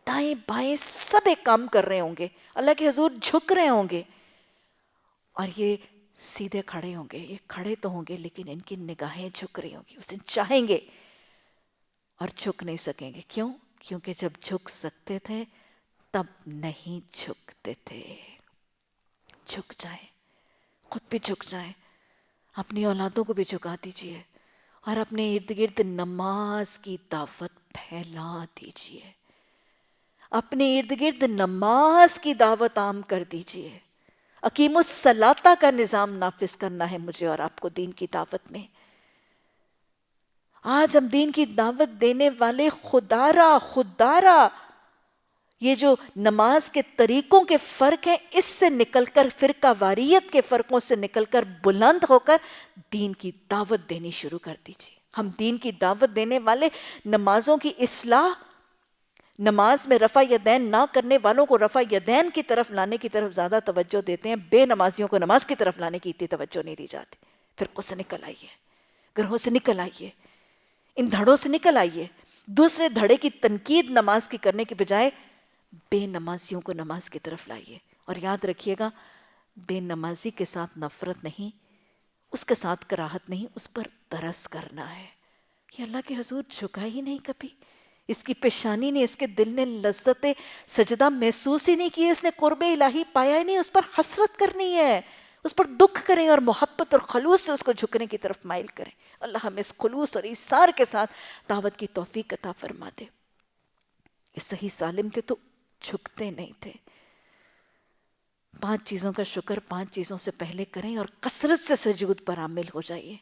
دائیں بائیں سب ایک کام کر رہے ہوں گے، اللہ کے حضور جھک رہے ہوں گے، اور یہ سیدھے کھڑے ہوں گے، یہ کھڑے تو ہوں گے لیکن ان کی نگاہیں جھک رہی ہوں گی، اس دن چاہیں گے اور جھک نہیں سکیں گے۔ کیوں؟ کیونکہ جب جھک سکتے تھے تب نہیں جھکتے تھے۔ جھک جائیں، خود بھی جھک جائیں، اپنی اولادوں کو بھی جھکا دیجئے، اور اپنے ارد گرد نماز کی دعوت پھیلا دیجئے، اپنے ارد گرد نماز کی دعوت عام کر دیجئے۔ اقیم الصلاۃ کا نظام نافذ کرنا ہے مجھے اور آپ کو دین کی دعوت میں۔ آج ہم دین کی دعوت دینے والے خوددارا یہ جو نماز کے طریقوں کے فرق ہیں، اس سے نکل کر، فرقہ واریت کے فرقوں سے نکل کر، بلند ہو کر دین کی دعوت دینی شروع کر دیجیے۔ ہم دین کی دعوت دینے والے نمازوں کی اصلاح، نماز میں رفع یدین نہ کرنے والوں کو رفع یدین کی طرف لانے کی طرف زیادہ توجہ دیتے ہیں، بے نمازیوں کو نماز کی طرف لانے کی اتنی توجہ نہیں دی جاتی۔ فرقوں سے نکل آئیے، گروہوں سے نکل آئیے، ان دھڑوں سے نکل آئیے۔ دوسرے دھڑے کی تنقید نماز کی کرنے کی بجائے بے نمازیوں کو نماز کی طرف لائیے، اور یاد رکھیے گا بے نمازی کے ساتھ نفرت نہیں، اس کے ساتھ کراہت نہیں، اس پر ترس کرنا ہے۔ یہ اللہ کے حضور جھکا ہی نہیں کبھی، اس کی پیشانی نے، اس کے دل نے لذت سجدہ محسوس ہی نہیں کی، اس نے قرب الہی پایا ہی نہیں، اس پر حسرت کرنی ہے، اس پر دکھ کریں اور محبت اور خلوص سے اس کو جھکنے کی طرف مائل کریں۔ اللہ ہمیں اس خلوص اور ایثار کے ساتھ دعوت کی توفیق عطا فرما دے۔ یہ صحیح سالم تھے تو جھکتے نہیں تھے، 5 چیزوں کا شکر 5 چیزوں سے پہلے کریں اور کثرت سے سجود پر عامل ہو جائیے۔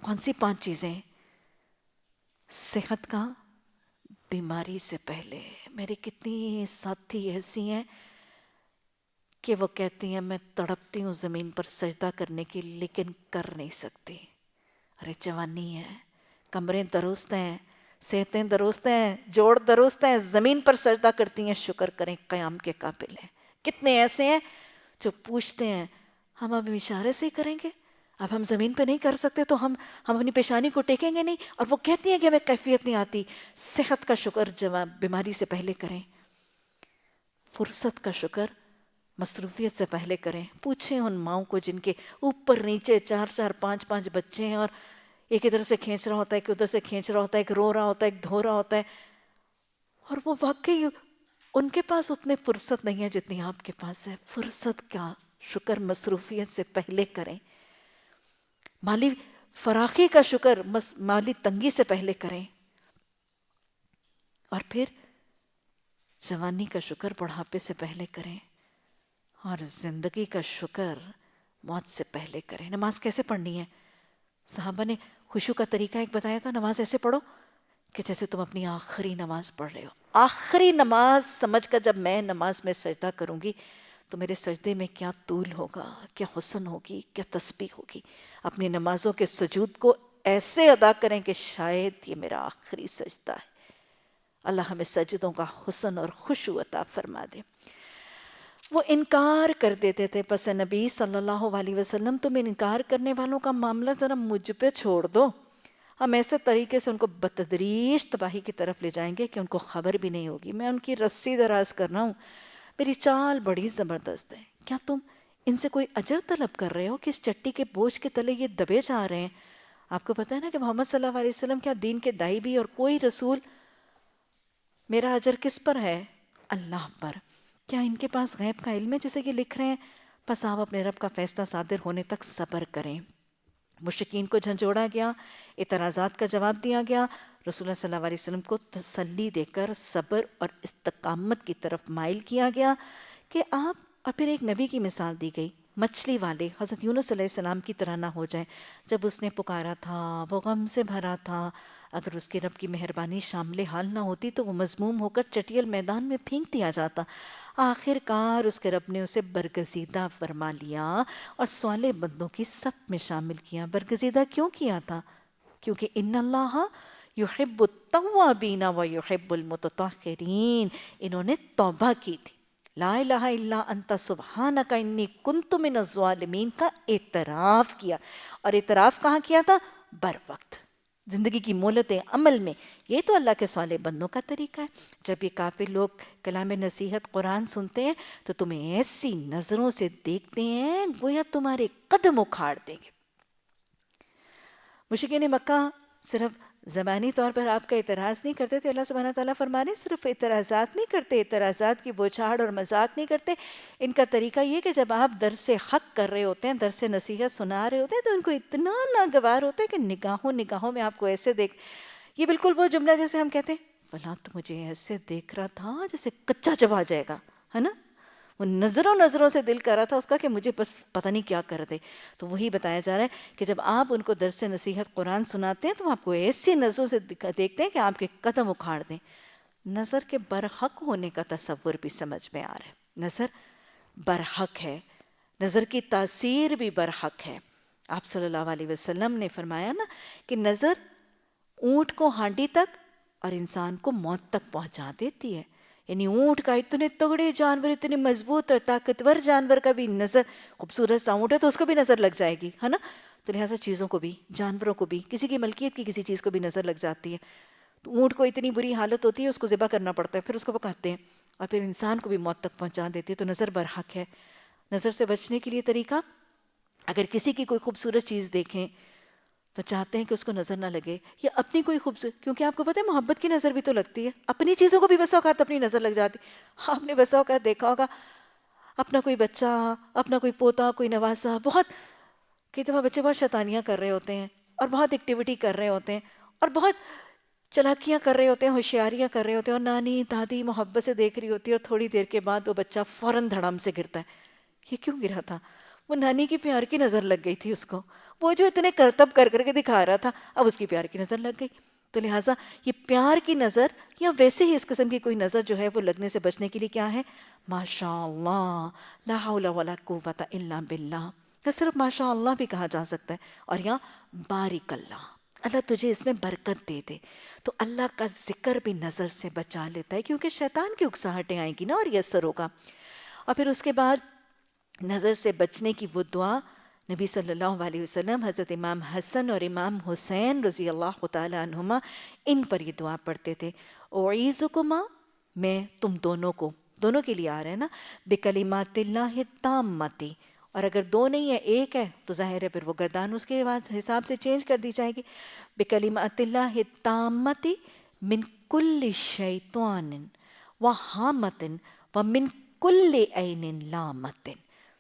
کون سی 5 چیزیں؟ صحت کا، بیماری سے پہلے۔ میری کتنی ساتھی ایسی ہیں کہ وہ کہتی ہیں میں تڑپتی ہوں زمین پر سجدہ کرنے کی لیکن کر نہیں سکتی۔ ارے جوانی ہے، کمریں درست ہیں، صحتیں درست ہیں، جوڑ درست ہیں، زمین پر سجدہ کرتی ہیں، شکر کریں قیام کے قابل ہیں۔ کتنے ایسے ہیں جو پوچھتے ہیں ہم اب اشارے سے ہی کریں گے، اب ہم زمین پہ نہیں کر سکتے تو ہم اپنی پیشانی کو ٹیکیں گے نہیں، اور وہ کہتی ہیں کہ ہمیں کیفیت نہیں آتی۔ صحت کا شکر بیماری سے پہلے کریں، فرصت کا شکر مصروفیت سے پہلے کریں۔ پوچھیں ان ماؤں کو جن کے اوپر نیچے 4 5 5 بچے ہیں، اور ایک ادھر سے کھینچ رہا ہوتا ہے، ایک ادھر سے کھینچ رہا ہوتا ہے، ایک رو رہا ہوتا ہے، ایک دھو رہا ہوتا ہے، اور وہ واقعی ان کے پاس اتنے فرصت نہیں ہے جتنی آپ کے پاس ہے۔ فرصت کا شکر مصروفیت سے پہلے کریں۔ مالی فراخی کا شکر مالی تنگی سے پہلے کریں، اور پھر جوانی کا شکر بڑھاپے سے پہلے کریں، اور زندگی کا شکر موت سے پہلے کریں۔ نماز کیسے پڑھنی ہے؟ صحابہ نے خشوع کا طریقہ ایک بتایا تھا، نماز ایسے پڑھو کہ جیسے تم اپنی آخری نماز پڑھ رہے ہو۔ آخری نماز سمجھ کر جب میں نماز میں سجدہ کروں گی تو میرے سجدے میں کیا طول ہوگا، کیا حسن ہوگی، کیا تسبیح ہوگی۔ اپنی نمازوں کے سجود کو ایسے ادا کریں کہ شاید یہ میرا آخری سجدہ ہے۔ اللہ ہمیں سجدوں کا حسن اور خشوع عطا فرما دے۔ وہ انکار کر دیتے تھے، پس نبی صلی اللہ علیہ وسلم تم انکار کرنے والوں کا معاملہ ذرا مجھ پہ چھوڑ دو، ہم ایسے طریقے سے ان کو بتدریج تباہی کی طرف لے جائیں گے کہ ان کو خبر بھی نہیں ہوگی۔ میں ان کی رسی دراز کر رہا ہوں، میری چال بڑی زبردست ہے۔ کیا تم ان سے کوئی اجر طلب کر رہے ہو کہ اس چٹی کے بوجھ کے تلے یہ دبے جا رہے ہیں؟ آپ کو پتہ ہے نا کہ محمد صلی اللہ علیہ وسلم کیا دین کے دائی بھی اور کوئی رسول، میرا اجر کس پر ہے؟ اللہ پر۔ کیا ان کے پاس غیب کا علم ہے جسے یہ لکھ رہے ہیں؟ پس آپ اپنے رب کا فیصلہ صادر ہونے تک صبر کریں۔ مشرکین کو جھنجھوڑا گیا، اعتراضات کا جواب دیا گیا، رسول اللہ صلی اللہ علیہ وسلم کو تسلی دے کر صبر اور استقامت کی طرف مائل کیا گیا کہ آپ، اور پھر ایک نبی کی مثال دی گئی، مچھلی والے حضرت یونس علیہ السلام کی طرح نہ ہو جائیں۔ جب اس نے پکارا تھا وہ غم سے بھرا تھا، اگر اس کے رب کی مہربانی شامل حال نہ ہوتی تو وہ مذموم ہو کر چٹیل میدان میں پھینک دیا جاتا۔ آخر کار اس کے رب نے اسے برگزیدہ فرما لیا اور صالح بندوں کی صف میں شامل کیا۔ برگزیدہ کیوں کیا تھا؟ کیونکہ ان اللہ یحب التوابین و یحب المتطہرین، انہوں نے توبہ کی تھی، لا الہ الا انت سبحانک انی کنت من الظالمین کا اعتراف کیا، اور اعتراف کہاں کیا تھا؟ بر وقت، زندگی کی مہلت عمل میں۔ یہ تو اللہ کے صالح بندوں کا طریقہ ہے۔ جب یہ کافر لوگ کلام نصیحت قرآن سنتے ہیں تو تمہیں ایسی نظروں سے دیکھتے ہیں گویا تمہارے قدم اکھاڑ دیں گے۔ مشرکین مکہ صرف زبانی طور پر آپ کا اعتراض نہیں کرتے تھے، اللہ سبحانہ تعالیٰ فرمانے صرف اعتراضات نہیں کرتے، اعتراضات کی بوچھاڑ اور مذاق نہیں کرتے۔ ان کا طریقہ یہ کہ جب آپ درس حق کر رہے ہوتے ہیں، درس نصیحت سنا رہے ہوتے ہیں، تو ان کو اتنا ناگوار ہوتا ہے کہ نگاہوں نگاہوں میں آپ کو ایسے دیکھ، یہ بالکل وہ جملہ جیسے ہم کہتے ہیں فلاں تو مجھے ایسے دیکھ رہا تھا جیسے کچا چبا جائے گا، ہے نا؟ وہ نظروں سے دل کر رہا تھا اس کا کہ مجھے بس پتہ نہیں کیا کر دے۔ تو وہی بتایا جا رہا ہے کہ جب آپ ان کو درس نصیحت قرآن سناتے ہیں تو آپ کو ایسی نظروں سے دیکھتے ہیں کہ آپ کے قدم اکھاڑ دیں۔ نظر کے برحق ہونے کا تصور بھی سمجھ میں آ رہا ہے۔ نظر برحق ہے، نظر کی تاثیر بھی برحق ہے۔ آپ صلی اللہ علیہ وسلم نے فرمایا نا کہ نظر اونٹ کو ہانڈی تک اور انسان کو موت تک پہنچا دیتی ہے۔ یعنی اونٹ کا اتنے تگڑے جانور، اتنے مضبوط اور طاقتور جانور کا بھی نظر، خوبصورت سا اونٹ ہے تو اس کو بھی نظر لگ جائے گی، ہے نا؟ تو لہٰذا چیزوں کو بھی، جانوروں کو بھی، کسی کی ملکیت کی کسی چیز کو بھی نظر لگ جاتی ہے۔ تو اونٹ کو اتنی بری حالت ہوتی ہے اس کو ذبح کرنا پڑتا ہے، پھر اس کو وہ کھاتے ہیں، اور پھر انسان کو بھی موت تک پہنچا دیتی ہے۔ تو نظر برحق ہے۔ نظر سے بچنے کے لیے طریقہ، اگر کسی کی کوئی خوبصورت چیز دیکھیں تو چاہتے ہیں کہ اس کو نظر نہ لگے، یا اپنی کوئی خوبصورت، کیونکہ آپ کو پتہ ہے محبت کی نظر بھی تو لگتی ہے، اپنی چیزوں کو بھی بسا اوقات اپنی نظر لگ جاتی۔ آپ نے بسا اوقات دیکھا ہوگا اپنا کوئی بچہ، اپنا کوئی پوتا، کوئی نواسا، بہت کئی دفعہ بچے بہت شیطانیاں کر رہے ہوتے ہیں اور بہت ایکٹیویٹی کر رہے ہوتے ہیں اور بہت چلاکیاں کر رہے ہوتے ہیں، ہوشیاریاں کر رہے ہوتے ہیں، اور نانی دادی محبت سے دیکھ رہی ہوتی ہے، اور تھوڑی دیر کے بعد وہ بچہ فوراً دھڑام سے گرتا ہے۔ یہ کیوں گرا تھا؟ وہ نانی کی پیار کی نظر لگ گئی تھی اس کو، وہ جو اتنے کرتب کر کر کے دکھا رہا تھا اب اس کی پیار کی نظر لگ گئی. تو لہٰذا یہ پیار کی نظر یا ویسے ہی اس قسم کی کوئی نظر جو ہے وہ لگنے سے بچنے کے لیے کیا ہے؟ ماشاء اللہ، لا حول ولا قوت الا باللہ. یا صرف ماشاء اللہ بھی کہا جا سکتا ہے. اور یہاں بارک اللہ، اللہ تجھے اس میں برکت دے دے. تو اللہ کا ذکر بھی نظر سے بچا لیتا ہے، کیونکہ شیطان کی اکساہٹیں آئیں گی نا، اور یہ اثر ہوگا. اور پھر اس کے بعد نظر سے بچنے کی وہ دعا نبی صلی اللہ علیہ وسلم حضرت امام حسن اور امام حسین رضی اللہ تعالی عنہما ان پر یہ دعا پڑھتے تھے. اعیذکما، میں تم دونوں کو، دونوں کے لیے آ رہے ہیں نا، بکلمات اللہ التامتی. اور اگر دو نہیں ہے ایک ہے تو ظاہر ہے پھر وہ گردان اس کے حساب سے چینج کر دی جائے گی. بکلمات اللہ التامتی من کل شیطان وہامت ومن کل عین لامت.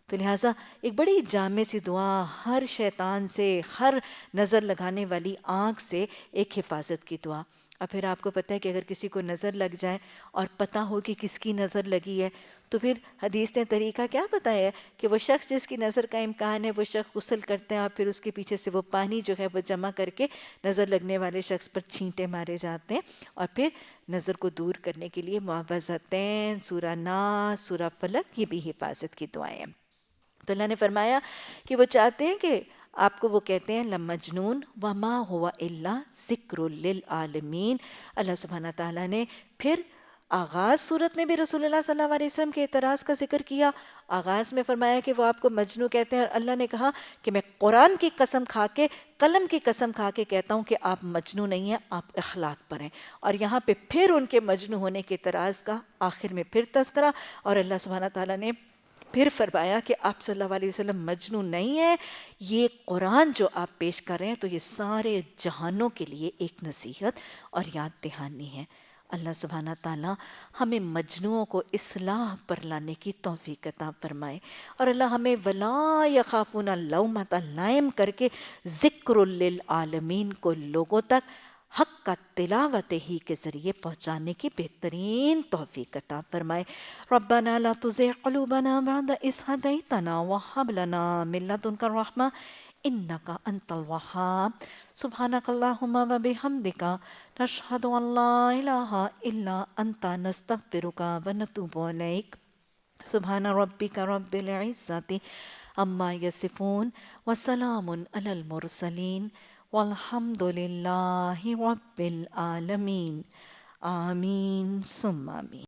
تو لہٰذا ایک بڑی جامع سی دعا، ہر شیطان سے، ہر نظر لگانے والی آنکھ سے ایک حفاظت کی دعا. اور پھر آپ کو پتہ ہے کہ اگر کسی کو نظر لگ جائے اور پتہ ہو کہ کس کی نظر لگی ہے تو پھر حدیث نے طریقہ کیا بتایا ہے کہ وہ شخص جس کی نظر کا امکان ہے وہ شخص غسل کرتے ہیں اور پھر اس کے پیچھے سے وہ پانی جو ہے وہ جمع کر کے نظر لگنے والے شخص پر چھینٹے مارے جاتے ہیں. اور پھر نظر کو دور کرنے کے لیے معوذتین، سورہ ناس، سورہ فلق، یہ بھی حفاظت کی دعائیں ہیں. تو اللہ نے فرمایا کہ وہ چاہتے ہیں کہ آپ کو، وہ کہتے ہیں لمجنون وما ہوا الا ذکر للعالمین. اللہ سبحانہ تعالیٰ نے پھر آغاز صورت میں بھی رسول اللہ صلی اللہ علیہ وسلم کے اعتراض کا ذکر کیا. آغاز میں فرمایا کہ وہ آپ کو مجنو کہتے ہیں، اور اللہ نے کہا کہ میں قرآن کی قسم کھا کے، قلم کی قسم کھا کے کہتا ہوں کہ آپ مجنو نہیں ہیں، آپ اخلاق پر ہیں. اور یہاں پہ پھر ان کے مجنو ہونے کے اعتراض کا آخر میں پھر تذکرہ. اور اللہ سبحانہ تعالیٰ نے پھر فرمایا کہ آپ صلی اللہ علیہ وسلم مجنون نہیں ہیں، یہ قرآن جو آپ پیش کر رہے ہیں تو یہ سارے جہانوں کے لیے ایک نصیحت اور یاد دہانی ہے. اللہ سبحانہ تعالیٰ ہمیں مجنوؤں کو اصلاح پر لانے کی توفیق عطا فرمائے، اور اللہ ہمیں ولا یخافون لومۃ لائم کر کے ذکر للعالمین کو لوگوں تک حق کا تلاوت ہی کے ذریعے پہنچانے کی بہترین توفیق عطا فرمائے. ربنا لا تزغ قلوبنا بعد إذ هديتنا وهب لنا من لدنك الرحمة إنك أنت الوهاب. سبحانك اللهم وبحمدك نشهد أن لا إله إلا أنت نستغفرك ونتوب إليك. سبحان ربك رب العزة عما يصفون وسلام على المرسلين والحمد لله رب العالمين. آمین ثم آمین.